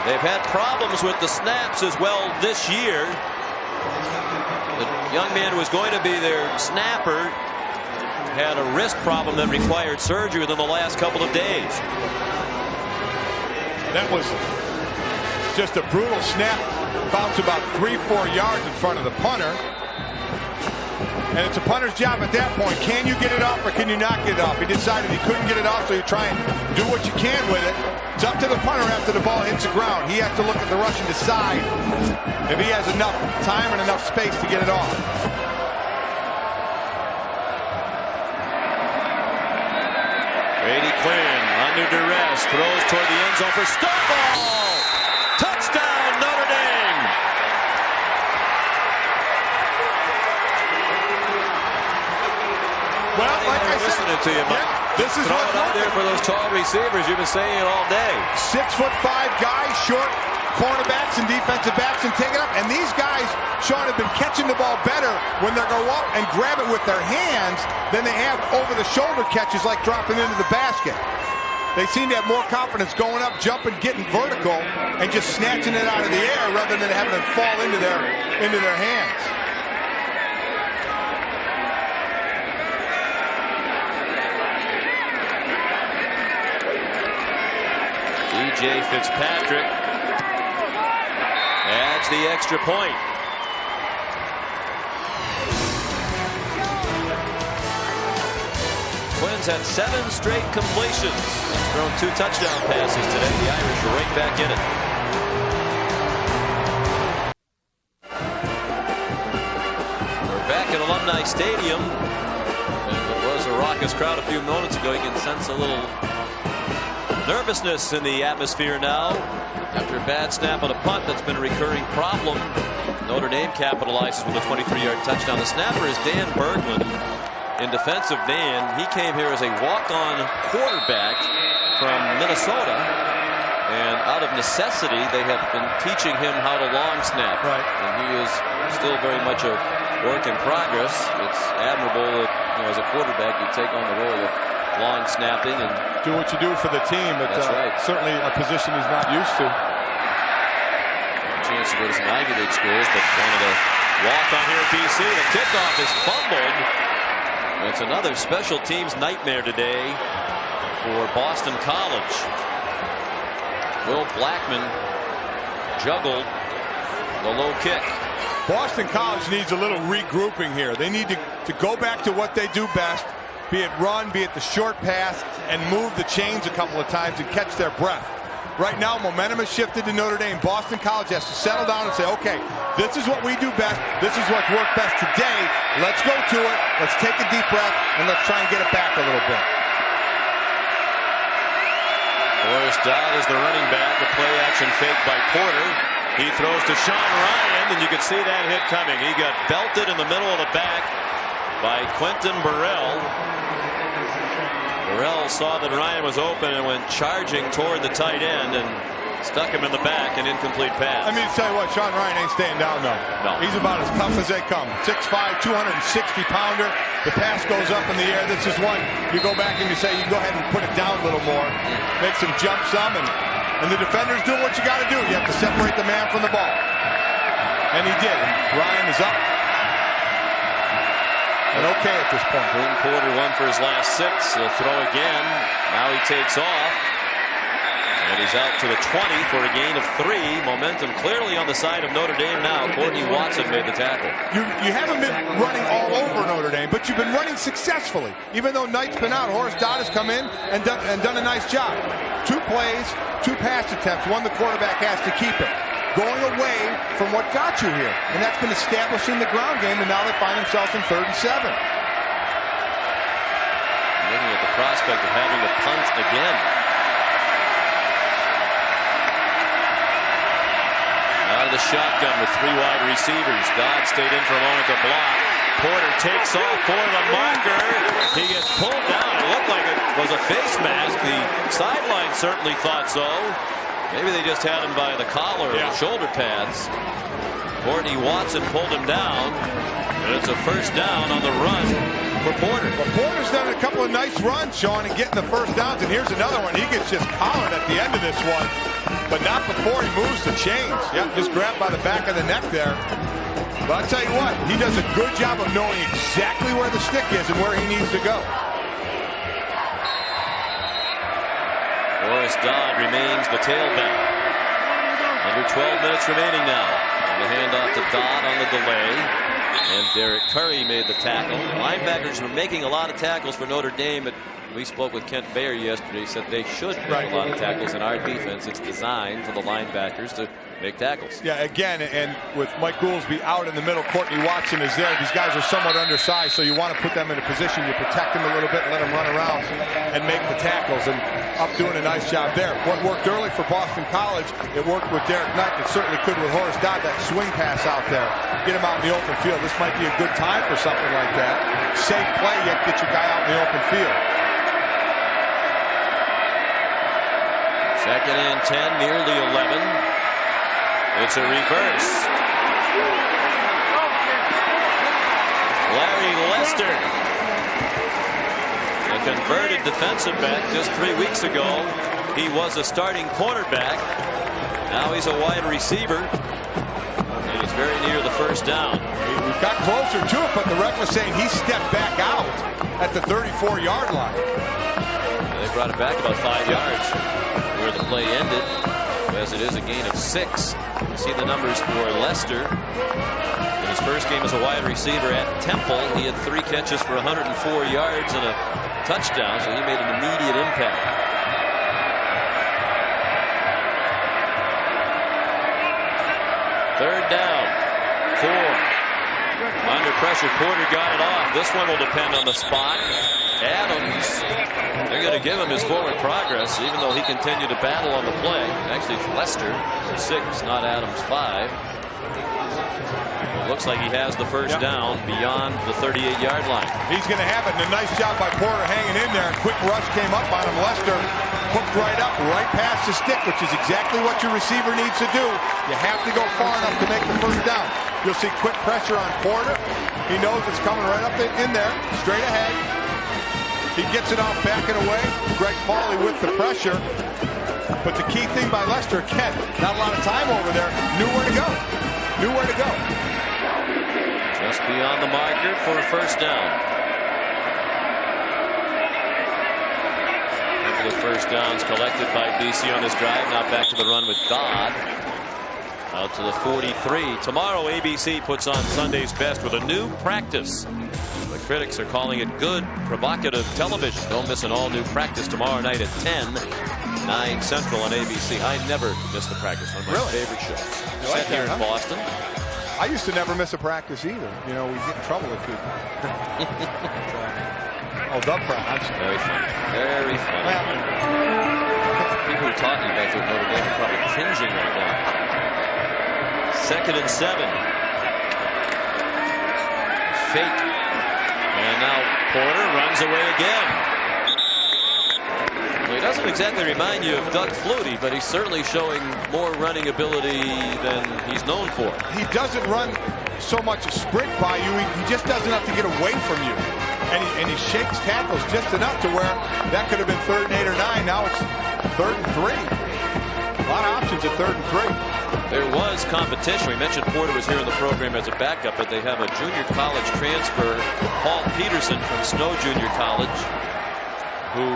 They've had problems with the snaps as well this year. The young man who was going to be their snapper had a wrist problem that required surgery within the last couple of days. That was just a brutal snap. Bounce about 3-4 yards in front of the punter. And it's a punter's job at that point. Can you get it off or can you not get it off? He decided he couldn't get it off, so you try and do what you can with it. It's up to the punter after the ball hits the ground. He has to look at the rush and decide if he has enough time and enough space to get it off. Brady Quinn under duress throws toward the end zone for Stovall. Touchdown, Notre Dame. Well, like I said, listening to you, Mike. This is what's out there for those tall receivers. You've been saying it all day. 6'5" guys, short cornerbacks and defensive backs, and take it up. And these guys, Sean, have been catching the ball better when they go up and grab it with their hands than they have over-the-shoulder catches like dropping into the basket. They seem to have more confidence going up, jumping, getting vertical, and just snatching it out of the air rather than having it fall into their hands. DJ Fitzpatrick adds the extra point. Quinn's had 7 straight completions. He's thrown 2 touchdown passes today. The Irish are right back in it. We're back at Alumni Stadium. And it was a raucous crowd a few moments ago. You can sense a little nervousness in the atmosphere now. After a bad snap on a punt, that's been a recurring problem. Notre Dame capitalizes with a 23-yard touchdown. The snapper is Dan Berglund. In defensive man, he came here as a walk-on quarterback. from Minnesota, and out of necessity, they have been teaching him how to long snap. Right. And he is still very much a work in progress. It's admirable that, as a quarterback, you take on the role of long snapping and do what you do for the team. But that's right. Certainly a position he's not used to. A chance to go to some Ivy League schools, but wanted to walk on here at BC. The kickoff is fumbled. It's another special teams nightmare today for Boston College. Will Blackman juggled the low kick. Boston College needs a little regrouping here. They need to go back to what they do best, be it run, be it the short pass, and move the chains a couple of times and catch their breath. Right now, momentum has shifted to Notre Dame. Boston College has to settle down and say, okay, this is what we do best. This is what's worked best today. Let's go to it. Let's take a deep breath, and let's try and get it back a little bit. Horace Dodd is the running back. The play action fake by Porter. He throws to Sean Ryan, and you could see that hit coming. He got belted in the middle of the back by Quentin Burrell. Burrell saw that Ryan was open and went charging toward the tight end and stuck him in the back, an incomplete pass. I mean, to tell you what, Sean Ryan ain't staying down, though. No. He's about as tough as they come. 6'5", 260-pounder. The pass goes up in the air. This is one you go back and you say, you go ahead and put it down a little more. Makes him jump some, and the defender's doing what you got to do. You have to separate the man from the ball. And he did. Ryan is up. And okay at this point. Boone Porter won for his last 6. He'll throw again. Now he takes off. And he's out to the 20 for a gain of 3. Momentum clearly on the side of Notre Dame now. Courtney Watson made the tackle. You haven't been running all over Notre Dame, but you've been running successfully. Even though Knight's been out, Horace Dodd has come in and done a nice job. 2 plays, 2 pass attempts. One the quarterback has to keep it. Going away from what got you here. And that's been establishing the ground game, and now they find themselves in 3rd and 7. Looking at the prospect of having to punt again. Out of the shotgun with 3 wide receivers. Dodd stayed in for a moment to block. Porter takes off for the marker. He gets pulled down. It looked like it was a face mask. The sideline certainly thought so. Maybe they just had him by the collar or the shoulder pads. Courtney Watson pulled him down. And it's a first down on the run for Porter. Well, Porter's done a couple of nice runs, Sean, and getting the first downs. And here's another one. He gets just collared at the end of this one. But not before he moves the chains. Yep, just grabbed by the back of the neck there. But I'll tell you what, he does a good job of knowing exactly where the stick is and where he needs to go. Horace Dodd remains the tailback. Under 12 minutes remaining now. And the handoff to Dodd on the delay. And Derek Curry made the tackle. Linebackers were making a lot of tackles for Notre Dame, but we spoke with Kent Baer yesterday. He said they should make a lot of tackles in our defense. It's designed for the linebackers to make tackles. Yeah, again, and with Mike Goolsby out in the middle, Courtney Watson is there. These guys are somewhat undersized, so you want to put them in a position. You protect them a little bit, let them run around and make the tackles. And Up doing a nice job there. What worked early for Boston College, it worked with Derek Knight. It certainly could with Horace Dodd, that swing pass out there. Get him out in the open field. This might be a good time for something like that. Safe play, yet get your guy out in the open field. 2nd and 10, near the 11. It's a reverse. Larry Lester, a converted defensive back just 3 weeks ago. He was a starting cornerback. Now he's a wide receiver. And he's very near the first down. We got closer to it, but the ref was saying he stepped back out at the 34-yard line. They brought it back about 5 yards where the play ended, as it is a gain of 6. You see the numbers for Lester. In his first game as a wide receiver at Temple, he had 3 catches for 104 yards and a touchdown, so he made an immediate impact. Third down, 4. Under pressure, Porter got it off. This one will depend on the spot. Adams, they're going to give him his forward progress, even though he continued to battle on the play. Actually, it's Lester for 6, not Adams 5. It looks like he has the first down beyond the 38-yard line. He's going to have it, and a nice job by Porter hanging in there. Quick rush came up on him. Lester hooked right up, right past the stick, which is exactly what your receiver needs to do. You have to go far enough to make the first down. You'll see quick pressure on Porter. He knows it's coming right up in there, straight ahead. He gets it off, backing away. Greg Pauly with the pressure. But the key thing by Lester, again, not a lot of time over there. Knew where to go. Knew where to go. Just beyond the marker for a first down. The first downs collected by BC on this drive. Now back to the run with Dodd. Out to the 43. Tomorrow ABC puts on Sunday's best with a new practice. The critics are calling it good, provocative television. Don't miss an all-new practice tomorrow night at 10, 9 Central on ABC. I never miss the practice. One of my favorite shows. Set here in Boston. I used to never miss a practice either. You know, we'd get in trouble if we... Oh, the practice. Very funny. Very funny. People who taught me back to Notre Dame are probably cringing right now. 2nd and 7. Fake. And now Porter runs away again. Well, he doesn't exactly remind you of Doug Flutie, but he's certainly showing more running ability than he's known for. He doesn't run so much a sprint by you. He just does enough to get away from you. And he shakes tackles just enough to where that could have been 3rd and 8 or 9. Now it's 3rd and 3. A lot of options at 3rd and 3. There was competition. We mentioned Porter was here in the program as a backup, but they have a junior college transfer, Paul Peterson from Snow Junior College, who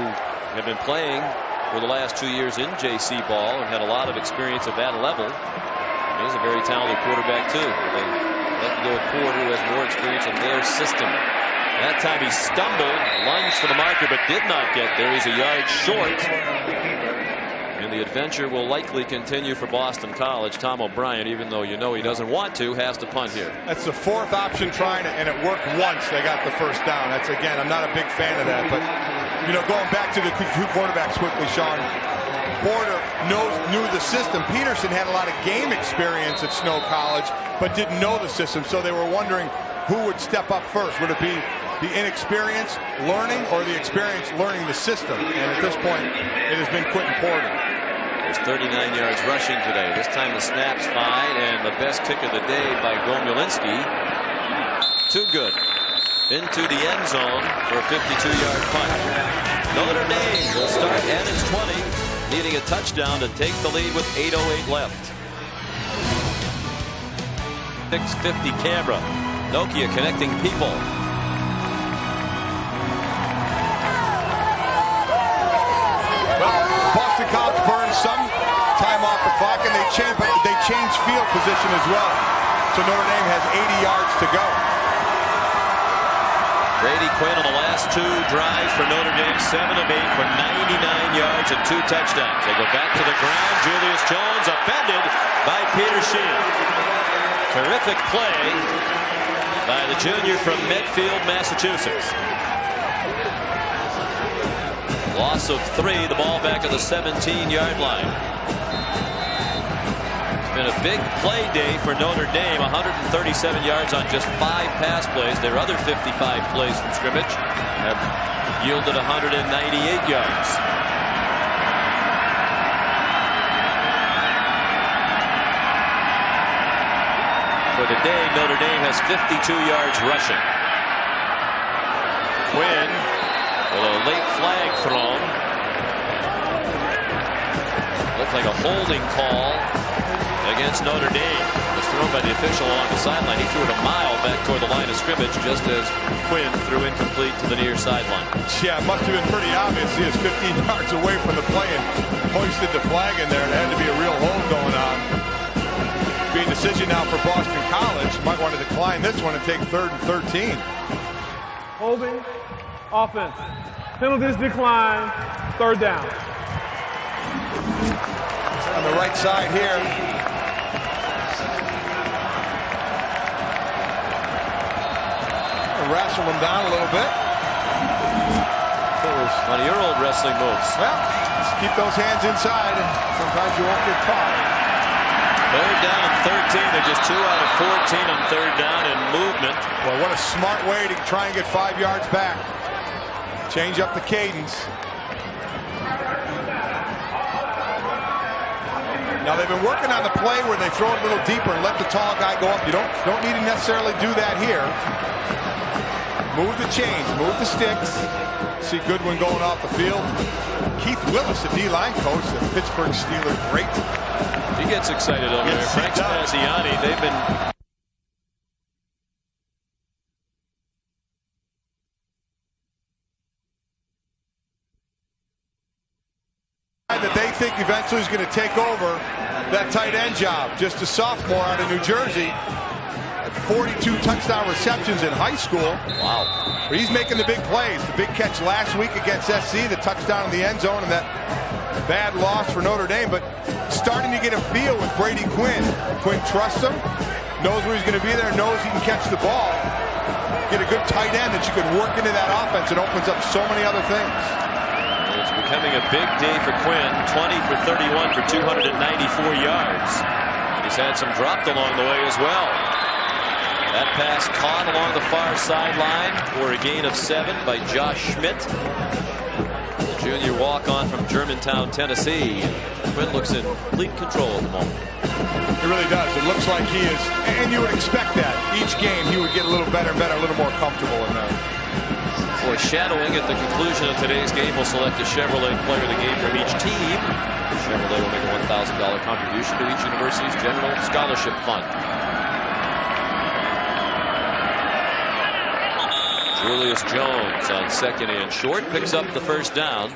have been playing for the last 2 years in JC ball and had a lot of experience at that level. He's a very talented quarterback too. They let go with Porter, who has more experience in their system. That time he stumbled, lunged for the marker, but did not get there. He's a yard short. And the adventure will likely continue for Boston College. Tom O'Brien, even though you know he doesn't want to, has to punt here. That's the 4th option trying to, and it worked once. They got the first down. That's, again, I'm not a big fan of that. But, you know, going back to the 2 quarterbacks quickly, Sean. Porter knew the system. Peterson had a lot of game experience at Snow College, but didn't know the system. So they were wondering who would step up first. Would it be the inexperience learning or the experience learning the system? And at this point, it has been Quentin Porter. There's 39 yards rushing today. This time the snap's fine, and the best kick of the day by Gomulinski. Too good. Into the end zone for a 52-yard punt. Notre Dame will start at its 20, needing a touchdown to take the lead with 8:08 left. 650 camera. Nokia connecting people. Boston College burned some time off the clock, and they changed field position as well. So Notre Dame has 80 yards to go. Brady Quinn on the last 2 drives for Notre Dame, 7 of 8 for 99 yards and 2 touchdowns. They go back to the ground. Julius Jones offended by Peter Sheehan. Terrific play by the junior from Medfield, Massachusetts. Loss of 3, the ball back at the 17-yard line. It's been a big play day for Notre Dame. 137 yards on just 5 pass plays. Their other 55 plays from scrimmage have yielded 198 yards. For the day, Notre Dame has 52 yards rushing. Quinn with a late flag thrown. Looked like a holding call against Notre Dame. It was thrown by the official along the sideline. He threw it a mile back toward the line of scrimmage just as Quinn threw incomplete to the near sideline. Yeah, it must have been pretty obvious. He is 15 yards away from the play and hoisted the flag in there. It had to be a real hold going on. Be a decision now for Boston College. Might want to decline this one and take 3rd and 13. Holding. Offense. Penalties decline. 3rd down. On the right side here. Wrestle him down a little bit. One of your old wrestling moves. Well, just keep those hands inside and sometimes you won't get caught. Third down and 13. They're just 2 out of 14 on third down in movement. Well, what a smart way to try and get 5 yards back. Change up the cadence. Now they've been working on the play where they throw it a little deeper and let the tall guy go up. You don't need to necessarily do that here. Move the chains, move the sticks. See Goodwin going off the field. Keith Willis, the D-line coach, the Pittsburgh Steelers, great. He gets excited over there. Frank Spaziani, they've been... that they think eventually is going to take over that tight end job. Just a sophomore out of New Jersey. 42 touchdown receptions in high school. Wow. But he's making the big plays. The big catch last week against SC, the touchdown in the end zone, and that bad loss for Notre Dame. But starting to get a feel with Brady Quinn. Quinn trusts him, knows where he's going to be there, knows he can catch the ball. Get a good tight end that you could work into that offense. It opens up so many other things. It's becoming a big day for Quinn. 20 for 31 for 294 yards. And he's had some dropped along the way as well. That pass caught along the far sideline for a gain of 7 by Josh Schmidt. The junior walk-on from Germantown, Tennessee. Quinn looks in complete control at the moment. It really does. It looks like he is, and you would expect that. Each game he would get a little better and better, a little more comfortable in there. Foreshadowing at the conclusion of today's game, we'll select a Chevrolet player of the game from each team. Chevrolet will make a $1,000 contribution to each university's general scholarship fund. Julius Jones on second and short picks up the first down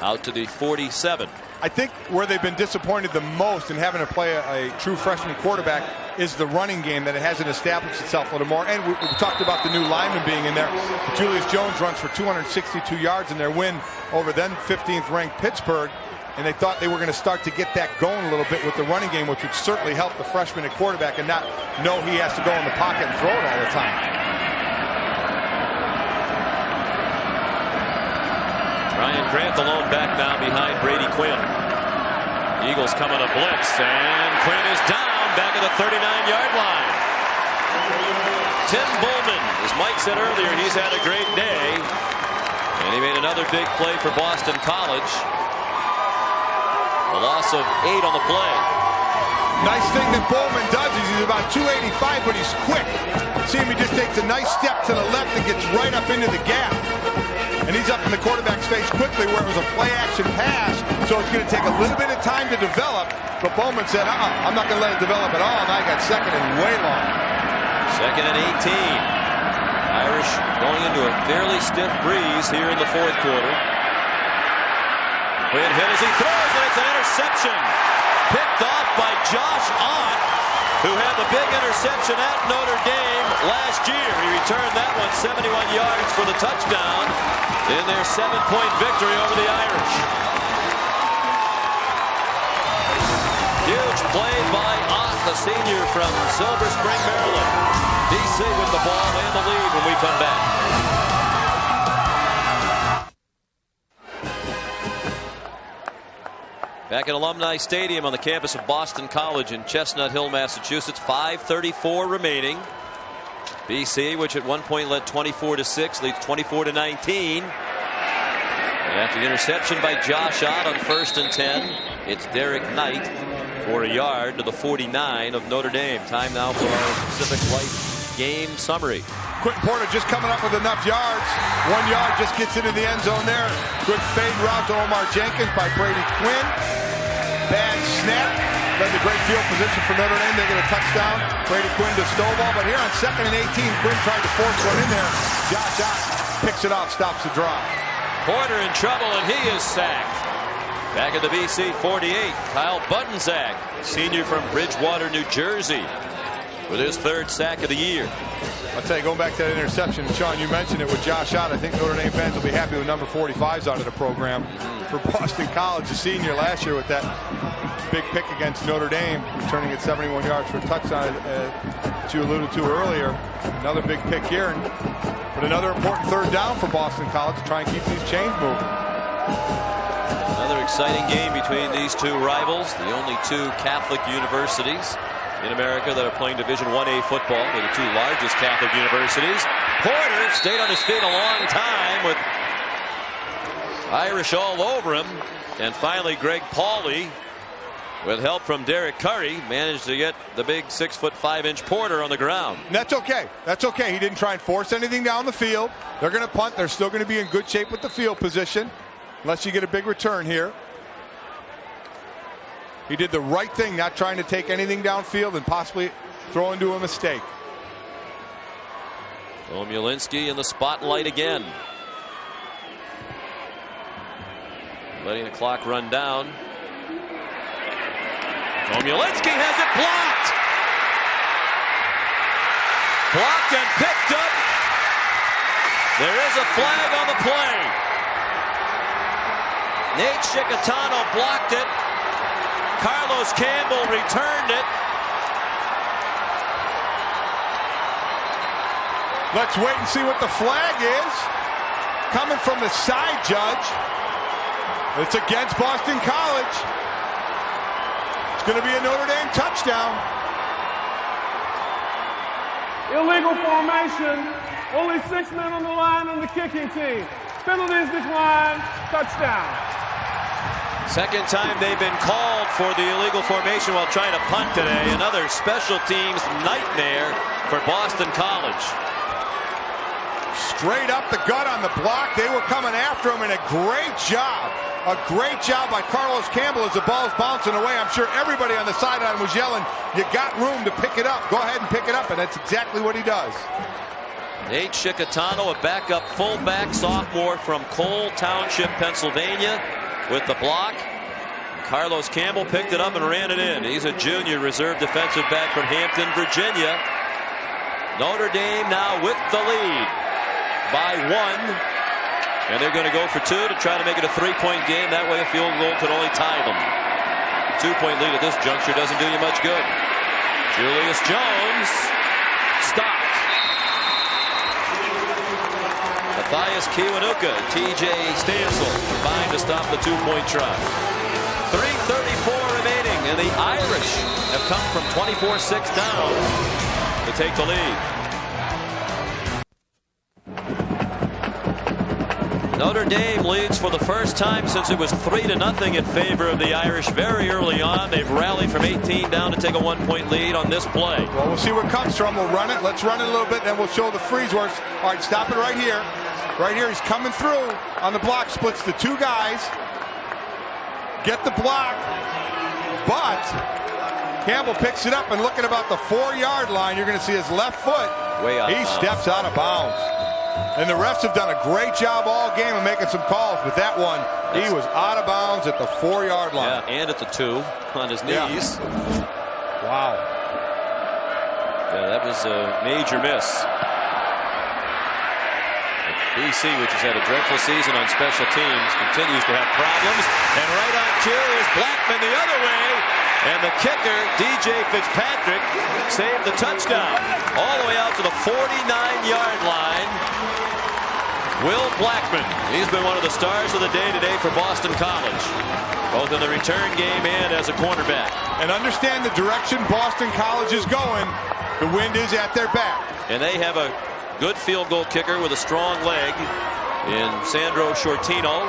out to the 47. I think where they've been disappointed the most in having to play a true freshman quarterback is the running game, that it hasn't established itself a little more. And we talked about the new lineman being in there. Julius Jones runs for 262 yards in their win over then 15th ranked Pittsburgh. And they thought they were going to start to get that going a little bit with the running game, which would certainly help the freshman at quarterback and not know he has to go in the pocket and throw it all the time. Ryan Grant alone back now behind Brady Quinn. Eagles coming to blitz, and Quinn is down back at the 39-yard line. Tim Bullman, as Mike said earlier, he's had a great day, and he made another big play for Boston College. A loss of 8 on the play. Nice thing that Bullman does is he's about 285, but he's quick. See him, he just takes a nice step to the left and gets right up into the gap. And he's up in the quarterback's face quickly where it was a play-action pass, so it's going to take a little bit of time to develop. But Bowman said, I'm not going to let it develop at all, and I got second and way long. Second and 18. Irish going into a fairly stiff breeze here in the fourth quarter. Quinn hit as he throws, and it's an interception. Picked off by Josh Ott, who had the big interception at Notre Dame last year. He returned that one 71 yards for the touchdown in their 7-point victory over the Irish. Huge play by Ott, the senior from Silver Spring, Maryland. DC with the ball and the lead when we come back. Back at Alumni Stadium on the campus of Boston College in Chestnut Hill, Massachusetts. 5:34 remaining. BC, which at one point led 24-6, leads 24-19. And after the interception by Josh Ott on 1st and 10, it's Derek Knight for a yard to the 49 of Notre Dame. Time now for our Pacific Life game summary. Quentin Porter just coming up with enough yards. 1 yard just gets into the end zone there. Good fade route to Omar Jenkins by Brady Quinn. Bad snap. Led the great field position for Notre Dame. They get a touchdown. Brady Quinn to Stovall. But here on 2nd and 18, Quinn tried to force one in there. Josh Ott picks it off, stops the drive. Porter in trouble, and he is sacked. Back at the BC 48, Kyle Buttonsack, senior from Bridgewater, New Jersey, with his 3rd sack of the year. I'll tell you, going back to that interception, Sean, you mentioned it with Josh Ott. I think Notre Dame fans will be happy with number 45s out of the program. For Boston College, the senior last year with that big pick against Notre Dame, returning at 71 yards for a touchdown, that you alluded to earlier. Another big pick here, but another important 3rd down for Boston College to try and keep these chains moving. Another exciting game between these two rivals, the only two Catholic universities in America that are playing Division 1A football. They're the two largest Catholic universities. Porter stayed on his feet a long time with Irish all over him. And finally, Greg Pauly, with help from Derek Curry, managed to get the big 6'5" Porter on the ground. That's okay. That's okay. He didn't try and force anything down the field. They're going to punt. They're still going to be in good shape with the field position, unless you get a big return here. He did the right thing, not trying to take anything downfield and possibly throw into a mistake. Tomulinski in the spotlight again. Letting the clock run down. Tomulinski has it blocked. Blocked and picked up. There is a flag on the play. Nate Chickatano blocked it. Carlos Campbell returned it. Let's wait and see what the flag is. Coming from the side judge. It's against Boston College. It's going to be a Notre Dame touchdown. Illegal formation. Only 6 men on the line on the kicking team. Penalties declined. Touchdown. Second time they've been called for the illegal formation while trying to punt today. Another special teams nightmare for Boston College. Straight up the gut on the block. They were coming after him, and a great job by Carlos Campbell as the ball's bouncing away. I'm sure everybody on the sideline was yelling, you got room to pick it up. Go ahead and pick it up, and that's exactly what he does. Nate Chickatano, a backup fullback sophomore from Cole Township, Pennsylvania, with the block. Carlos Campbell picked it up and ran it in. He's a junior reserve defensive back from Hampton, Virginia. Notre Dame now with the lead by 1. And they're going to go for 2 to try to make it a 3-point game. That way a field goal could only tie them. 2-point lead at this juncture doesn't do you much good. Julius Jones stopped. Matthias Kiwanuka, TJ Stansel combined to stop the 2-point try. 3:34 remaining, and the Irish have come from 24-6 down to take the lead. Notre Dame leads for the first time since it was 3-0 in favor of the Irish very early on. They've rallied from 18 down to take a 1-point lead on this play. Well, we'll see what comes from. We'll run it. Let's run it a little bit, then we'll show the freeze works. All right, stop it right here. Right here, he's coming through on the block, splits the 2 guys. Get the block, but Campbell picks it up, and look at about the 4-yard line. You're going to see his left foot. Way out of bounds. Steps out of bounds. And the refs have done a great job all game of making some calls, but that one, he was out of bounds at the 4-yard line. Yeah, and at the 2 on his knees. Yeah. Wow. Yeah, that was a major miss. BC, which has had a dreadful season on special teams, continues to have problems. And right on cue is Blackman the other way. And the kicker, DJ Fitzpatrick, saved the touchdown. All the way out to the 49-yard line. Will Blackman. He's been one of the stars of the day today for Boston College, both in the return game and as a cornerback. And understand the direction Boston College is going. The wind is at their back. And they have a good field goal kicker with a strong leg in Sandro Shortino.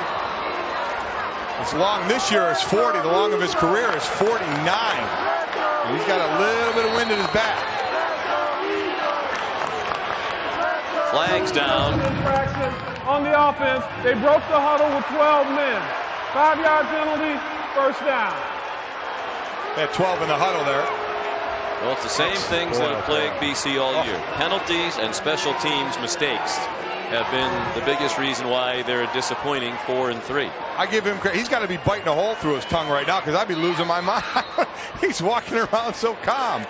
His long this year is 40. The long of his career is 49. And he's got a little bit of wind in his back. Flags down. On the offense, they broke the huddle with 12 men. 5-yard penalty, first down. They had 12 in the huddle there. Well, it's the same things that have plagued BC all year. Penalties and special teams mistakes have been the biggest reason why they're a disappointing 4-3. I give him credit. He's got to be biting a hole through his tongue right now, because I'd be losing my mind. He's walking around so calm.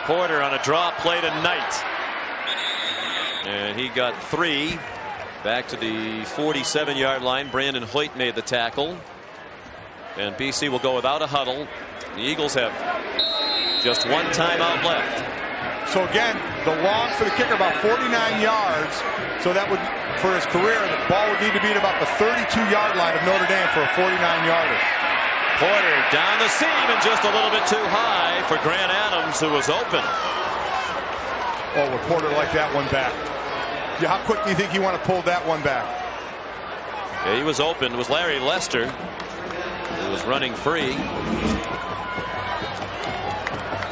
Porter on a draw play tonight. And he got 3. Back to the 47-yard line. Brandon Hoyt made the tackle. And BC will go without a huddle. The Eagles have just 1 timeout left. So again, the long for the kicker, about 49 yards. So that would, for his career, the ball would need to be at about the 32-yard line of Notre Dame for a 49-yarder. Porter down the seam and just a little bit too high for Grant Adams, who was open. Oh, would Porter like that one back? Yeah, how quick do you think he want to pull that one back? Yeah, he was open. It was Larry Lester who was running free.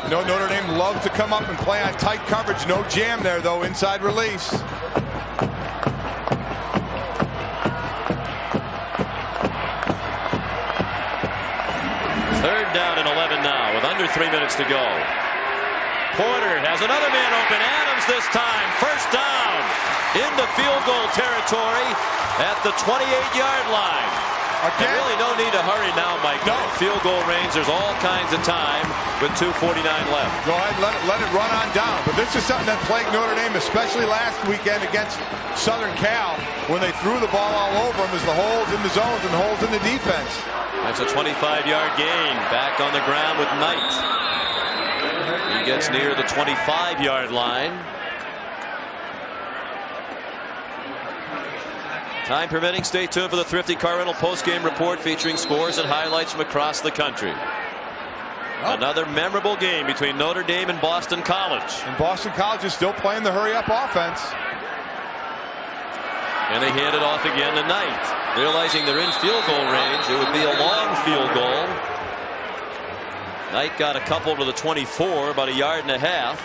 You know, Notre Dame loves to come up and play on tight coverage. No jam there, though. Inside release. Third down and 11 now with under 3 minutes to go. Porter has another man open. Adams this time. First down into field goal territory at the 28-yard line. Again, really no need to hurry now, Mike. No. Field goal range, there's all kinds of time with 2:49 left. Go ahead, let it run on down. But this is something that plagued Notre Dame, especially last weekend against Southern Cal, when they threw the ball all over them as the holes in the zones and holes in the defense. That's a 25-yard gain. Back on the ground with Knight. He gets near the 25-yard line. Time permitting, stay tuned for the Thrifty Car Rental post-game report featuring scores and highlights from across the country. Another memorable game between Notre Dame and Boston College. And Boston College is still playing the hurry-up offense. And they hand it off again to Knight. Realizing they're in field goal range, it would be a long field goal. Knight got a couple to the 24, about a yard and a half.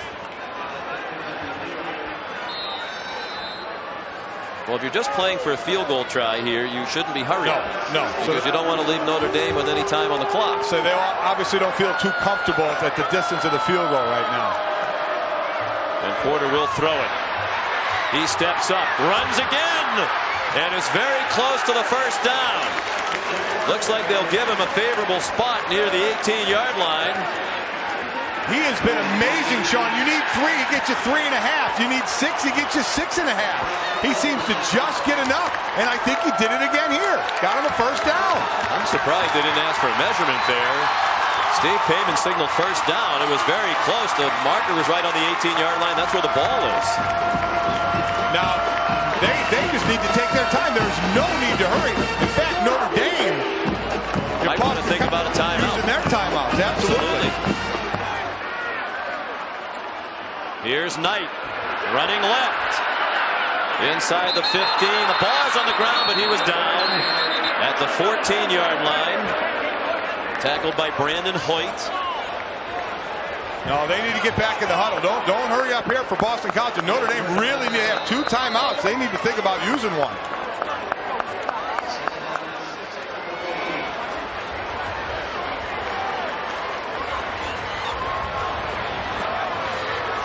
Well, if you're just playing for a field goal try here, you shouldn't be hurrying. No. Because you don't want to leave Notre Dame with any time on the clock. So they obviously don't feel too comfortable at the distance of the field goal right now. And Porter will throw it. He steps up, runs again, and is very close to the first down. Looks like they'll give him a favorable spot near the 18-yard line. He has been amazing, Sean. You need 3, he gets you 3.5. You need 6, he gets you 6.5. He seems to just get enough, and I think he did it again here. Got him a first down. I'm surprised they didn't ask for a measurement there. Steve Payman signaled first down. It was very close. The marker was right on the 18-yard line. That's where the ball is. Now, they just need to take their time. There's no need to hurry. In fact, Notre Dame might want to think about a timeout. Using their timeouts, absolutely. Here's Knight running left. Inside the 15. The ball's on the ground, but he was down at the 14-yard line. Tackled by Brandon Hoyt. No, they need to get back in the huddle. Don't hurry up here for Boston College. And Notre Dame really need to have 2 timeouts. They need to think about using one.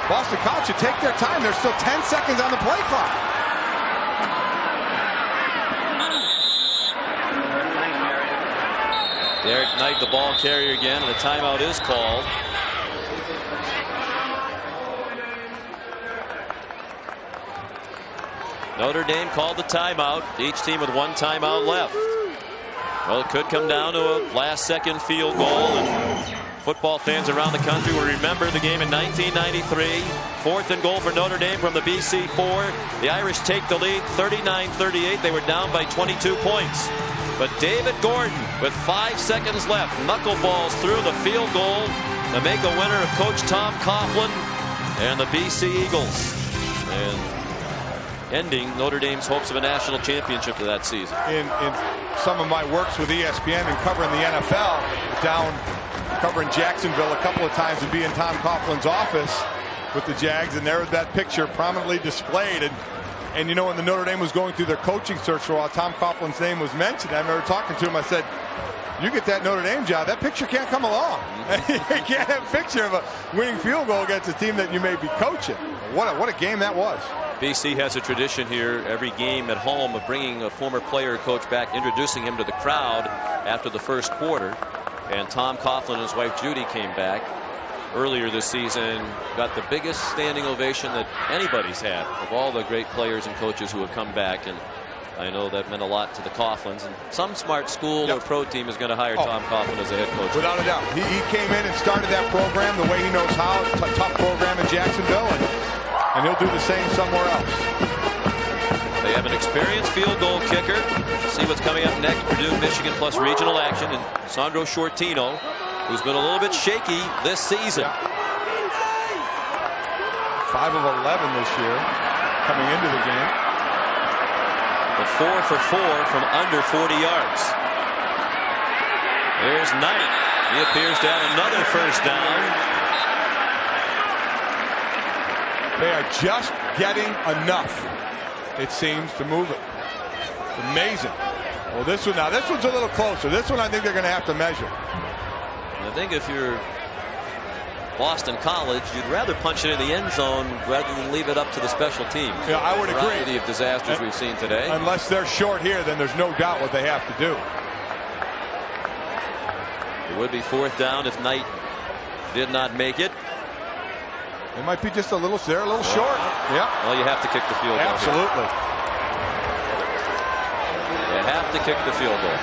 Boston College should take their time. There's still 10 seconds on the play clock. Derek Knight, the ball carrier again, and a timeout is called. Notre Dame called the timeout. Each team with 1 timeout left. Well, it could come down to a last-second field goal. And football fans around the country will remember the game in 1993. 4th and goal for Notre Dame from the BC 4. The Irish take the lead 39-38. They were down by 22 points. But David Gordon, with 5 seconds left, knuckleballs through the field goal to make a winner of Coach Tom Coughlin and the BC Eagles. And ending Notre Dame's hopes of a national championship for that season. In some of my works with ESPN and covering the NFL, down covering Jacksonville a couple of times and be in Tom Coughlin's office with the Jags, and there was that picture prominently displayed. And you know, when the Notre Dame was going through their coaching search for a while, Tom Coughlin's name was mentioned. I remember talking to him. I said, you get that Notre Dame job, that picture can't come along. You can't have a picture of a winning field goal against a team that you may be coaching. What a game that was. BC has a tradition here every game at home of bringing a former player or coach back, introducing him to the crowd after the first quarter. And Tom Coughlin and his wife Judy came back earlier this season, got the biggest standing ovation that anybody's had of all the great players and coaches who have come back. And I know that meant a lot to the Coughlins, and some smart school or pro team is going to hire Tom Coughlin as a head coach. Without a doubt. He came in and started that program the way he knows how. It's a tough program in Jacksonville, and he'll do the same somewhere else. They have an experienced field goal kicker. See what's coming up next. Purdue, Michigan plus regional action, and Sandro Shortino, who's been a little bit shaky this season. 5 of 11 this year coming into the game. But 4 for 4 from under 40 yards. There's Knight. He appears to have another first down. They are just getting enough, it seems, to move it. Amazing. Well, this one's a little closer. This one I think they're going to have to measure. I think if you're Boston College, you'd rather punch it in the end zone rather than leave it up to the special teams. Yeah, I would agree. The variety of disasters we've seen today. Unless they're short here, then there's no doubt what they have to do. It would be 4th down if Knight did not make it. It might be just a little short. Yeah. Well, you have to kick the field goal. Absolutely. You have to kick the field goal.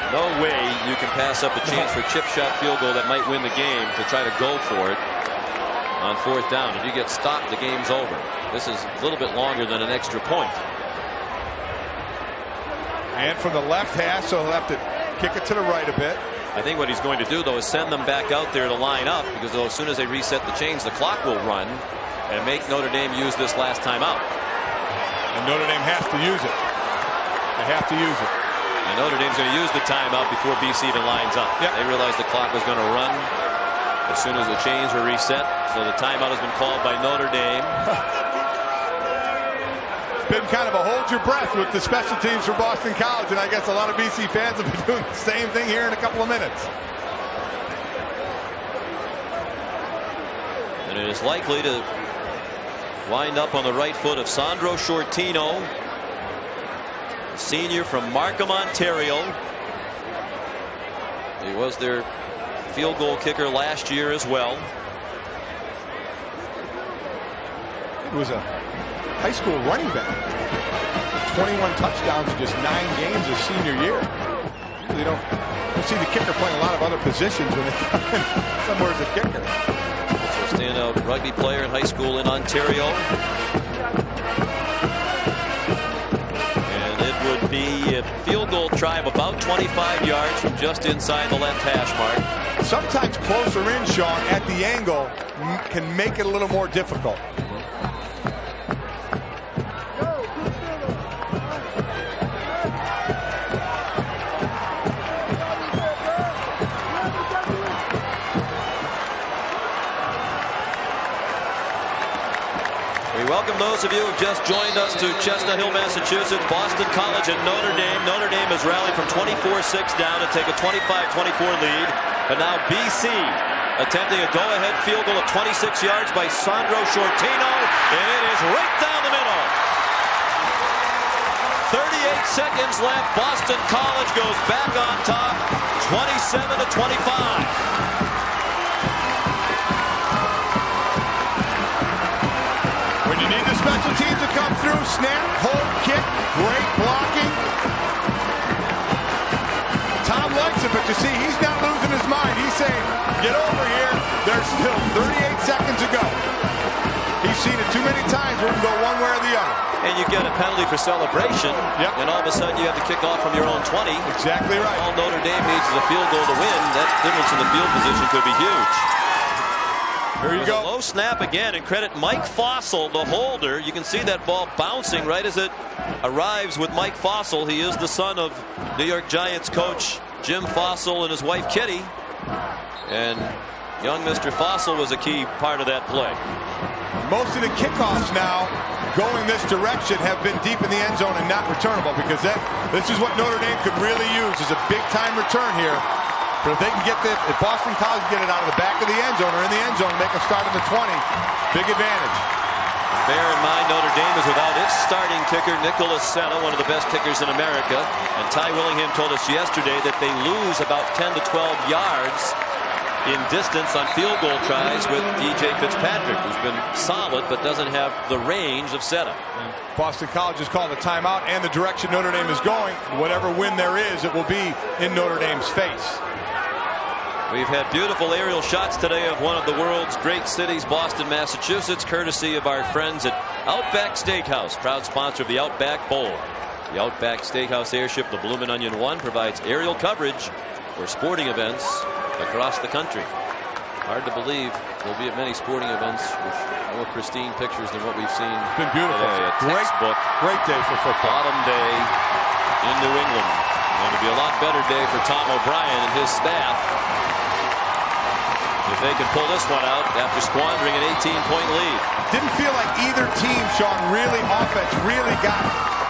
No way you can pass up a chance for a chip shot field goal that might win the game to try to go for it on 4th down. If you get stopped, the game's over. This is a little bit longer than an extra point. And from the left hash, so he'll have to kick it to the right a bit. I think what he's going to do, though, is send them back out there to line up, because as soon as they reset the chains, the clock will run and make Notre Dame use this last time out. And Notre Dame has to use it. They have to use it. And Notre Dame's going to use the timeout before BC even lines up. Yep. They realized the clock was going to run as soon as the chains were reset. So the timeout has been called by Notre Dame. It's been kind of a hold your breath with the special teams for Boston College, and I guess a lot of BC fans will be doing the same thing here in a couple of minutes. And it is likely to wind up on the right foot of Sandro Shortino, senior from Markham, Ontario. He was their field goal kicker last year as well. He was a high school running back. 21 touchdowns in just 9 games his senior year. You don't see the kicker playing a lot of other positions when they come in somewhere as a kicker. So standout rugby player in high school in Ontario. Would be a field goal try of about 25 yards from just inside the left hash mark. Sometimes closer in, Sean, at the angle can make it a little more difficult. Welcome those of you who have just joined us to Chestnut Hill, Massachusetts, Boston College and Notre Dame. Notre Dame has rallied from 24-6 down to take a 25-24 lead. But now BC attempting a go-ahead field goal of 26 yards by Sandro Shortino, and it is right down the middle. 38 seconds left. Boston College goes back on top, 27-25. Special teams to come through, snap, hold, kick, great blocking. Tom likes it, but you see, he's not losing his mind. He's saying, get over here. There's still 38 seconds to go. He's seen it too many times where we can go one way or the other. And you get a penalty for celebration, and all of a sudden you have to kick off from your own 20. Exactly right. All Notre Dame needs is a field goal to win. That difference in the field position could be huge. Here you go. A low snap again, and credit Mike Fossil, the holder. You can see that ball bouncing right as it arrives with Mike Fossil. He is the son of New York Giants coach Jim Fossil and his wife Kitty. And young Mr. Fossil was a key part of that play. Most of the kickoffs now going this direction have been deep in the end zone and not returnable, because this is what Notre Dame could really use, is a big-time return here. But if they can get if Boston College get it out of the back of the end zone or in the end zone, they can start at the 20. Big advantage. Bear in mind, Notre Dame is without its starting kicker, Nicholas Senna, one of the best kickers in America. And Ty Willingham told us yesterday that they lose about 10 to 12 yards in distance on field goal tries with DJ Fitzpatrick, who's been solid but doesn't have the range of setup. Boston College has called a timeout, and the direction Notre Dame is going, whatever win there is, it will be in Notre Dame's face. We've had beautiful aerial shots today of one of the world's great cities, Boston, Massachusetts, courtesy of our friends at Outback Steakhouse, proud sponsor of the Outback Bowl. The Outback Steakhouse airship, the Bloomin' Onion 1, provides aerial coverage for sporting events across the country. Hard to believe there'll be at many sporting events with more pristine pictures than what we've seen. It's been beautiful. Today. A textbook. Great day for football. Autumn day in New England. Going to be a lot better day for Tom O'Brien and his staff if they can pull this one out after squandering an 18-point lead. Didn't feel like either team, Sean, really got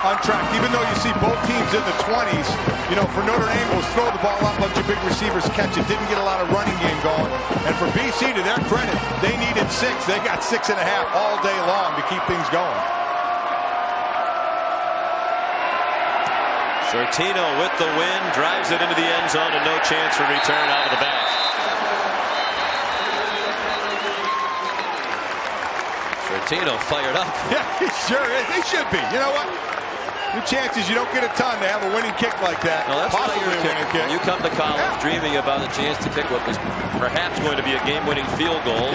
on track. Even though you see both teams in the 20s, you know, for Notre Dame, was throw the ball up, let your big receivers catch it. Didn't get a lot of running game going. And for BC, to their credit, they needed 6. They got 6.5 all day long to keep things going. Sortino with the win, drives it into the end zone, and no chance for return out of the back. Sortino fired up. Yeah, he sure is. He should be. You know what? The chances you don't get a ton to have a winning kick like that. No, that's possibly a winning kick. You come to college dreaming about a chance to kick what was perhaps going to be a game-winning field goal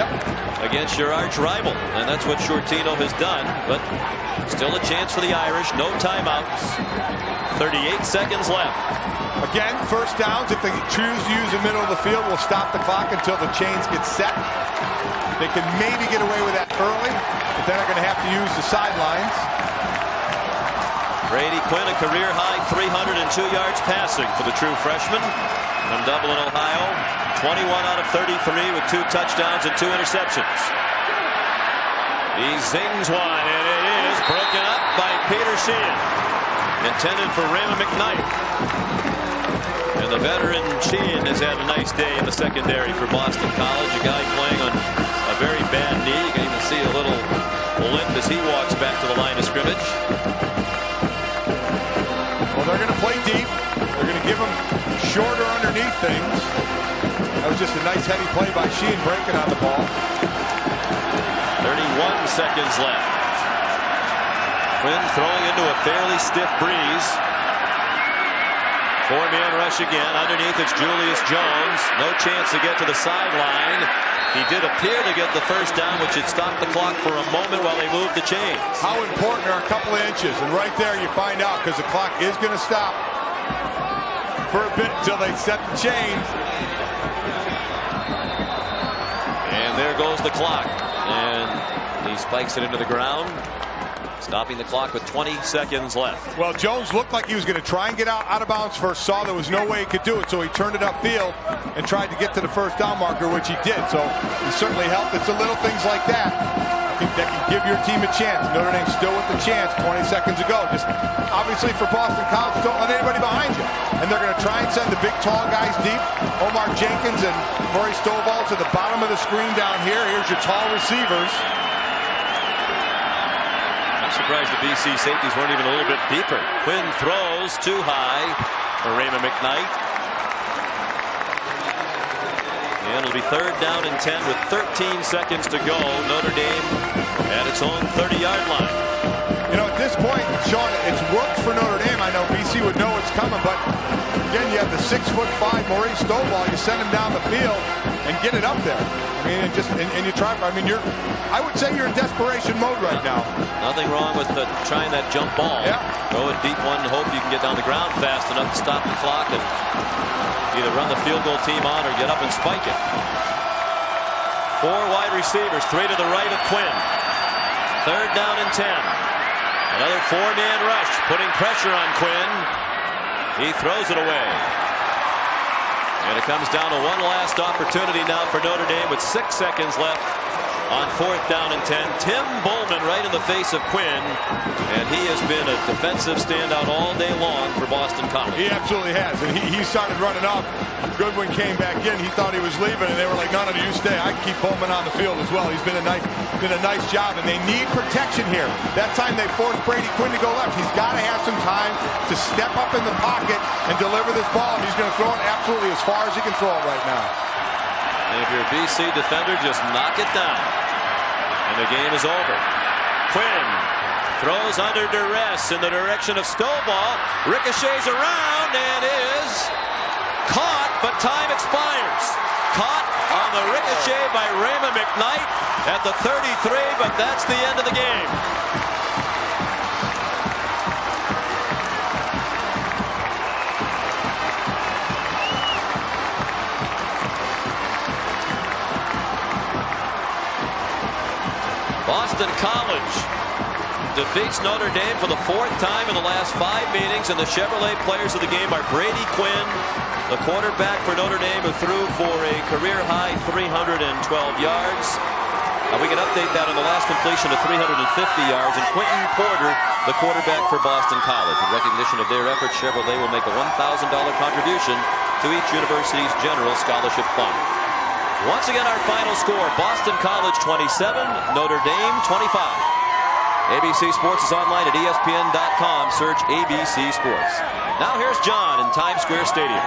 against your arch rival, and that's what Sortino has done. But still a chance for the Irish. No timeouts. 38 seconds left. Again, first downs. If they choose to use the middle of the field, we'll stop the clock until the chains get set. They can maybe get away with that early, but then they're going to have to use the sidelines. Brady Quinn, a career-high 302 yards passing for the true freshman from Dublin, Ohio. 21 out of 33 with 2 touchdowns and 2 interceptions. He zings one, and it is broken up by Peter Sheehan. Intended for Raymond McKnight. And the veteran Sheehan has had a nice day in the secondary for Boston College. A guy playing on a very bad knee. You can even see a little limp as he walks back to the line of scrimmage. Well, they're going to play deep. They're going to give him shorter underneath things. That was just a nice heady play by Sheehan breaking on the ball. 31 seconds left. Quinn throwing into a fairly stiff breeze. 4-man rush again. Underneath it's Julius Jones. No chance to get to the sideline. He did appear to get the first down, which had stopped the clock for a moment while they moved the chains. How important are a couple of inches? And right there you find out, because the clock is going to stop for a bit until they set the chains. And there goes the clock. And he spikes it into the ground, stopping the clock with 20 seconds left. Well, Jones looked like he was going to try and get out of bounds first, saw there was no way he could do it, so he turned it upfield and tried to get to the first down marker, which he did. So he certainly helped. It's the little things like that that can give your team a chance. Notre Dame still with the chance 20 seconds ago. Just obviously for Boston College, don't let anybody behind you. And they're going to try and send the big, tall guys deep. Omar Jenkins and Murray Stovall to the bottom of the screen down here. Here's your tall receivers. Surprised the BC safeties weren't even a little bit deeper. Quinn throws too high for Raymond McKnight. And it'll be 3rd down and 10 with 13 seconds to go. Notre Dame at its own 30-yard line. You know, at this point, Sean, it's worked for Notre Dame. I know BC would know it's coming, but again, you have the 6'5" Maurice Stovall. You send him down the field and get it up there. I mean, and you try. I mean, I would say you're in desperation mode right now. Nothing wrong with trying that jump ball. Yeah. Throw a deep one and hope you can get down the ground fast enough to stop the clock and either run the field goal team on or get up and spike it. 4 wide receivers, 3 to the right of Quinn. 3rd down and 10. Another 4-man rush, putting pressure on Quinn. He throws it away. And it comes down to one last opportunity now for Notre Dame with 6 seconds left on 4th down and 10. Tim Bowman right in the face of Quinn, and he has been a defensive standout all day long for Boston College. He absolutely has, and he started running off. Goodwin came back in. He thought he was leaving, and they were like, no, you stay. I can keep Bowman on the field as well. He's been a nice job, and they need protection here. That time they forced Brady Quinn to go left. He's got to have some time to step up in the pocket and deliver this ball. He's going to throw it absolutely as far as he can throw it right now. And if you're a BC defender, just knock it down. And the game is over. Quinn throws under duress in the direction of Stovall. Ricochets around and is caught, but time expires. Caught on the ricochet by Raymond McKnight at the 33, but that's the end of the game. Boston College defeats Notre Dame for the 4th time in the last 5 meetings, and the Chevrolet players of the game are Brady Quinn, the quarterback for Notre Dame, who threw for a career-high 312 yards. We can update that on the last completion to 350 yards, and Quentin Porter, the quarterback for Boston College. In recognition of their efforts, Chevrolet will make a $1,000 contribution to each university's general scholarship fund. Once again, our final score, Boston College 27, Notre Dame 25. ABC Sports is online at ESPN.com. Search ABC Sports. Now here's John in Times Square Stadium.